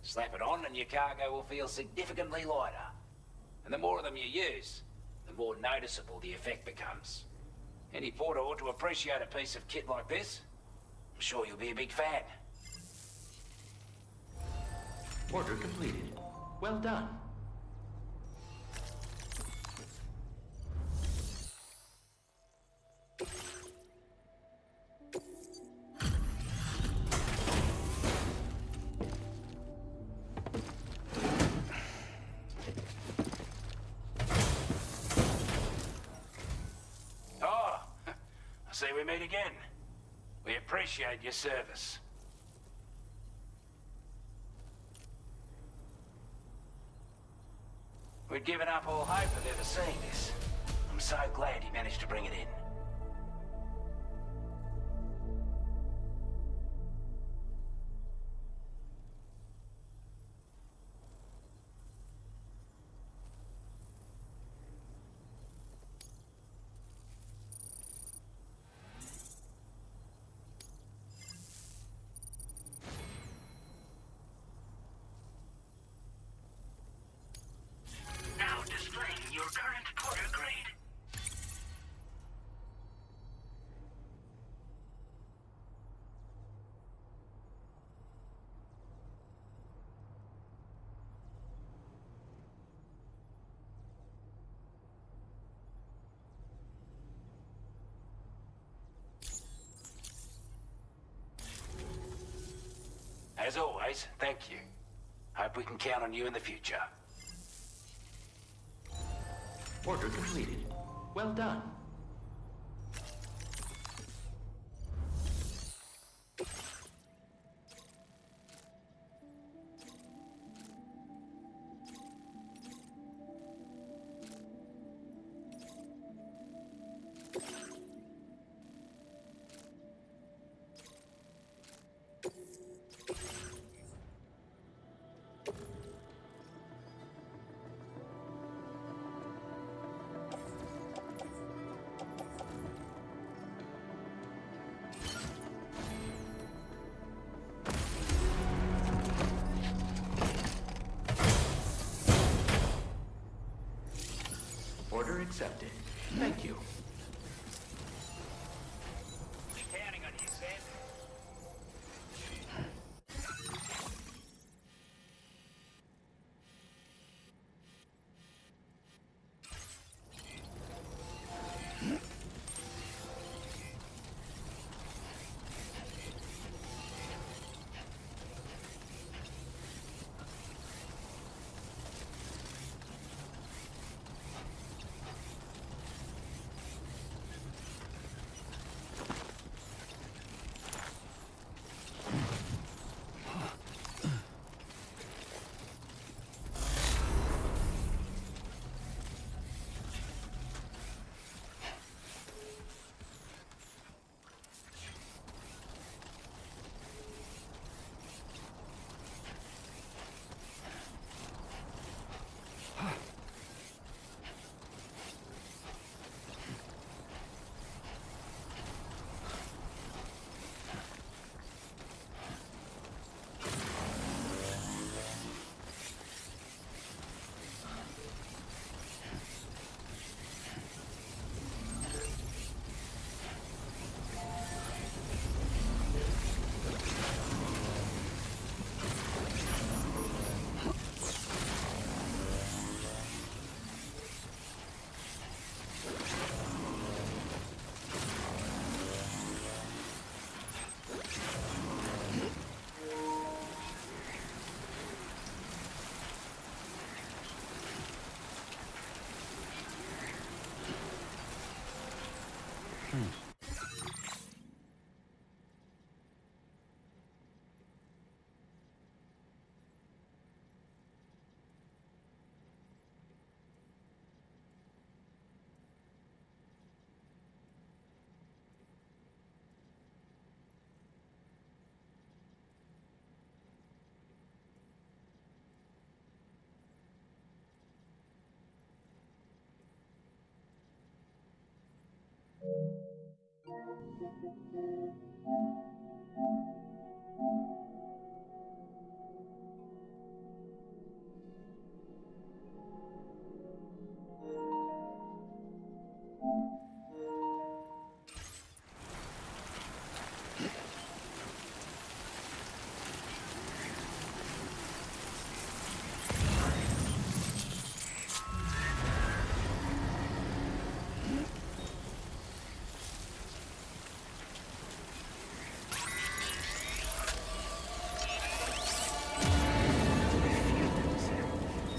Slap it on and your cargo will feel significantly lighter. And the more of them you use, the more noticeable the effect becomes. Any porter ought to appreciate a piece of kit like this. I'm sure you'll be a big fan. Order completed. Well done. Oh, I see we meet again. We appreciate your service. We'd given up all hope of ever seeing this. I'm so glad he managed to bring it in. Now displaying your current Porter grade. As always, thank you. Hope we can count on you in the future. Order completed. Well done. Order accepted. Thank you. Counting on you, Sam.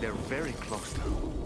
They're very close now.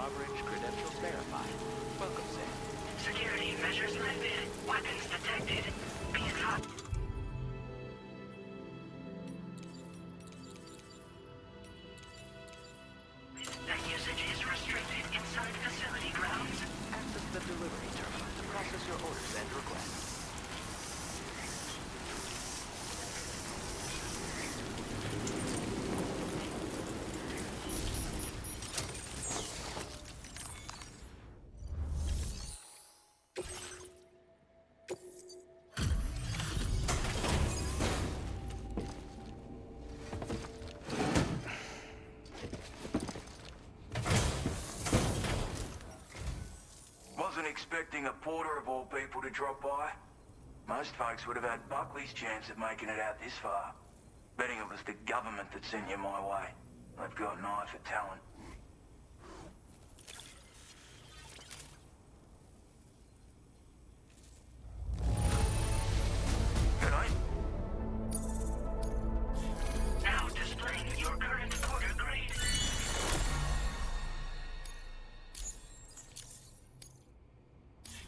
Drawbridge credentials verified. Welcome, Sam. Security measures lifted. Weapons detected. Be advised. That usage is restricted inside facility grounds. Access the delivery terminal to process your orders and requests. Wasn't expecting a porter of all people to drop by. Most folks would have had Buckley's chance of making it out this far. Betting it was the government that sent you my way. They've got an eye for talent. Now displaying your current porter grade.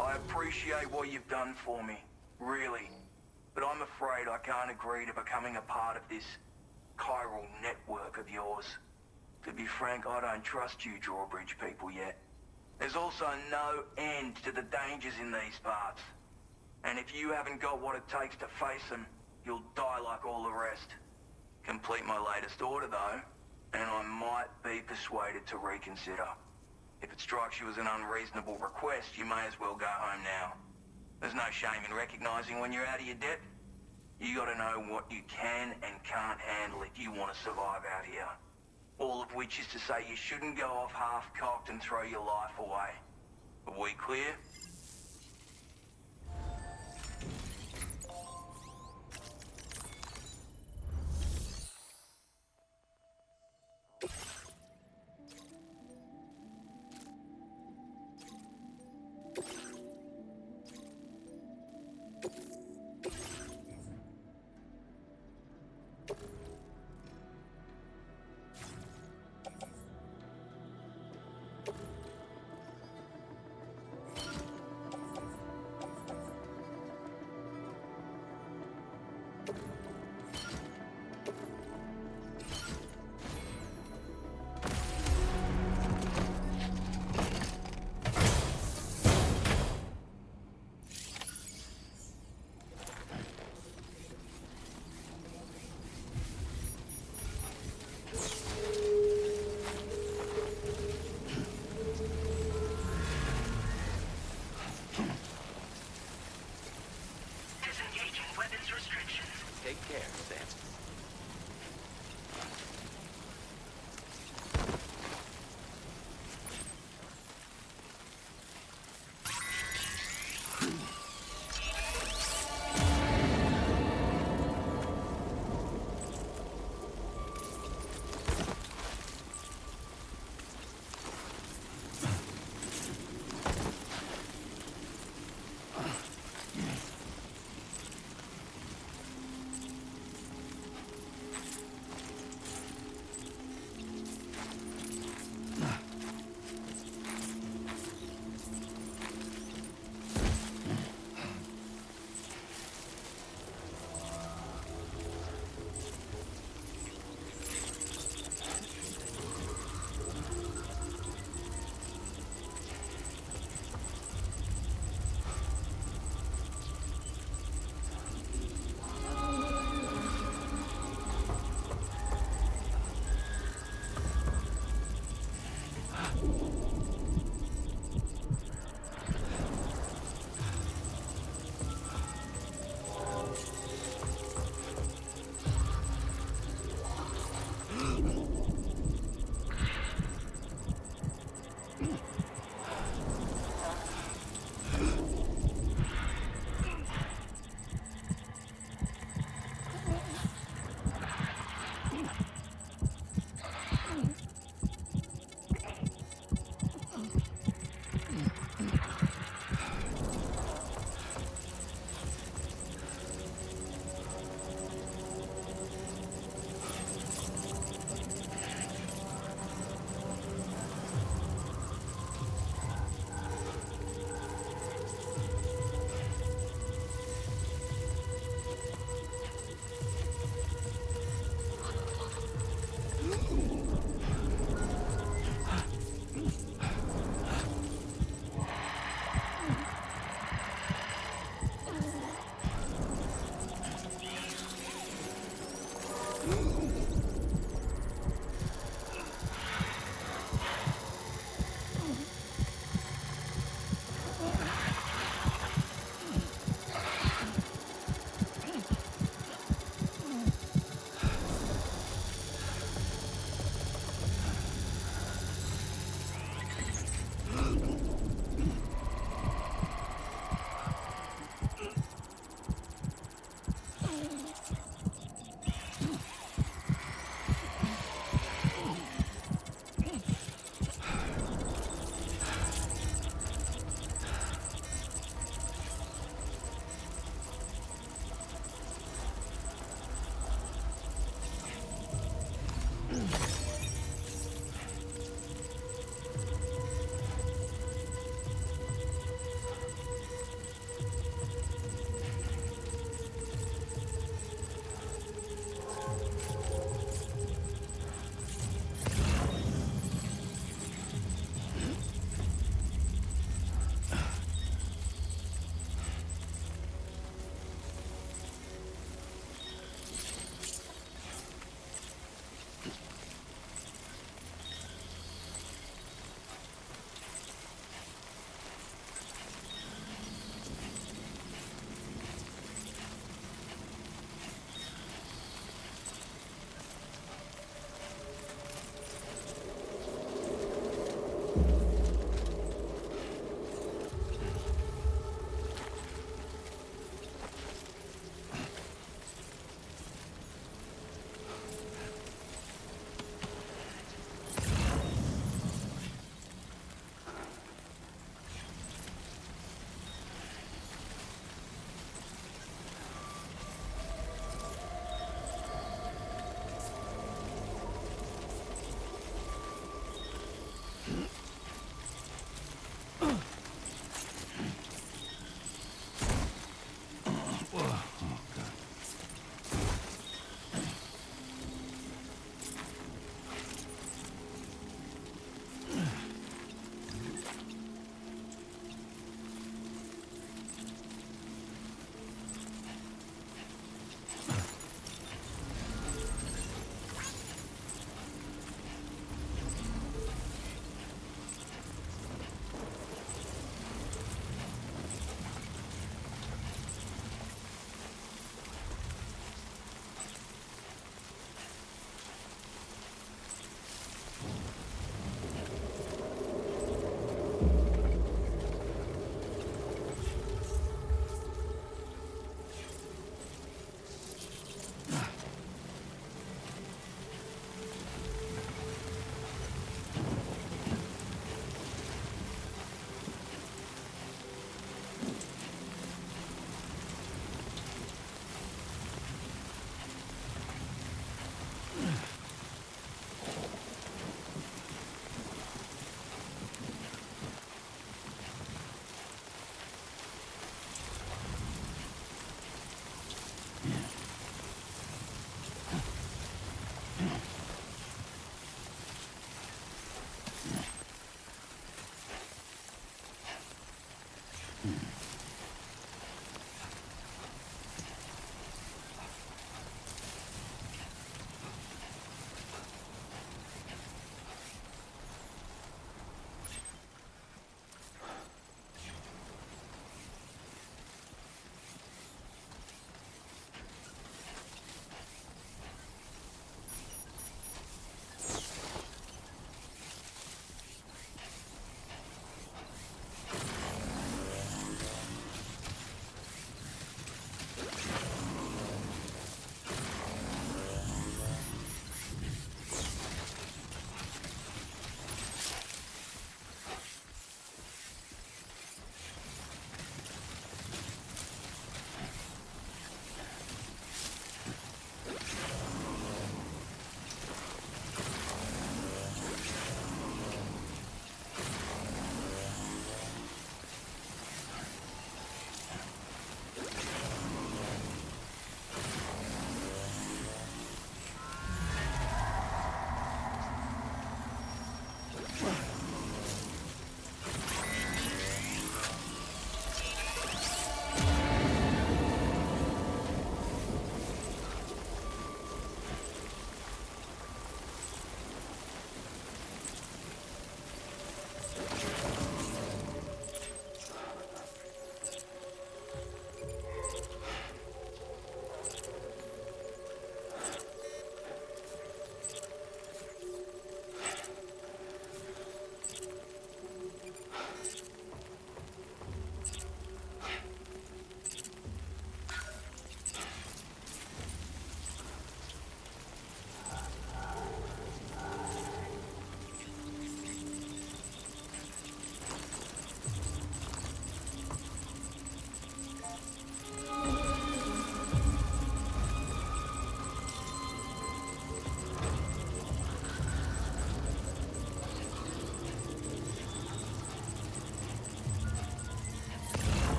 I appreciate what you've done for me, really. But I'm afraid I can't agree to becoming a part of this chiral network of yours. To be frank, I don't trust you Drawbridge people yet. There's also no end to the dangers in these parts. And if you haven't got what it takes to face them, you'll die like all the rest. Complete my latest order though, and I might be persuaded to reconsider. If it strikes you as an unreasonable request, you may as well go home now. There's no shame in recognizing when you're out of your depth. You gotta know what you can and can't handle if you want to survive out here. All of which is to say you shouldn't go off half-cocked and throw your life away. Are we clear?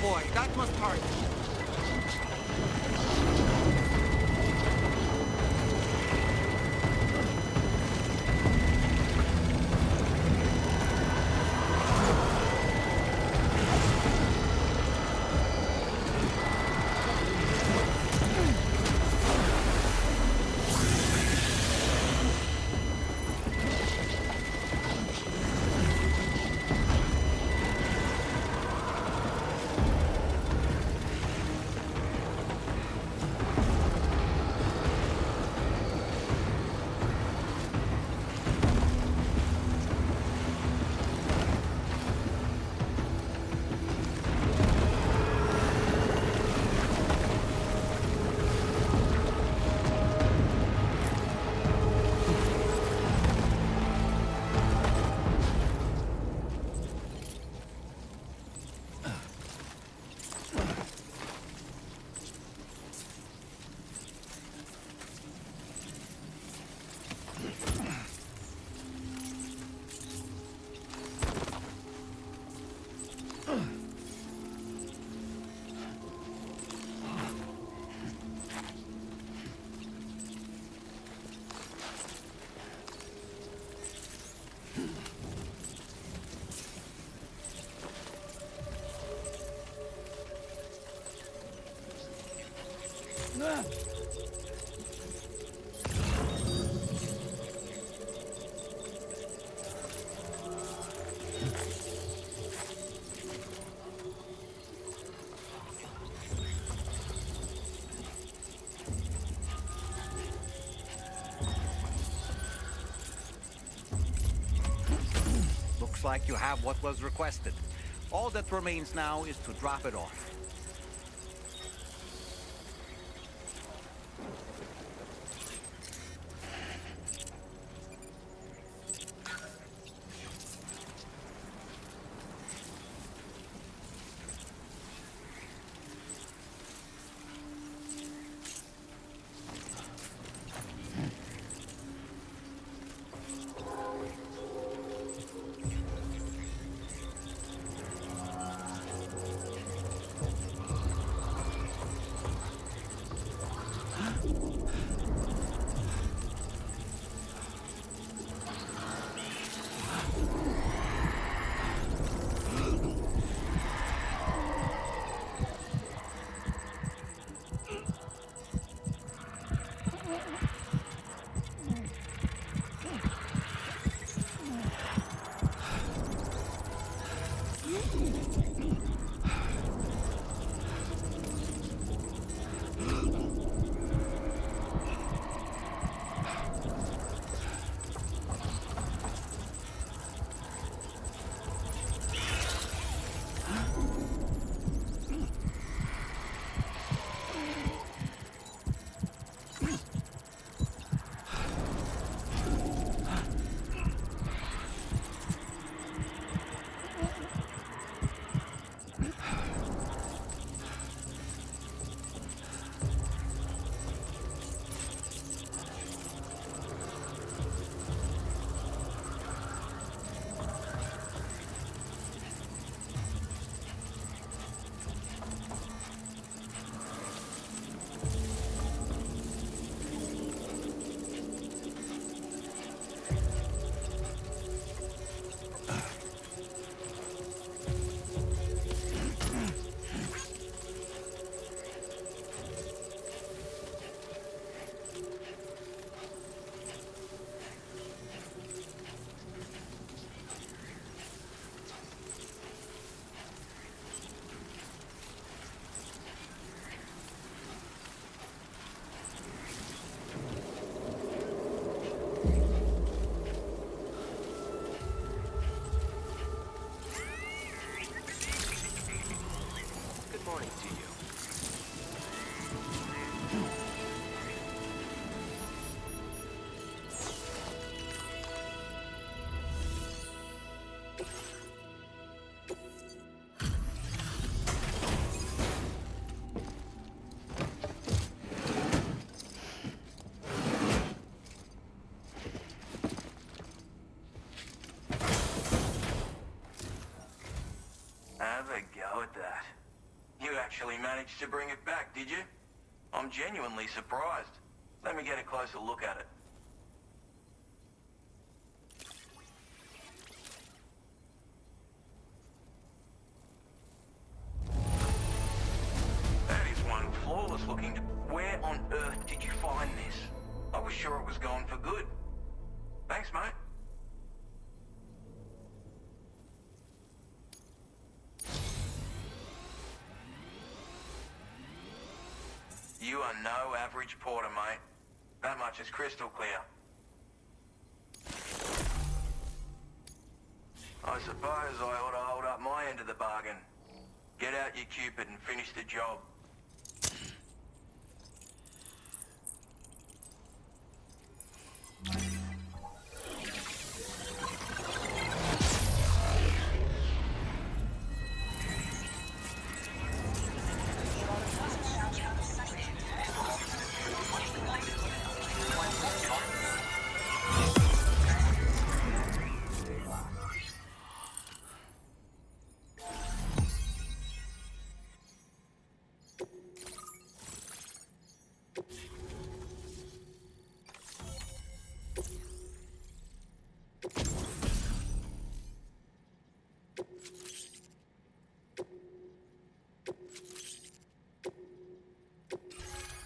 boy, that must hurt. Looks like you have what was requested. All that remains now is to drop it off. Have a go at that. You actually managed to bring it back, did you? I'm genuinely surprised. Let me get a closer look at it. That is one flawless looking... Where on earth did you find this? I was sure it was gone for good. Thanks, mate. You are no average porter, mate. That much is crystal clear. I suppose I ought to hold up my end of the bargain. Get out your Cupid and finish the job.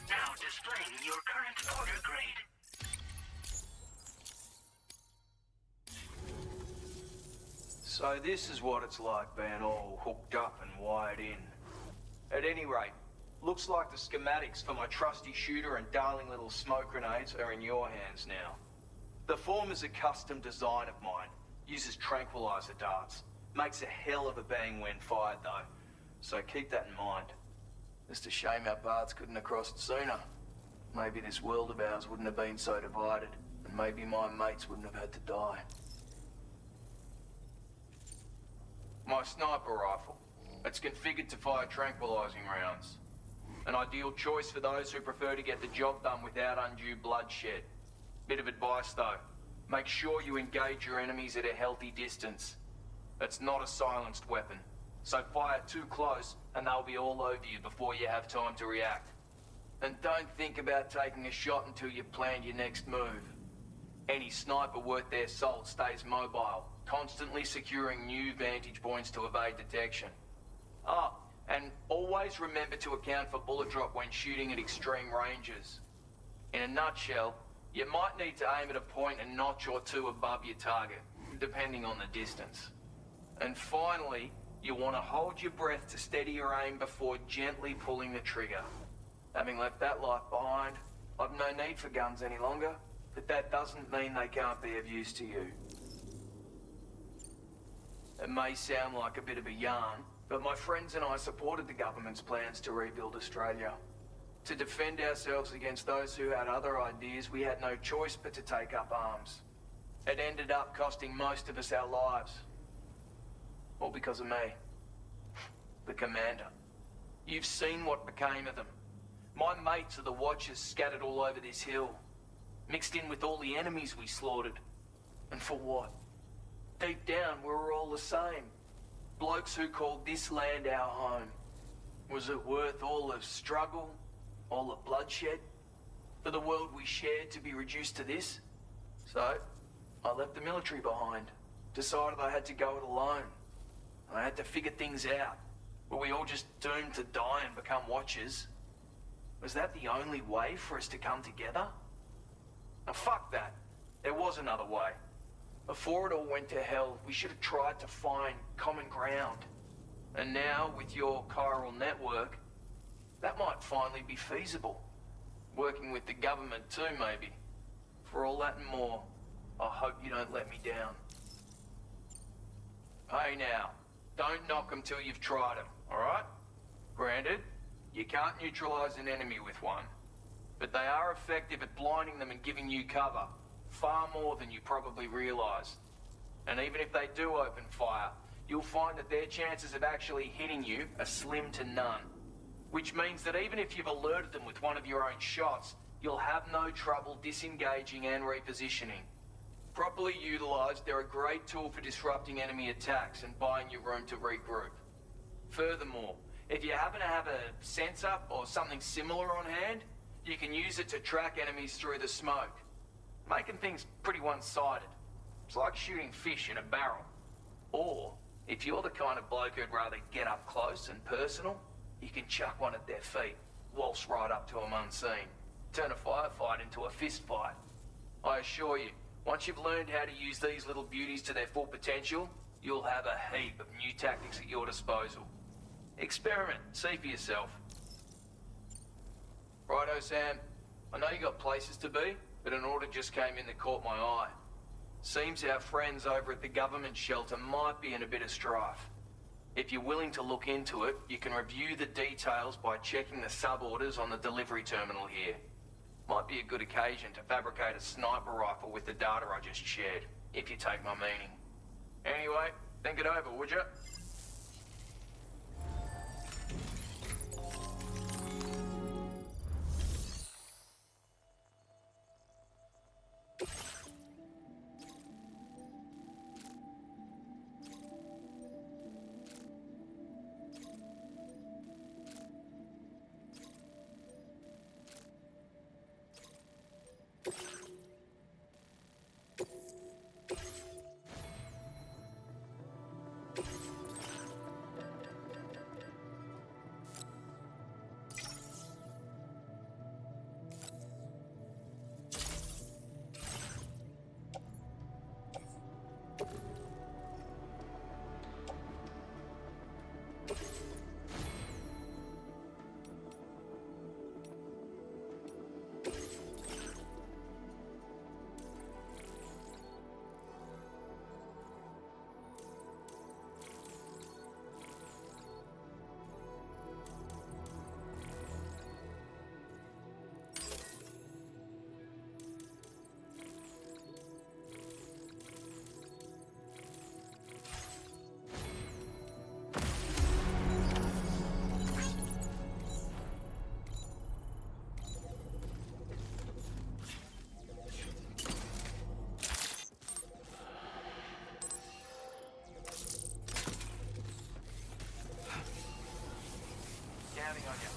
Now displaying your current order grade. So this is what it's like being all hooked up and wired in. At any rate, looks like the schematics for my trusty shooter and darling little smoke grenades are in your hands now. The form is a custom design of mine. Uses tranquilizer darts. Makes a hell of a bang when fired though. So keep that in mind. Just a shame our paths couldn't have crossed sooner. Maybe this world of ours wouldn't have been so divided. And maybe my mates wouldn't have had to die. My sniper rifle. It's configured to fire tranquilizing rounds. An ideal choice for those who prefer to get the job done without undue bloodshed. Bit of advice though. Make sure you engage your enemies at a healthy distance. It's not a silenced weapon. So fire too close and they'll be all over you before you have time to react. And don't think about taking a shot until you've planned your next move. Any sniper worth their salt stays mobile, constantly securing new vantage points to evade detection. Ah, and always remember to account for bullet drop when shooting at extreme ranges. In a nutshell, you might need to aim at a point a notch or two above your target, depending on the distance. And finally, you want to hold your breath to steady your aim before gently pulling the trigger. Having left that life behind, I've no need for guns any longer, but that doesn't mean they can't be of use to you. It may sound like a bit of a yarn, but my friends and I supported the government's plans to rebuild Australia. To defend ourselves against those who had other ideas, we had no choice but to take up arms. It ended up costing most of us our lives. All because of me. The commander. You've seen what became of them. My mates are the Watchers scattered all over this hill. Mixed in with all the enemies we slaughtered. And for what? Deep down, we were all the same. Blokes who called this land our home. Was it worth all the struggle? All the bloodshed? For the world we shared to be reduced to this? So, I left the military behind. Decided I had to go it alone. I had to figure things out. Were we all just doomed to die and become Watchers? Was that the only way for us to come together? Now fuck that. There was another way. Before it all went to hell, we should have tried to find common ground. And now, with your chiral network, that might finally be feasible. Working with the government too, maybe. For all that and more, I hope you don't let me down. Hey now, don't knock them till you've tried them, alright? Granted, you can't neutralize an enemy with one. But they are effective at blinding them and giving you cover. Far more than you probably realize. And even if they do open fire, you'll find that their chances of actually hitting you are slim to none. Which means that even if you've alerted them with one of your own shots, you'll have no trouble disengaging and repositioning. Properly utilized, they're a great tool for disrupting enemy attacks and buying you room to regroup. Furthermore, If you happen to have a sensor or something similar on hand, you can use it to track enemies through the smoke. Making things pretty one-sided. It's like shooting fish in a barrel. Or, if you're the kind of bloke who'd rather get up close and personal, you can chuck one at their feet, waltz right up to them unseen. Turn a firefight into a fist fight. I assure you, once you've learned how to use these little beauties to their full potential, you'll have a heap of new tactics at your disposal. Experiment, see for yourself. Righto, Sam. I know you got places to be, but an order just came in that caught my eye. Seems our friends over at the government shelter might be in a bit of strife. If you're willing to look into it, you can review the details by checking the sub-orders on the delivery terminal here. Might be a good occasion to fabricate a sniper rifle with the data I just shared, if you take my meaning. Anyway, think it over, would you? Counting on you.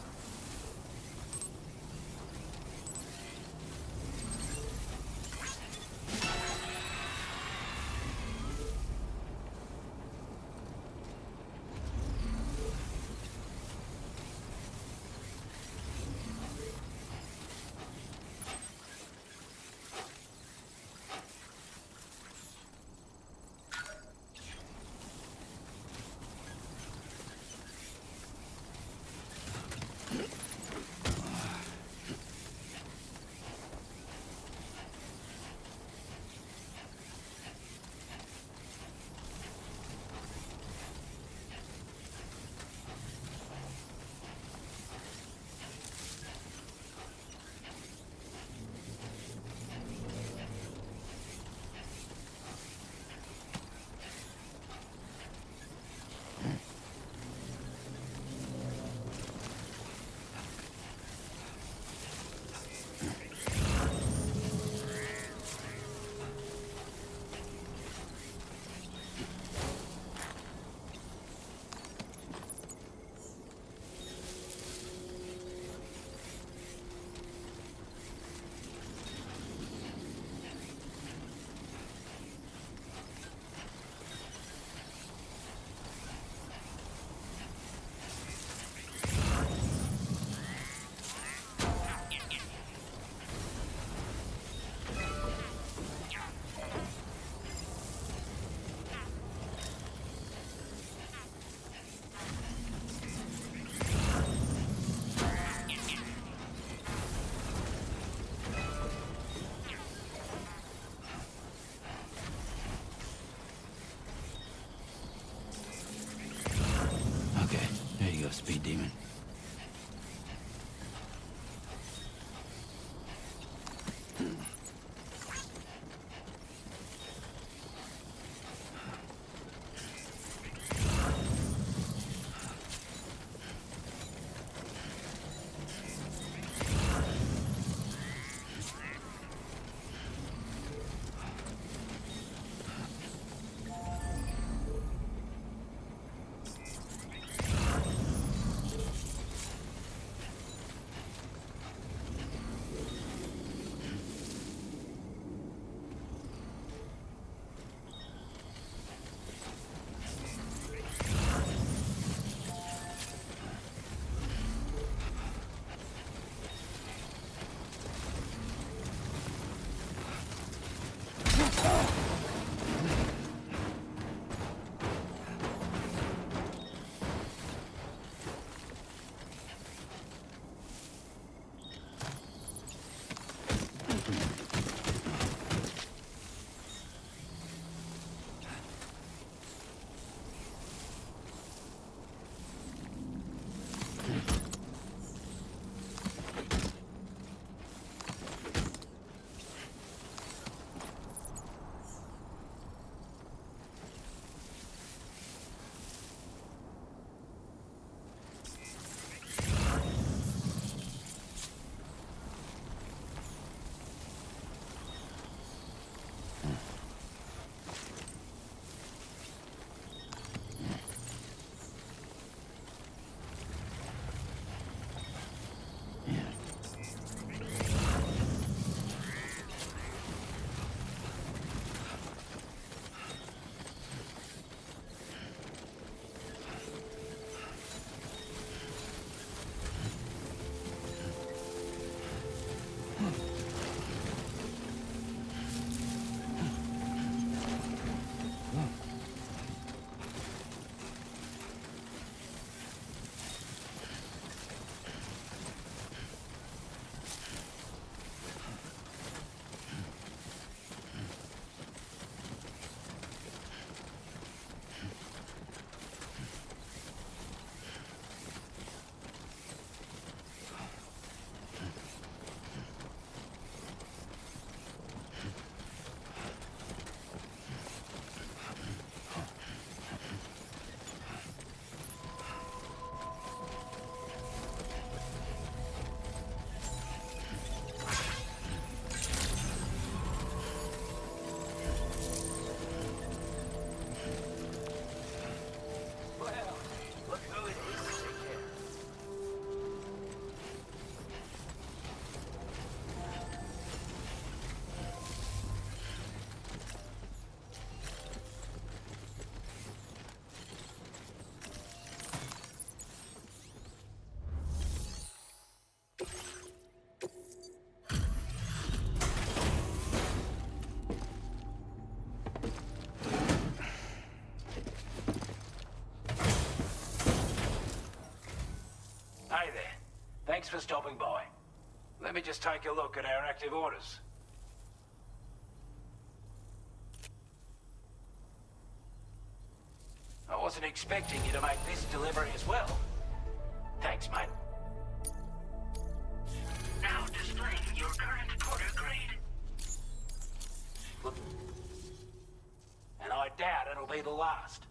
Speed demon. Hey there. Thanks for stopping by. Let me just take a look at our active orders. I wasn't expecting you to make this delivery as well. Thanks, mate. Now displaying your current quarter grade. And I doubt it'll be the last.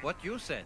What you said.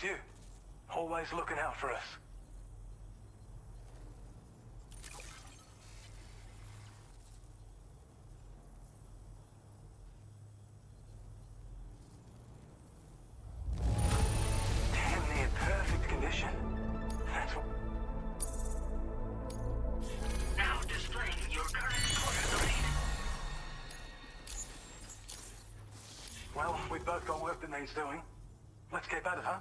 You. Always looking out for us. Damn near perfect condition. That's what... Now displaying your current portability. Well, we've both got work that needs doing. Let's get at it, huh?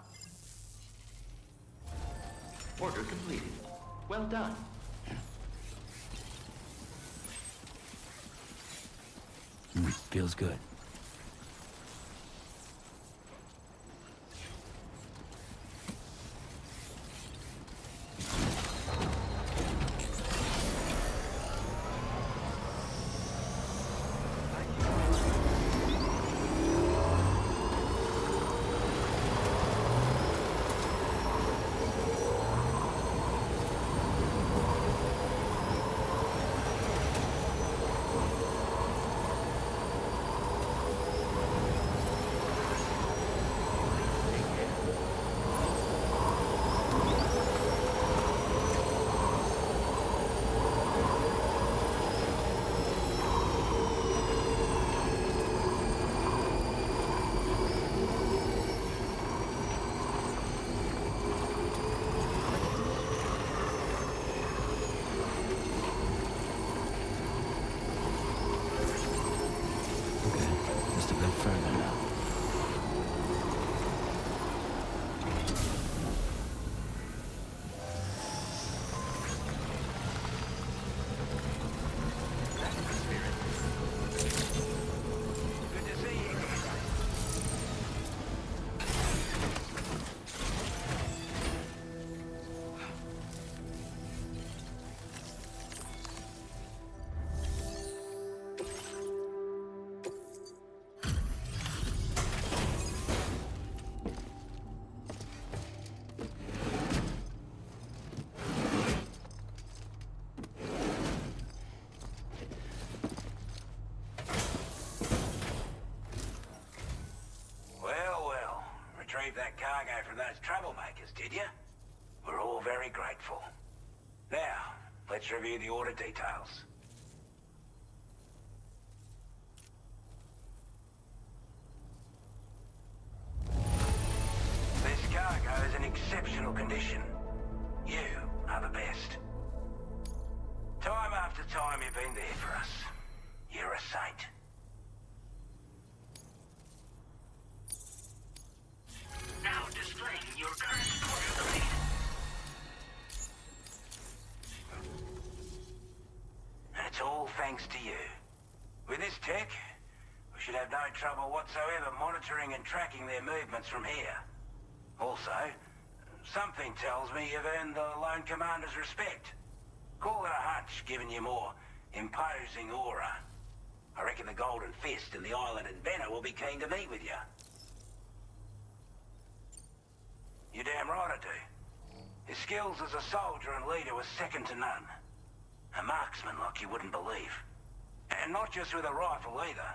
Order completed. Well done. Feels good. retrieve that cargo from those troublemakers, did you? We're all very grateful. Now, let's review the order details. This cargo is in exceptional condition. You are the best. Time after time you've been there for us. You're a saint. Now displaying your current port lead. And it's all thanks to you. With this tech, we should have no trouble whatsoever monitoring and tracking their movements from here. Also, something tells me you've earned the Lone Commander's respect. Call it a hunch, giving you more imposing aura. I reckon the Golden Fist and the Island Inventor will be keen to meet with you. You're damn right I do. His skills as a soldier and leader were second to none. A marksman like you wouldn't believe. And not just with a rifle either.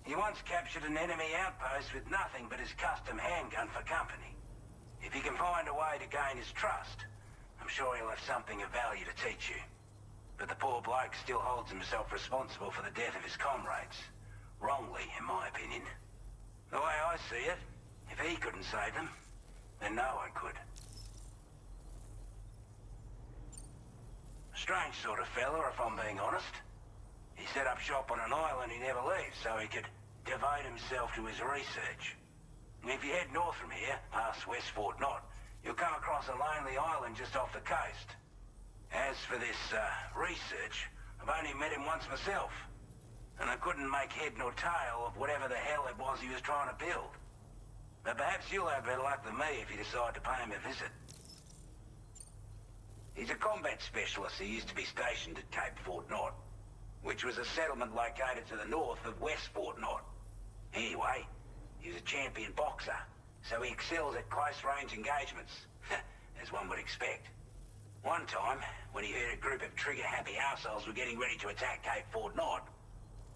He once captured an enemy outpost with nothing but his custom handgun for company. If he can find a way to gain his trust, I'm sure he'll have something of value to teach you. But the poor bloke still holds himself responsible for the death of his comrades. Wrongly, in my opinion. The way I see it, if he couldn't save them, then no one could. A strange sort of fella, if I'm being honest. He set up shop on an island he never leaves so he could devote himself to his research. If you head north from here, past West Fort Knot, you'll come across a lonely island just off the coast. As for this, research, I've only met him once myself. And I couldn't make head nor tail of whatever the hell it was he was trying to build. But perhaps you'll have better luck than me if you decide to pay him a visit. He's a combat specialist who used to be stationed at Cape Fort Knot, which was a settlement located to the north of West Fort Knot. Anyway, he's a champion boxer, so he excels at close-range engagements, as one would expect. One time, when he heard a group of trigger-happy assholes were getting ready to attack Cape Fort Knot,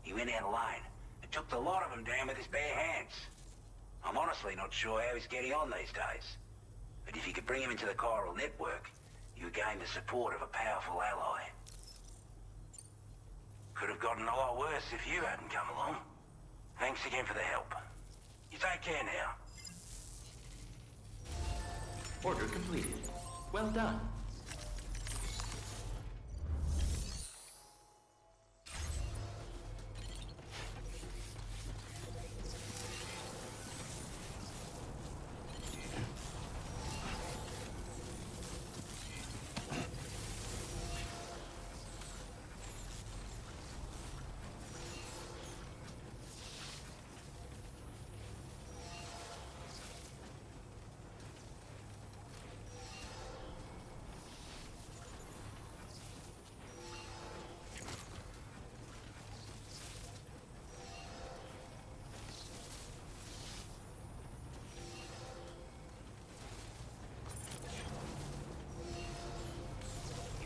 he went out alone and took the lot of them down with his bare hands. I'm honestly not sure how he's getting on these days. But if you could bring him into the chiral network, you would gain the support of a powerful ally. Could have gotten a lot worse if you hadn't come along. Thanks again for the help. You take care now. Order completed. Well done.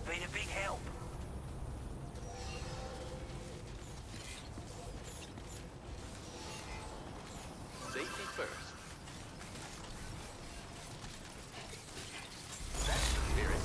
Been a big help. Safety first. That's the spirit.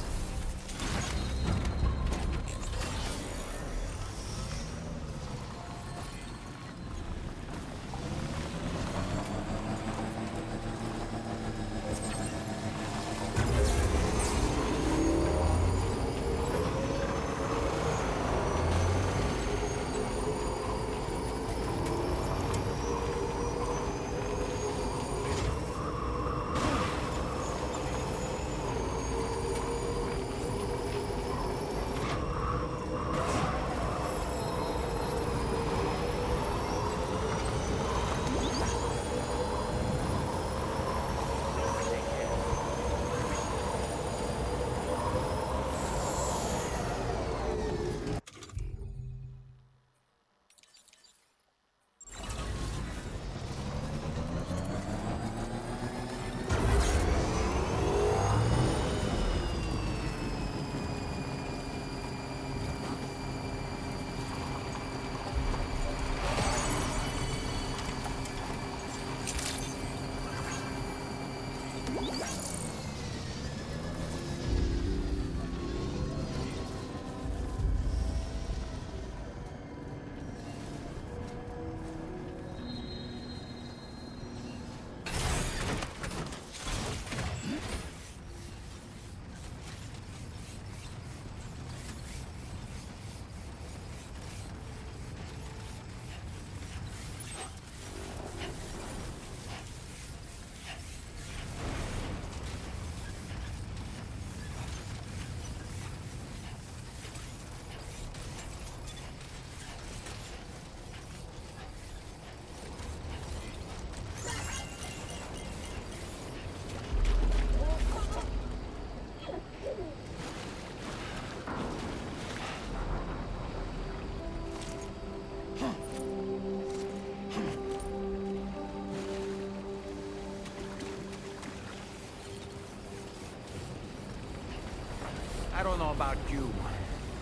about you,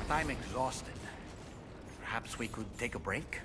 but I'm exhausted. Perhaps we could take a break?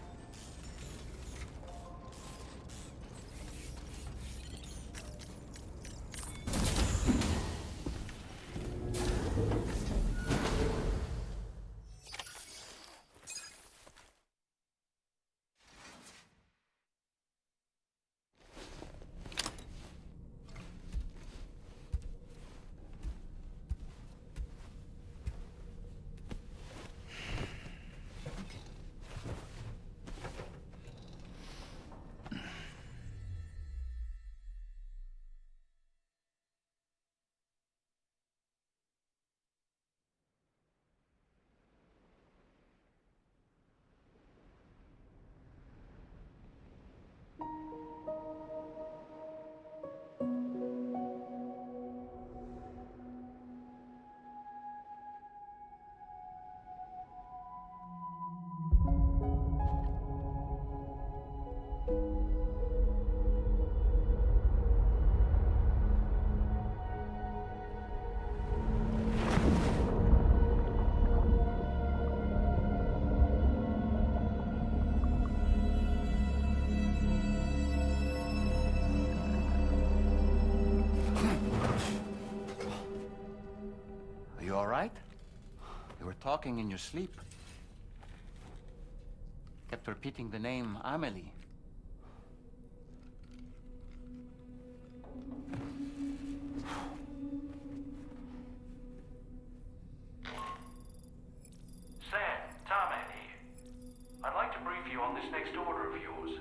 You all right? You were talking in your sleep. Kept repeating the name Amelie. Sam, Tarman here. I'd like to brief you on this next order of yours.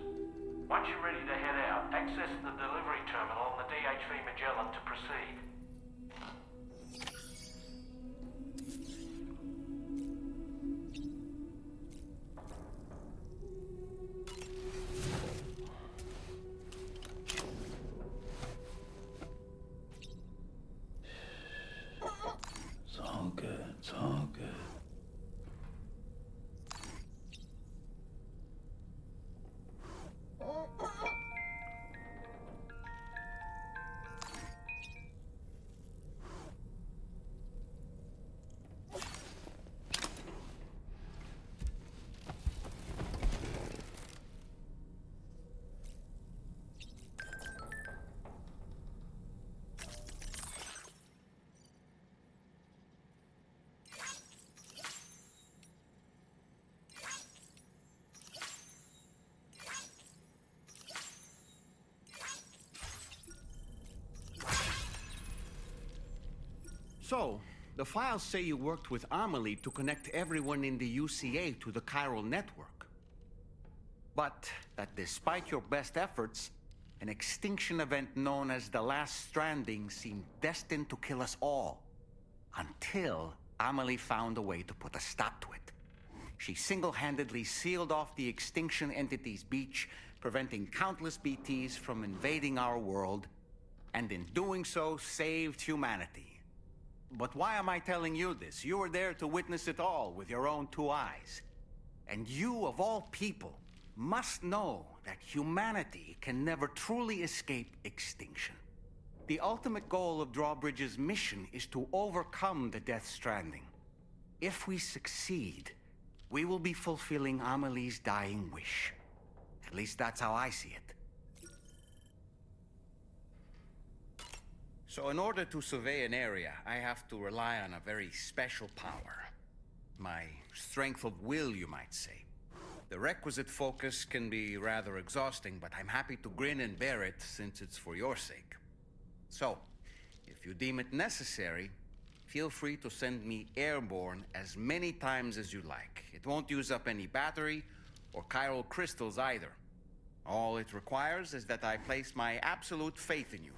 Once you're ready to head out, access the delivery terminal on the DHV Magellan to proceed. It's all good. It's all good. So, the files say you worked with Amelie to connect everyone in the UCA to the chiral network. But that despite your best efforts, an extinction event known as the Last Stranding seemed destined to kill us all. Until Amelie found a way to put a stop to it. She single-handedly sealed off the extinction entity's beach, preventing countless BTs from invading our world, and in doing so, saved humanity. But why am I telling you this? You were there to witness it all with your own two eyes. And you, of all people, must know that humanity can never truly escape extinction. The ultimate goal of Drawbridge's mission is to overcome the Death Stranding. If we succeed, we will be fulfilling Amelie's dying wish. At least that's how I see it. So in order to survey an area, I have to rely on a very special power. My strength of will, you might say. The requisite focus can be rather exhausting, but I'm happy to grin and bear it since it's for your sake. So, if you deem it necessary, feel free to send me airborne as many times as you like. It won't use up any battery or chiral crystals either. All it requires is that I place my absolute faith in you.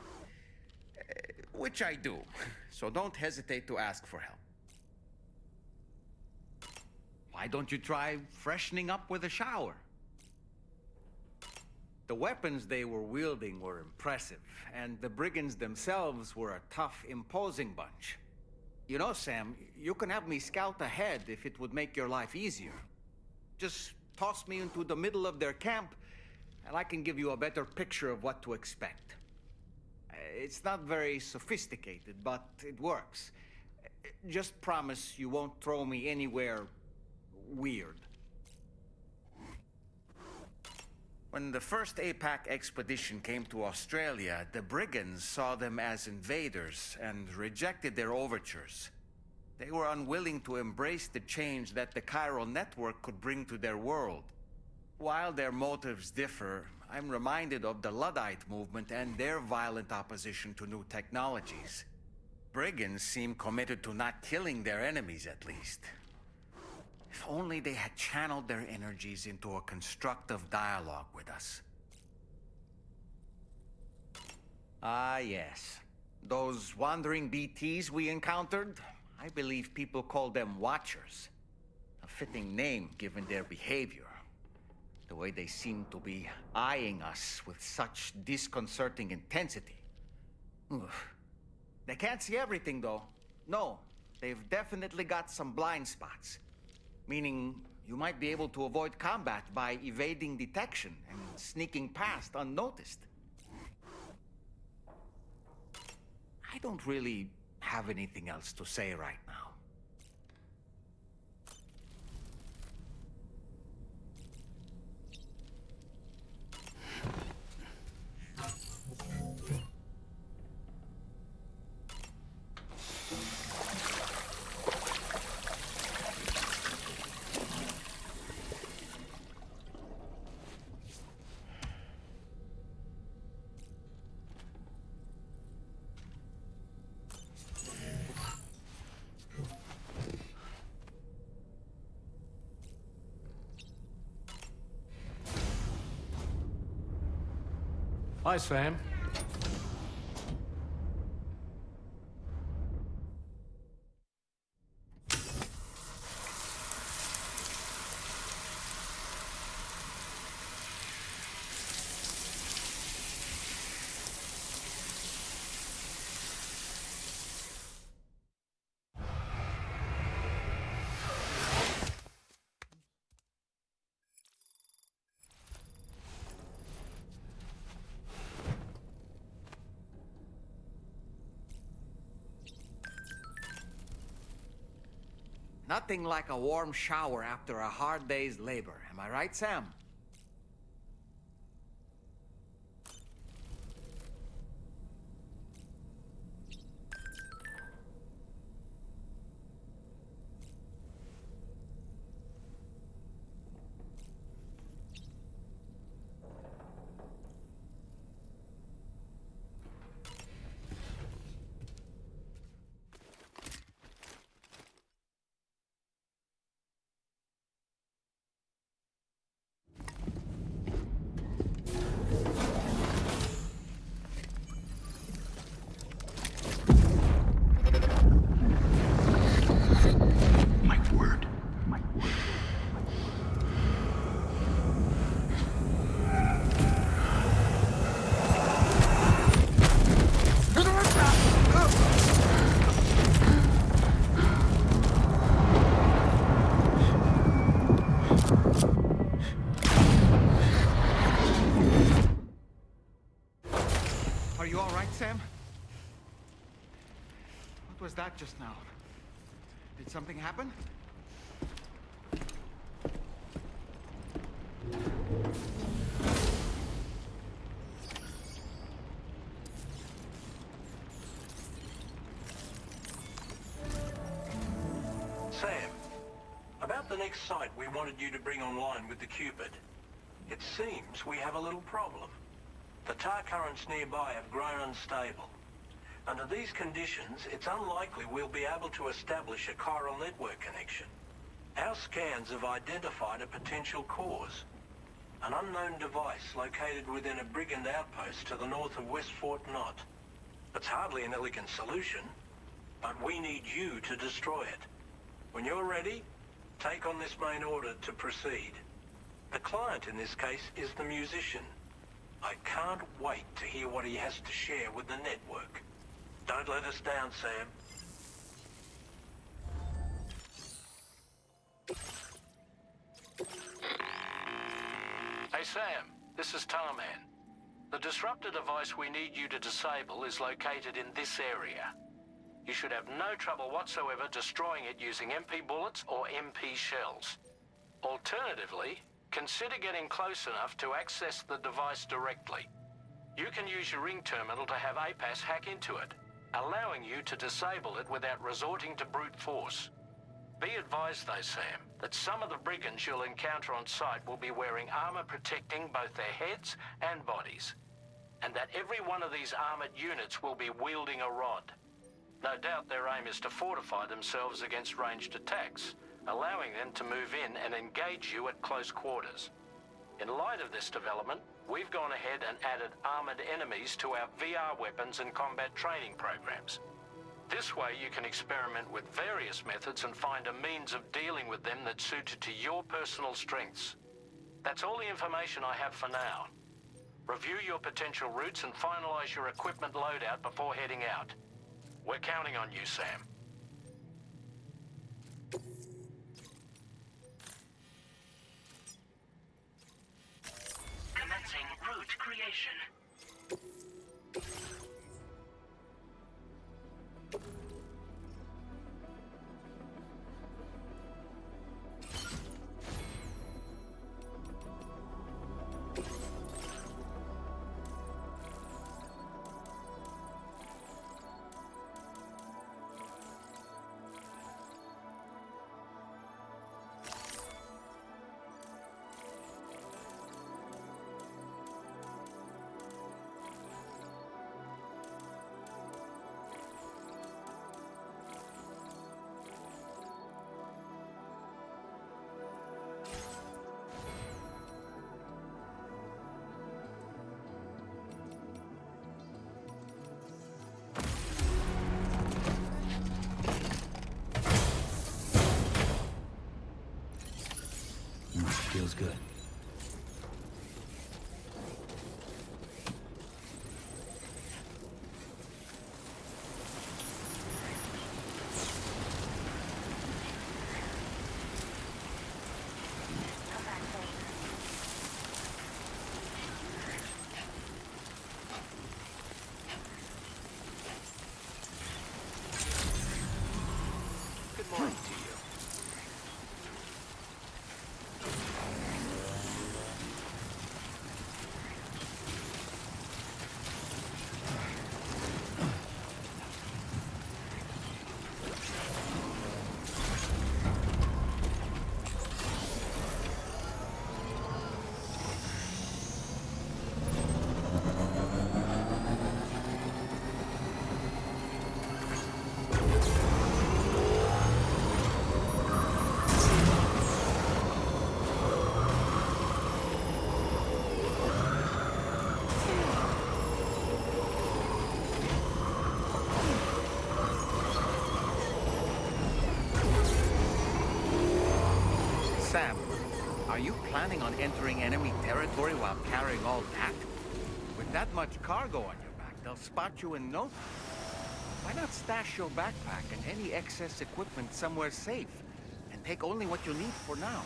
Which I do, so don't hesitate to ask for help. Why don't you try freshening up with a shower? The weapons they were wielding were impressive, and the brigands themselves were a tough, imposing bunch. You know, Sam, you can have me scout ahead if it would make your life easier. Just toss me into the middle of their camp, and I can give you a better picture of what to expect. It's not very sophisticated, but it works. Just promise you won't throw me anywhere weird. When the first APAC expedition came to Australia, the brigands saw them as invaders and rejected their overtures. They were unwilling to embrace the change that the chiral network could bring to their world. While their motives differ, I'm reminded of the Luddite movement and their violent opposition to new technologies. Brigands seem committed to not killing their enemies, at least. If only they had channeled their energies into a constructive dialogue with us. Ah, yes. Those wandering BTs we encountered, I believe people call them Watchers. A fitting name given their behavior. The way they seem to be eyeing us with such disconcerting intensity. Oof. They can't see everything, though. No, they've definitely got some blind spots. Meaning, you might be able to avoid combat by evading detection and sneaking past unnoticed. I don't really have anything else to say right now. Hi, Sam. Nothing like a warm shower after a hard day's labor. Am I right, Sam? Are you all right, Sam? What was that just now? Did something happen? Sam, about the next site we wanted you to bring online with the Cupid. It seems we have a little problem. The tar currents nearby have grown unstable. Under these conditions, it's unlikely we'll be able to establish a chiral network connection. Our scans have identified a potential cause. An unknown device located within a brigand outpost to the north of West Fort Knott. It's hardly an elegant solution, but we need you to destroy it. When you're ready, take on this main order to proceed. The client in this case is the musician. I can't wait to hear what he has to share with the network. Don't let us down, Sam. Hey, Sam. This is Tarman. The disruptor device we need you to disable is located in this area. you should have no trouble whatsoever destroying it using MP bullets or MP shells. Alternatively, consider getting close enough to access the device directly. You can use your ring terminal to have APAS hack into it, allowing you to disable it without resorting to brute force. Be advised though, Sam, that some of the brigands you'll encounter on site will be wearing armor protecting both their heads and bodies, and that every one of these armored units will be wielding a rod. No doubt their aim is to fortify themselves against ranged attacks, allowing them to move in and engage you at close quarters. In light of this development, we've gone ahead and added armored enemies to our VR weapons and combat training programs. This way you can experiment with various methods and find a means of dealing with them that's suited to your personal strengths. That's all the information I have for now. Review your potential routes and finalize your equipment loadout before heading out. We're counting on you, Sam. Commencing route creation. Feels good. Good morning to you. Sam, are you planning on entering enemy territory while carrying all that? With that much cargo on your back, they'll spot you in no time. Why not stash your backpack and any excess equipment somewhere safe, and take only what you need for now?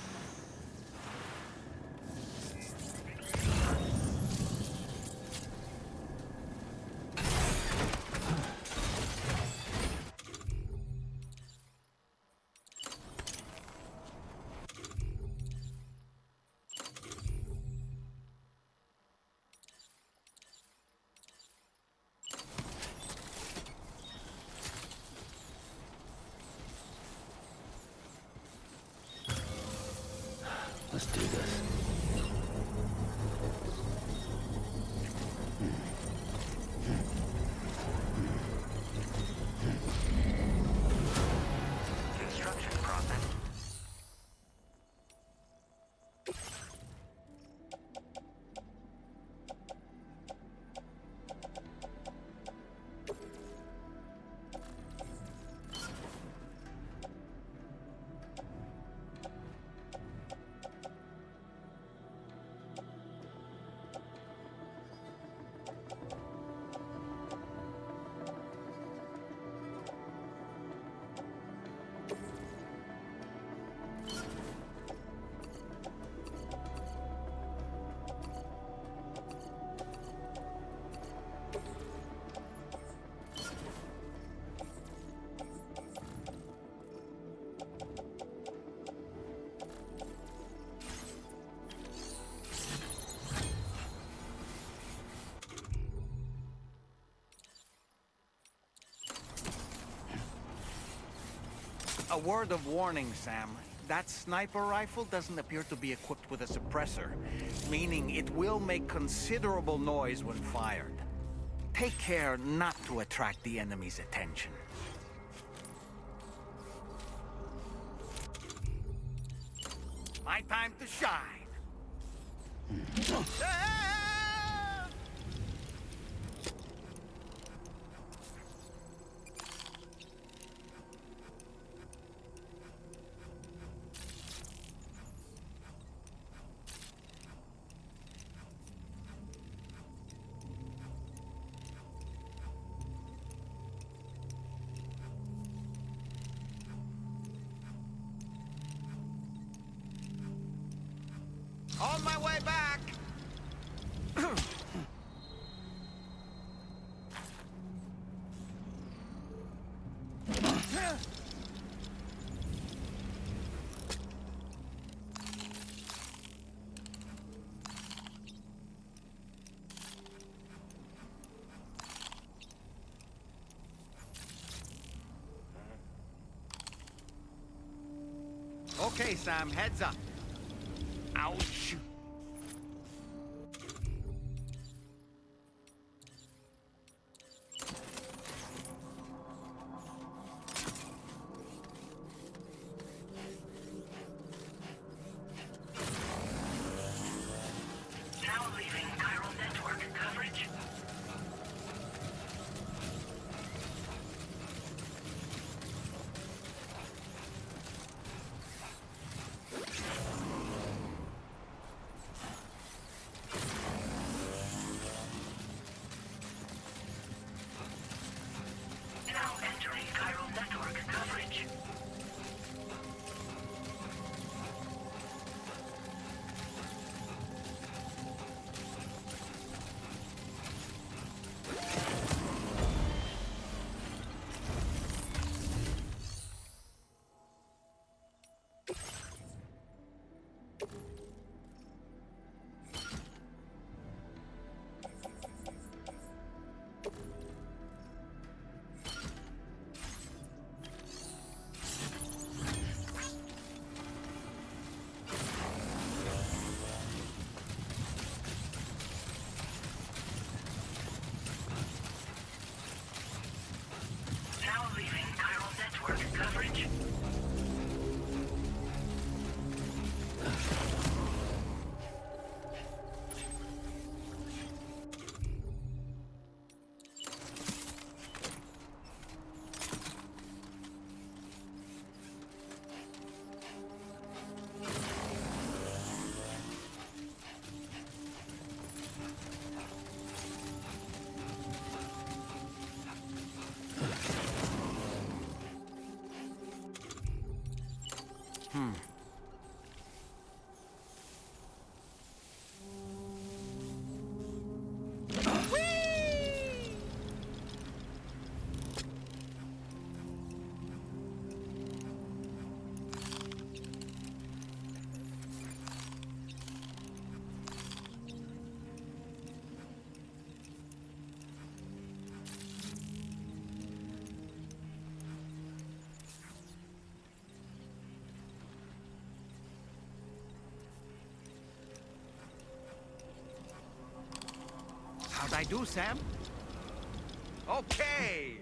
Let's do this. Construction process. A word of warning, Sam. That sniper rifle doesn't appear to be equipped with a suppressor, meaning it will make considerable noise when fired. Take care not to attract the enemy's attention. My time to shine! On my way back! Okay, Sam, heads up. Ouch! Now leaving chiral network coverage. Now entering chiral network coverage. Now leaving chiral network coverage. How'd I do, Sam? Okay!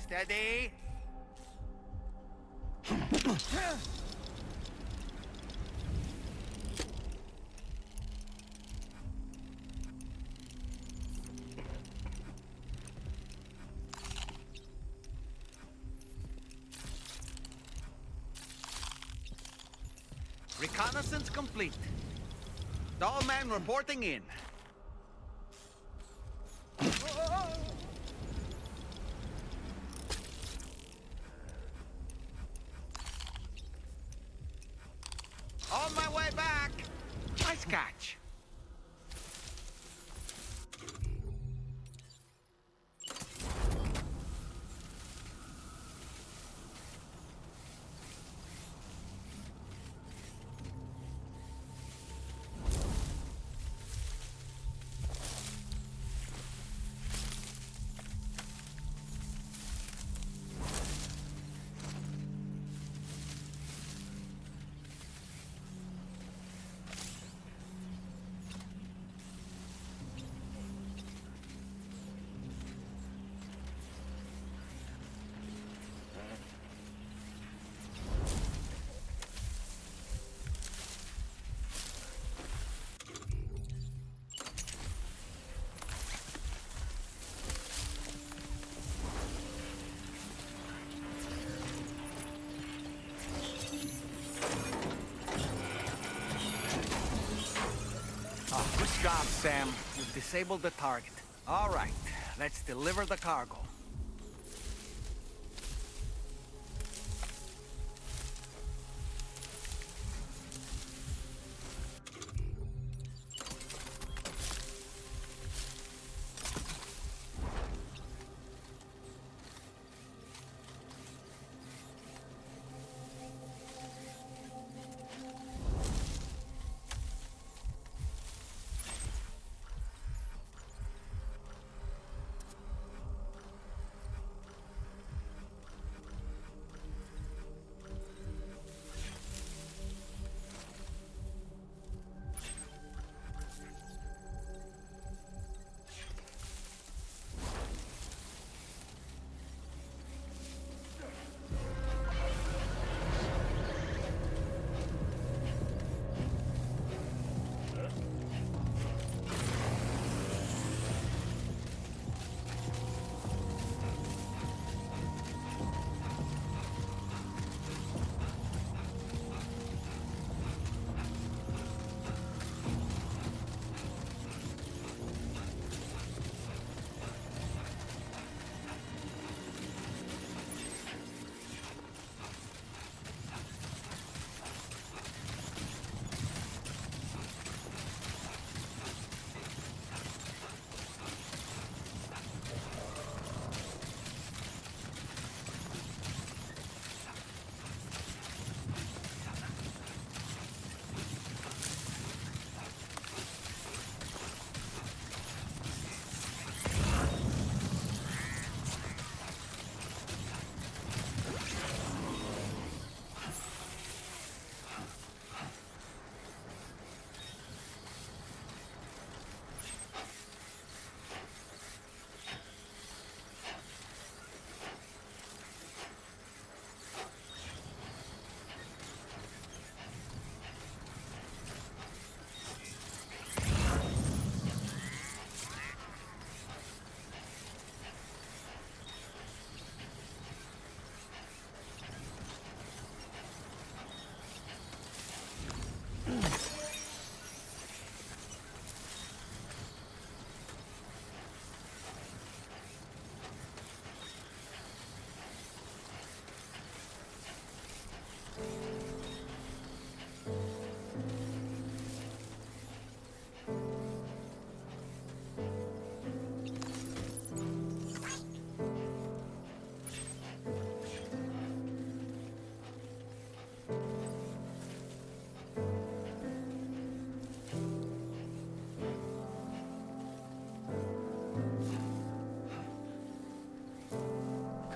Steady! Reconnaissance complete. Dollman reporting in. On my way back! Nice catch. Good job, Sam. You've disabled the target. All right, let's deliver the cargo.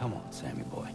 Come on, Sammy boy.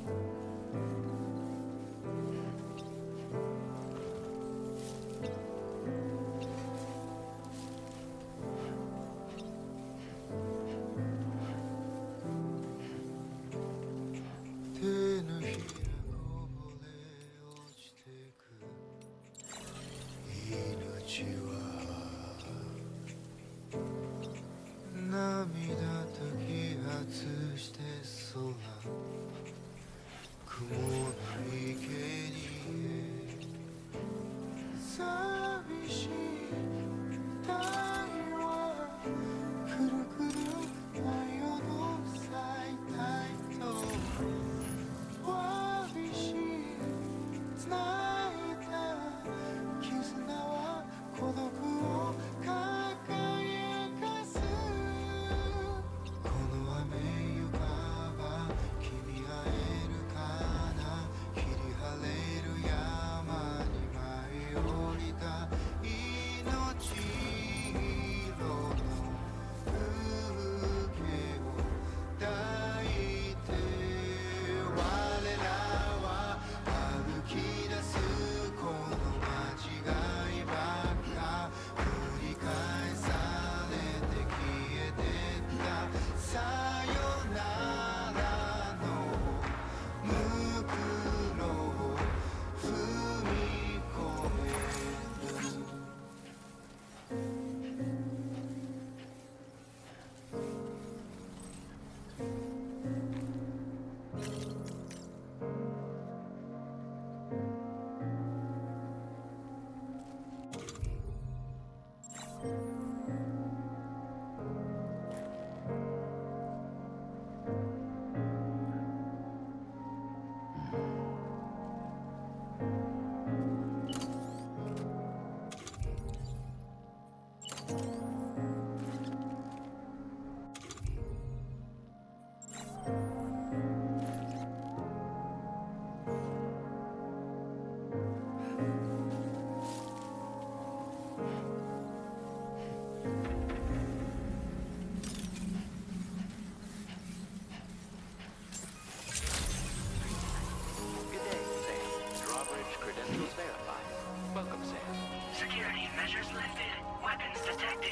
Measures lifted. Weapons detected.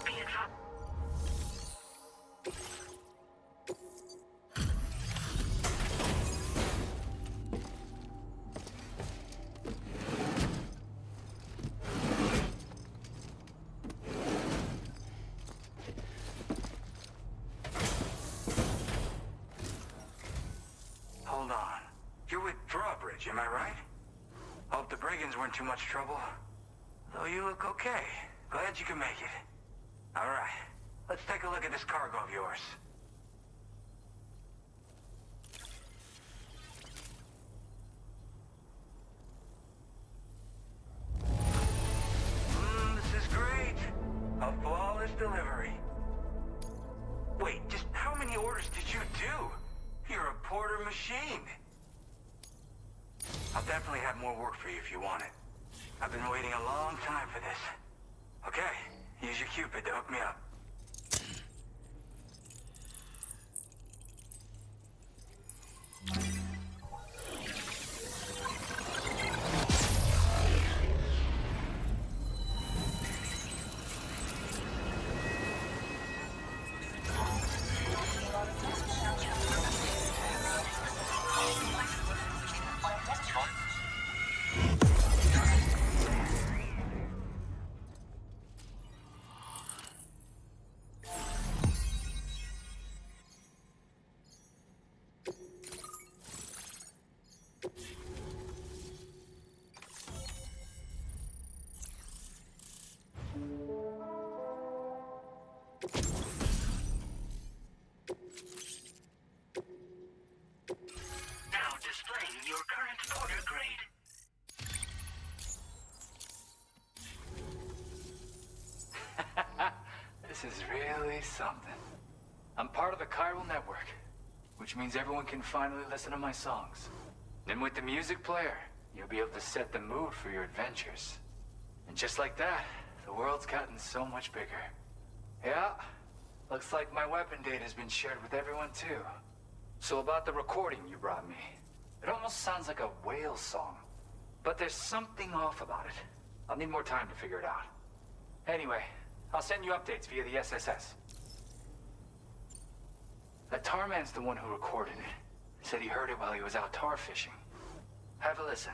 Be advised. Hold on. You're with Drawbridge, am I right? Hope the brigands weren't too much trouble. Though you look okay. Glad you can make it. All right. Let's take a look at this cargo of yours. This is great. A flawless delivery. Wait, just how many orders did you do? You're a porter machine. I'll definitely have more work for you if you want it. I've been waiting a long time for this. Okay, use your Cupid to hook me up. Now displaying your current porter grade. This is really something. I'm part of the chiral network, which means everyone can finally listen to my songs. And with the music player, you'll be able to set the mood for your adventures. And just like that, the world's gotten so much bigger. Yeah, looks like my weapon data has been shared with everyone too. So about the recording you brought me, it almost sounds like a whale song. But there's something off about it. I'll need more time to figure it out. Anyway, I'll send you updates via the SSS. That tar man's the one who recorded it. Said he heard it while he was out tar fishing. Have a listen.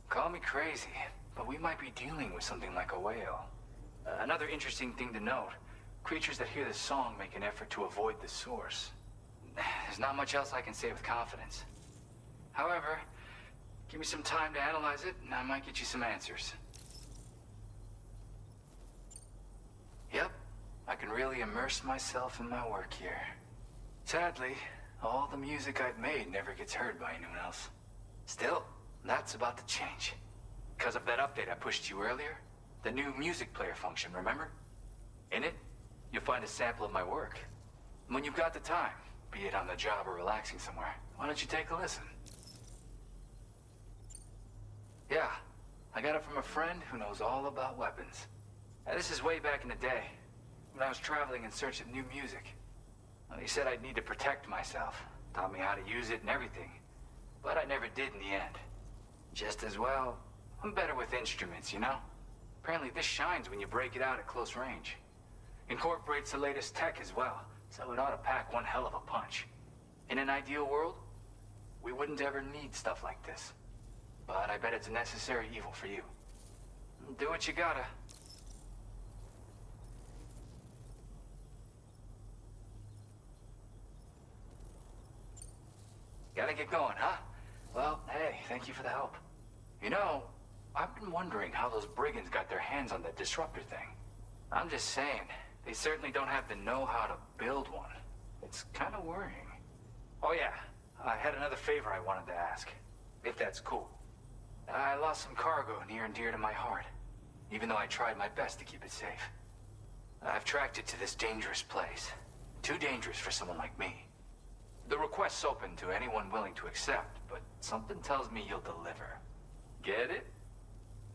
Call me crazy, but we might be dealing with something like a whale. Another interesting thing to note, creatures that hear the song make an effort to avoid the source. There's not much else I can say with confidence. However, give me some time to analyze it, and I might get you some answers. Yep, I can really immerse myself in my work here. Sadly, all the music I've made never gets heard by anyone else. Still, that's about to change. Because of that update I pushed you earlier, the new music player function, remember? In it, you'll find a sample of my work. When you've got the time, be it on the job or relaxing somewhere, why don't you take a listen? Yeah, I got it from a friend who knows all about weapons. Now, this is way back in the day, when I was traveling in search of new music. Well, he said I'd need to protect myself, taught me how to use it and everything. But I never did in the end. Just as well, I'm better with instruments, you know? Apparently this shines when you break it out at close range. Incorporates the latest tech as well, so it ought to pack one hell of a punch. In an ideal world, we wouldn't ever need stuff like this. But I bet it's a necessary evil for you. Do what you gotta. Gotta get going, huh? Well, hey, thank you for the help. You know, I've been wondering how those brigands got their hands on that disruptor thing. I'm just saying, they certainly don't have the know-how to build one. It's kind of worrying. Oh yeah, I had another favor I wanted to ask, if that's cool. I lost some cargo near and dear to my heart, even though I tried my best to keep it safe. I've tracked it to this dangerous place. Too dangerous for someone like me. The request's open to anyone willing to accept, but something tells me you'll deliver. Get it?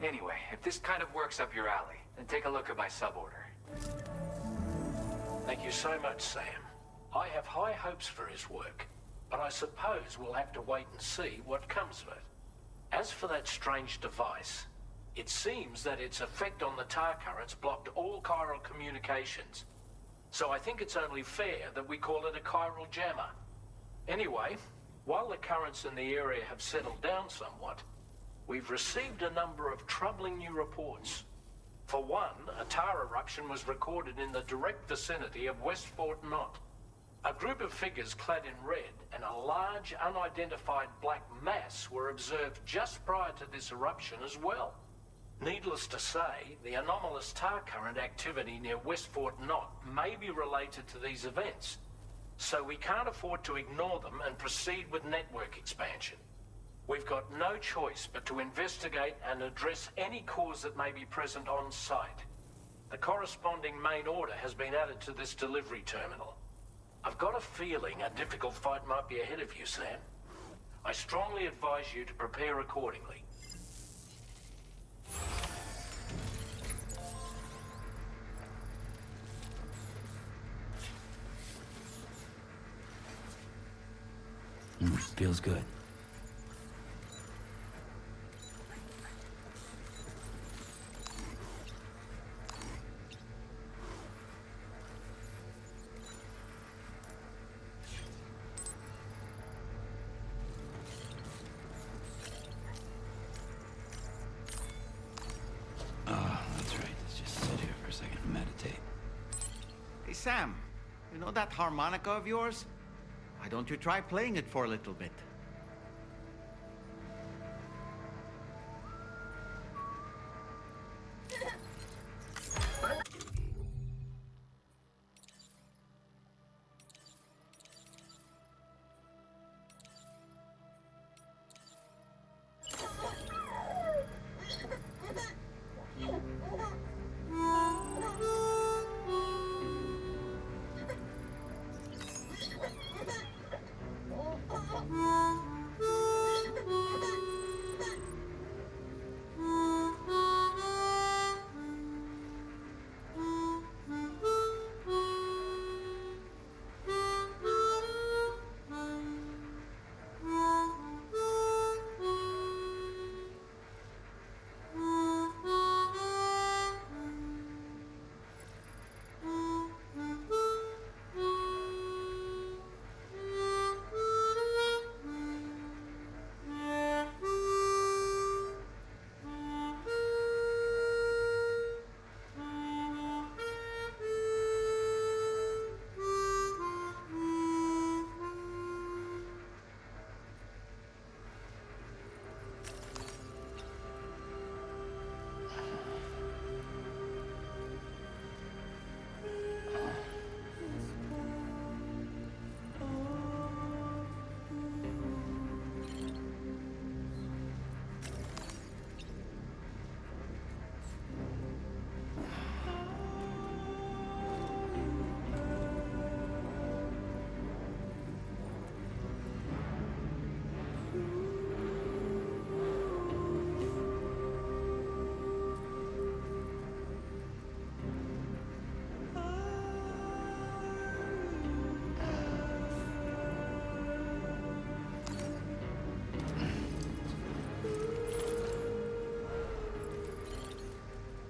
Anyway, if this kind of works up your alley, then take a look at my suborder. Thank you so much, Sam. I have high hopes for his work. but I suppose we'll have to wait and see what comes of it. As for that strange device, it seems that its effect on the tar currents blocked all chiral communications. So I think it's only fair that we call it a chiral jammer. Anyway, while the currents in the area have settled down somewhat, we've received a number of troubling new reports. For one, a tar eruption was recorded in the direct vicinity of West Fort Knot. A group of figures clad in red and a large unidentified black mass were observed just prior to this eruption as well. Needless to say, the anomalous tar current activity near West Fort Knot may be related to these events, so we can't afford to ignore them and proceed with network expansion. We've got no choice but to investigate and address any cause that may be present on site. The corresponding main order has been added to this delivery terminal. I've got a feeling a difficult fight might be ahead of you, Sam. I strongly advise you to prepare accordingly. Feels good. That's right. Let's just sit here for a second and meditate. Hey, Sam, you know that harmonica of yours? Why don't you try playing it for a little bit?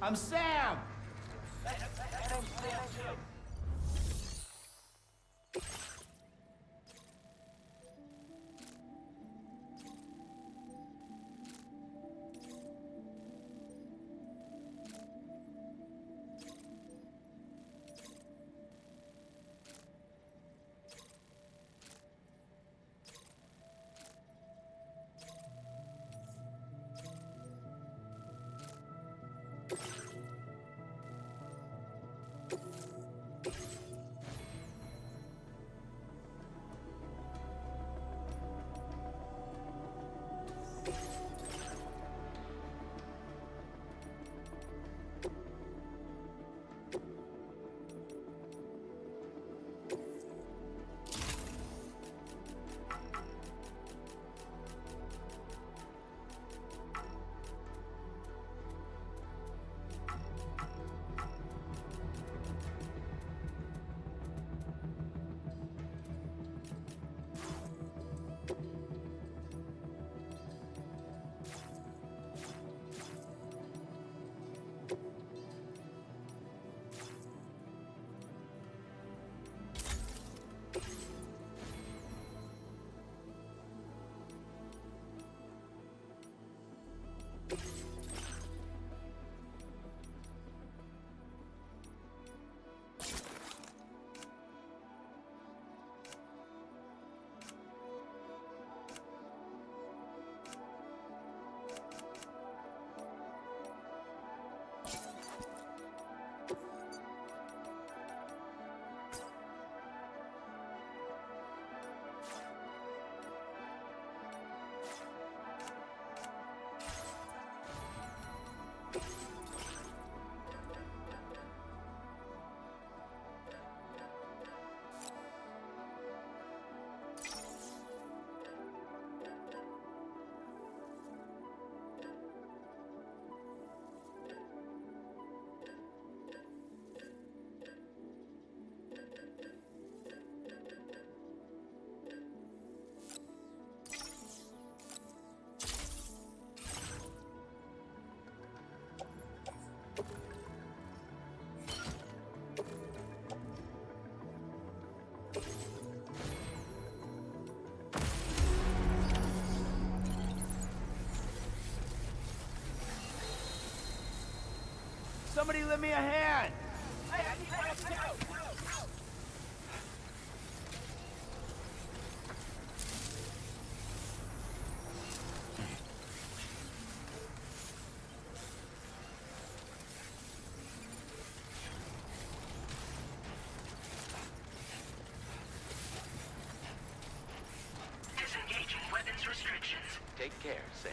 I'm Sam! Somebody lend me a hand! Disengaging weapons restrictions. Take care, Sam.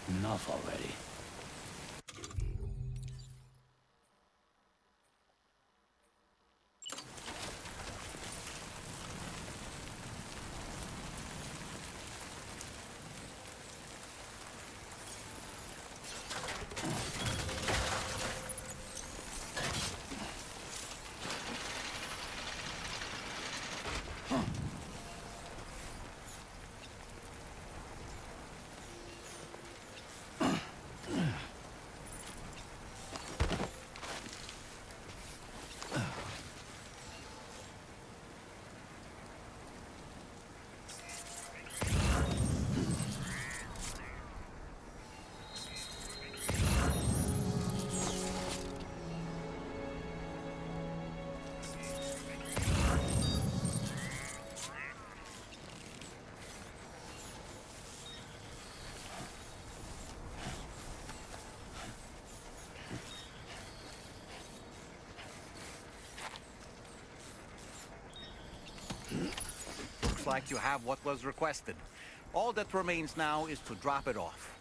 Enough already. Looks like you have what was requested. All that remains now is to drop it off.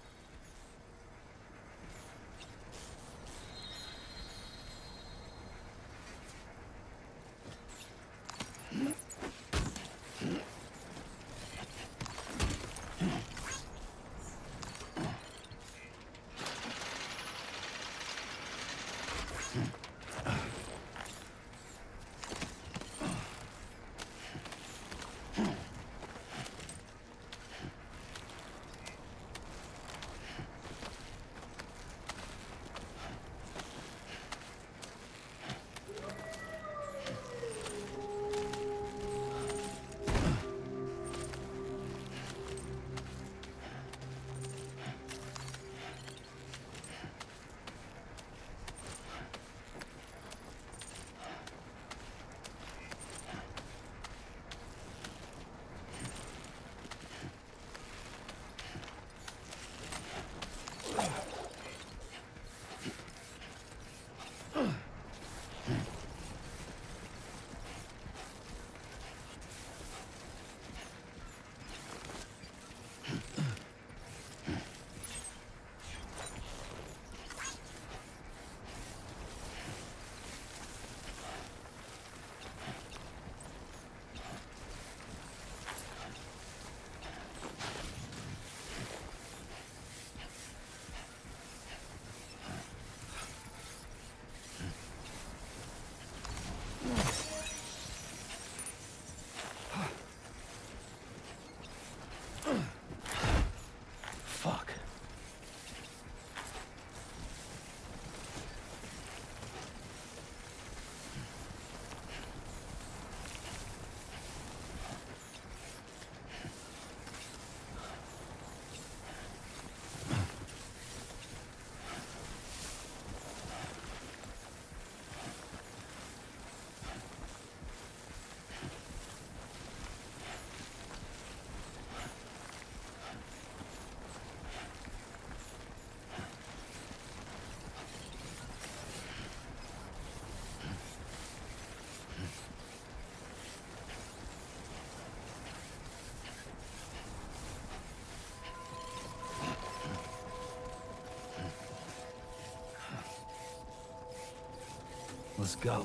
let's go.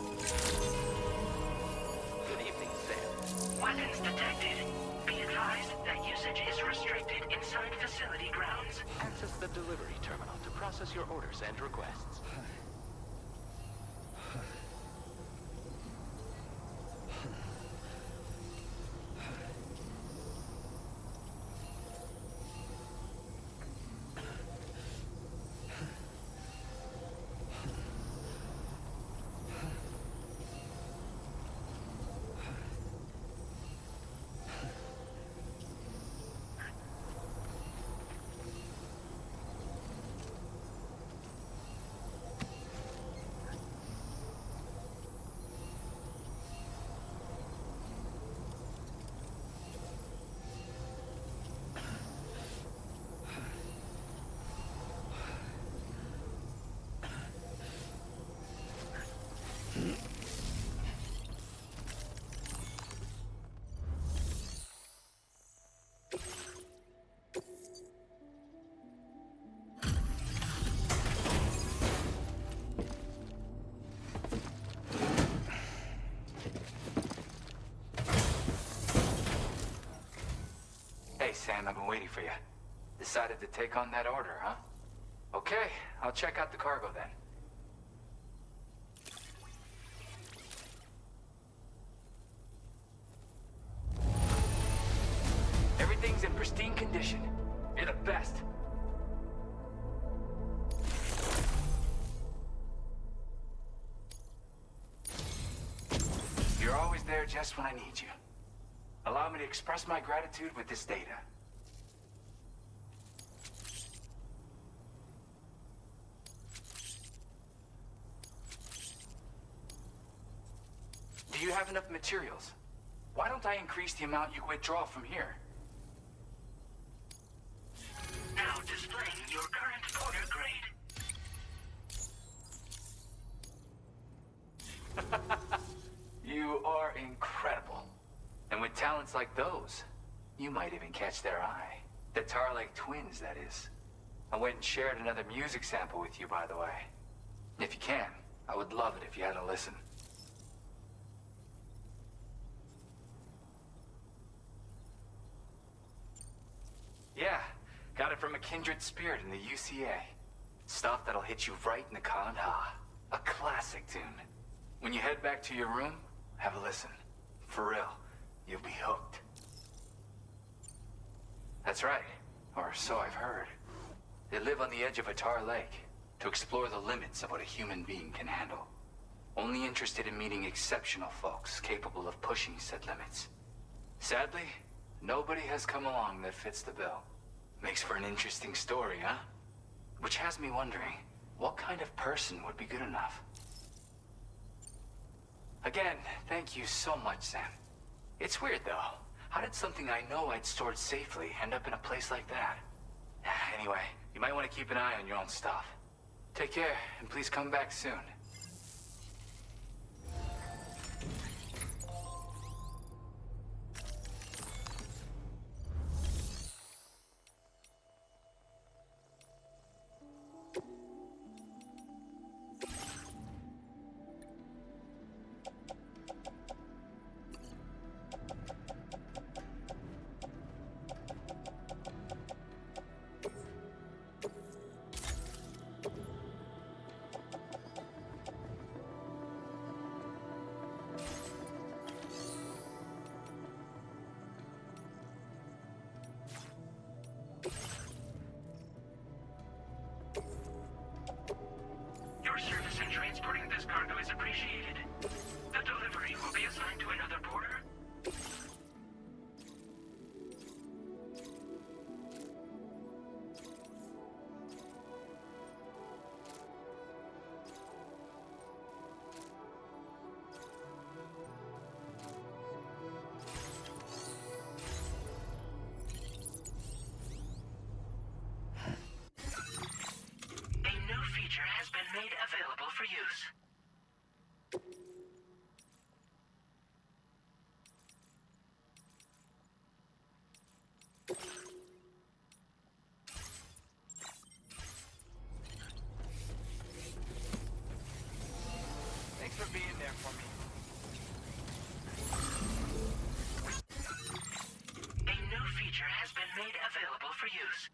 Good evening, Sam. Weapons detected. Be advised that usage is restricted inside facility grounds. Access the delivery terminal to process your orders and requests. Hey, Sam, I've been waiting for you. Decided to take on that order, huh? Okay, I'll check out the cargo then. Everything's in pristine condition. You're the best. You're always there just when I need you. Allow me to express my gratitude with this data. Do you have enough materials? Why don't I increase the amount you withdraw from here? Now displaying your current order grade. You are incredible. And with talents like those, you might even catch their eye. The Tar-like twins, that is. I went and shared another music sample with you, by the way. If you can, I would love it if you had a listen. Yeah, got it from a kindred spirit in the UCA. Stuff that'll hit you right in the Kandha. A classic tune. When you head back to your room, have a listen. For real, you'll be hooked. That's right, or so I've heard. They live on the edge of a tar lake to explore the limits of what a human being can handle. Only interested in meeting exceptional folks capable of pushing said limits. Sadly, nobody has come along that fits the bill. Makes for an interesting story, huh? Which has me wondering, what kind of person would be good enough? Again, thank you so much, Sam. It's weird, though. How did something I know I'd stored safely end up in a place like that? Anyway, you might want to keep an eye on your own stuff. Take care, and please come back soon. in there for me. A new feature has been made available for use.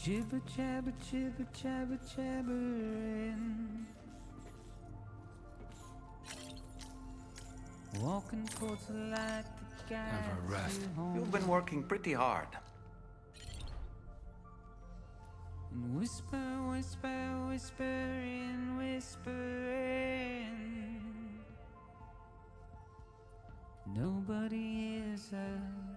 Jibber jabber jibber jabber jabbering, walking towards the light that guides you home. You've been working pretty hard. And whisper, whisper, whispering, whispering. Nobody hears us.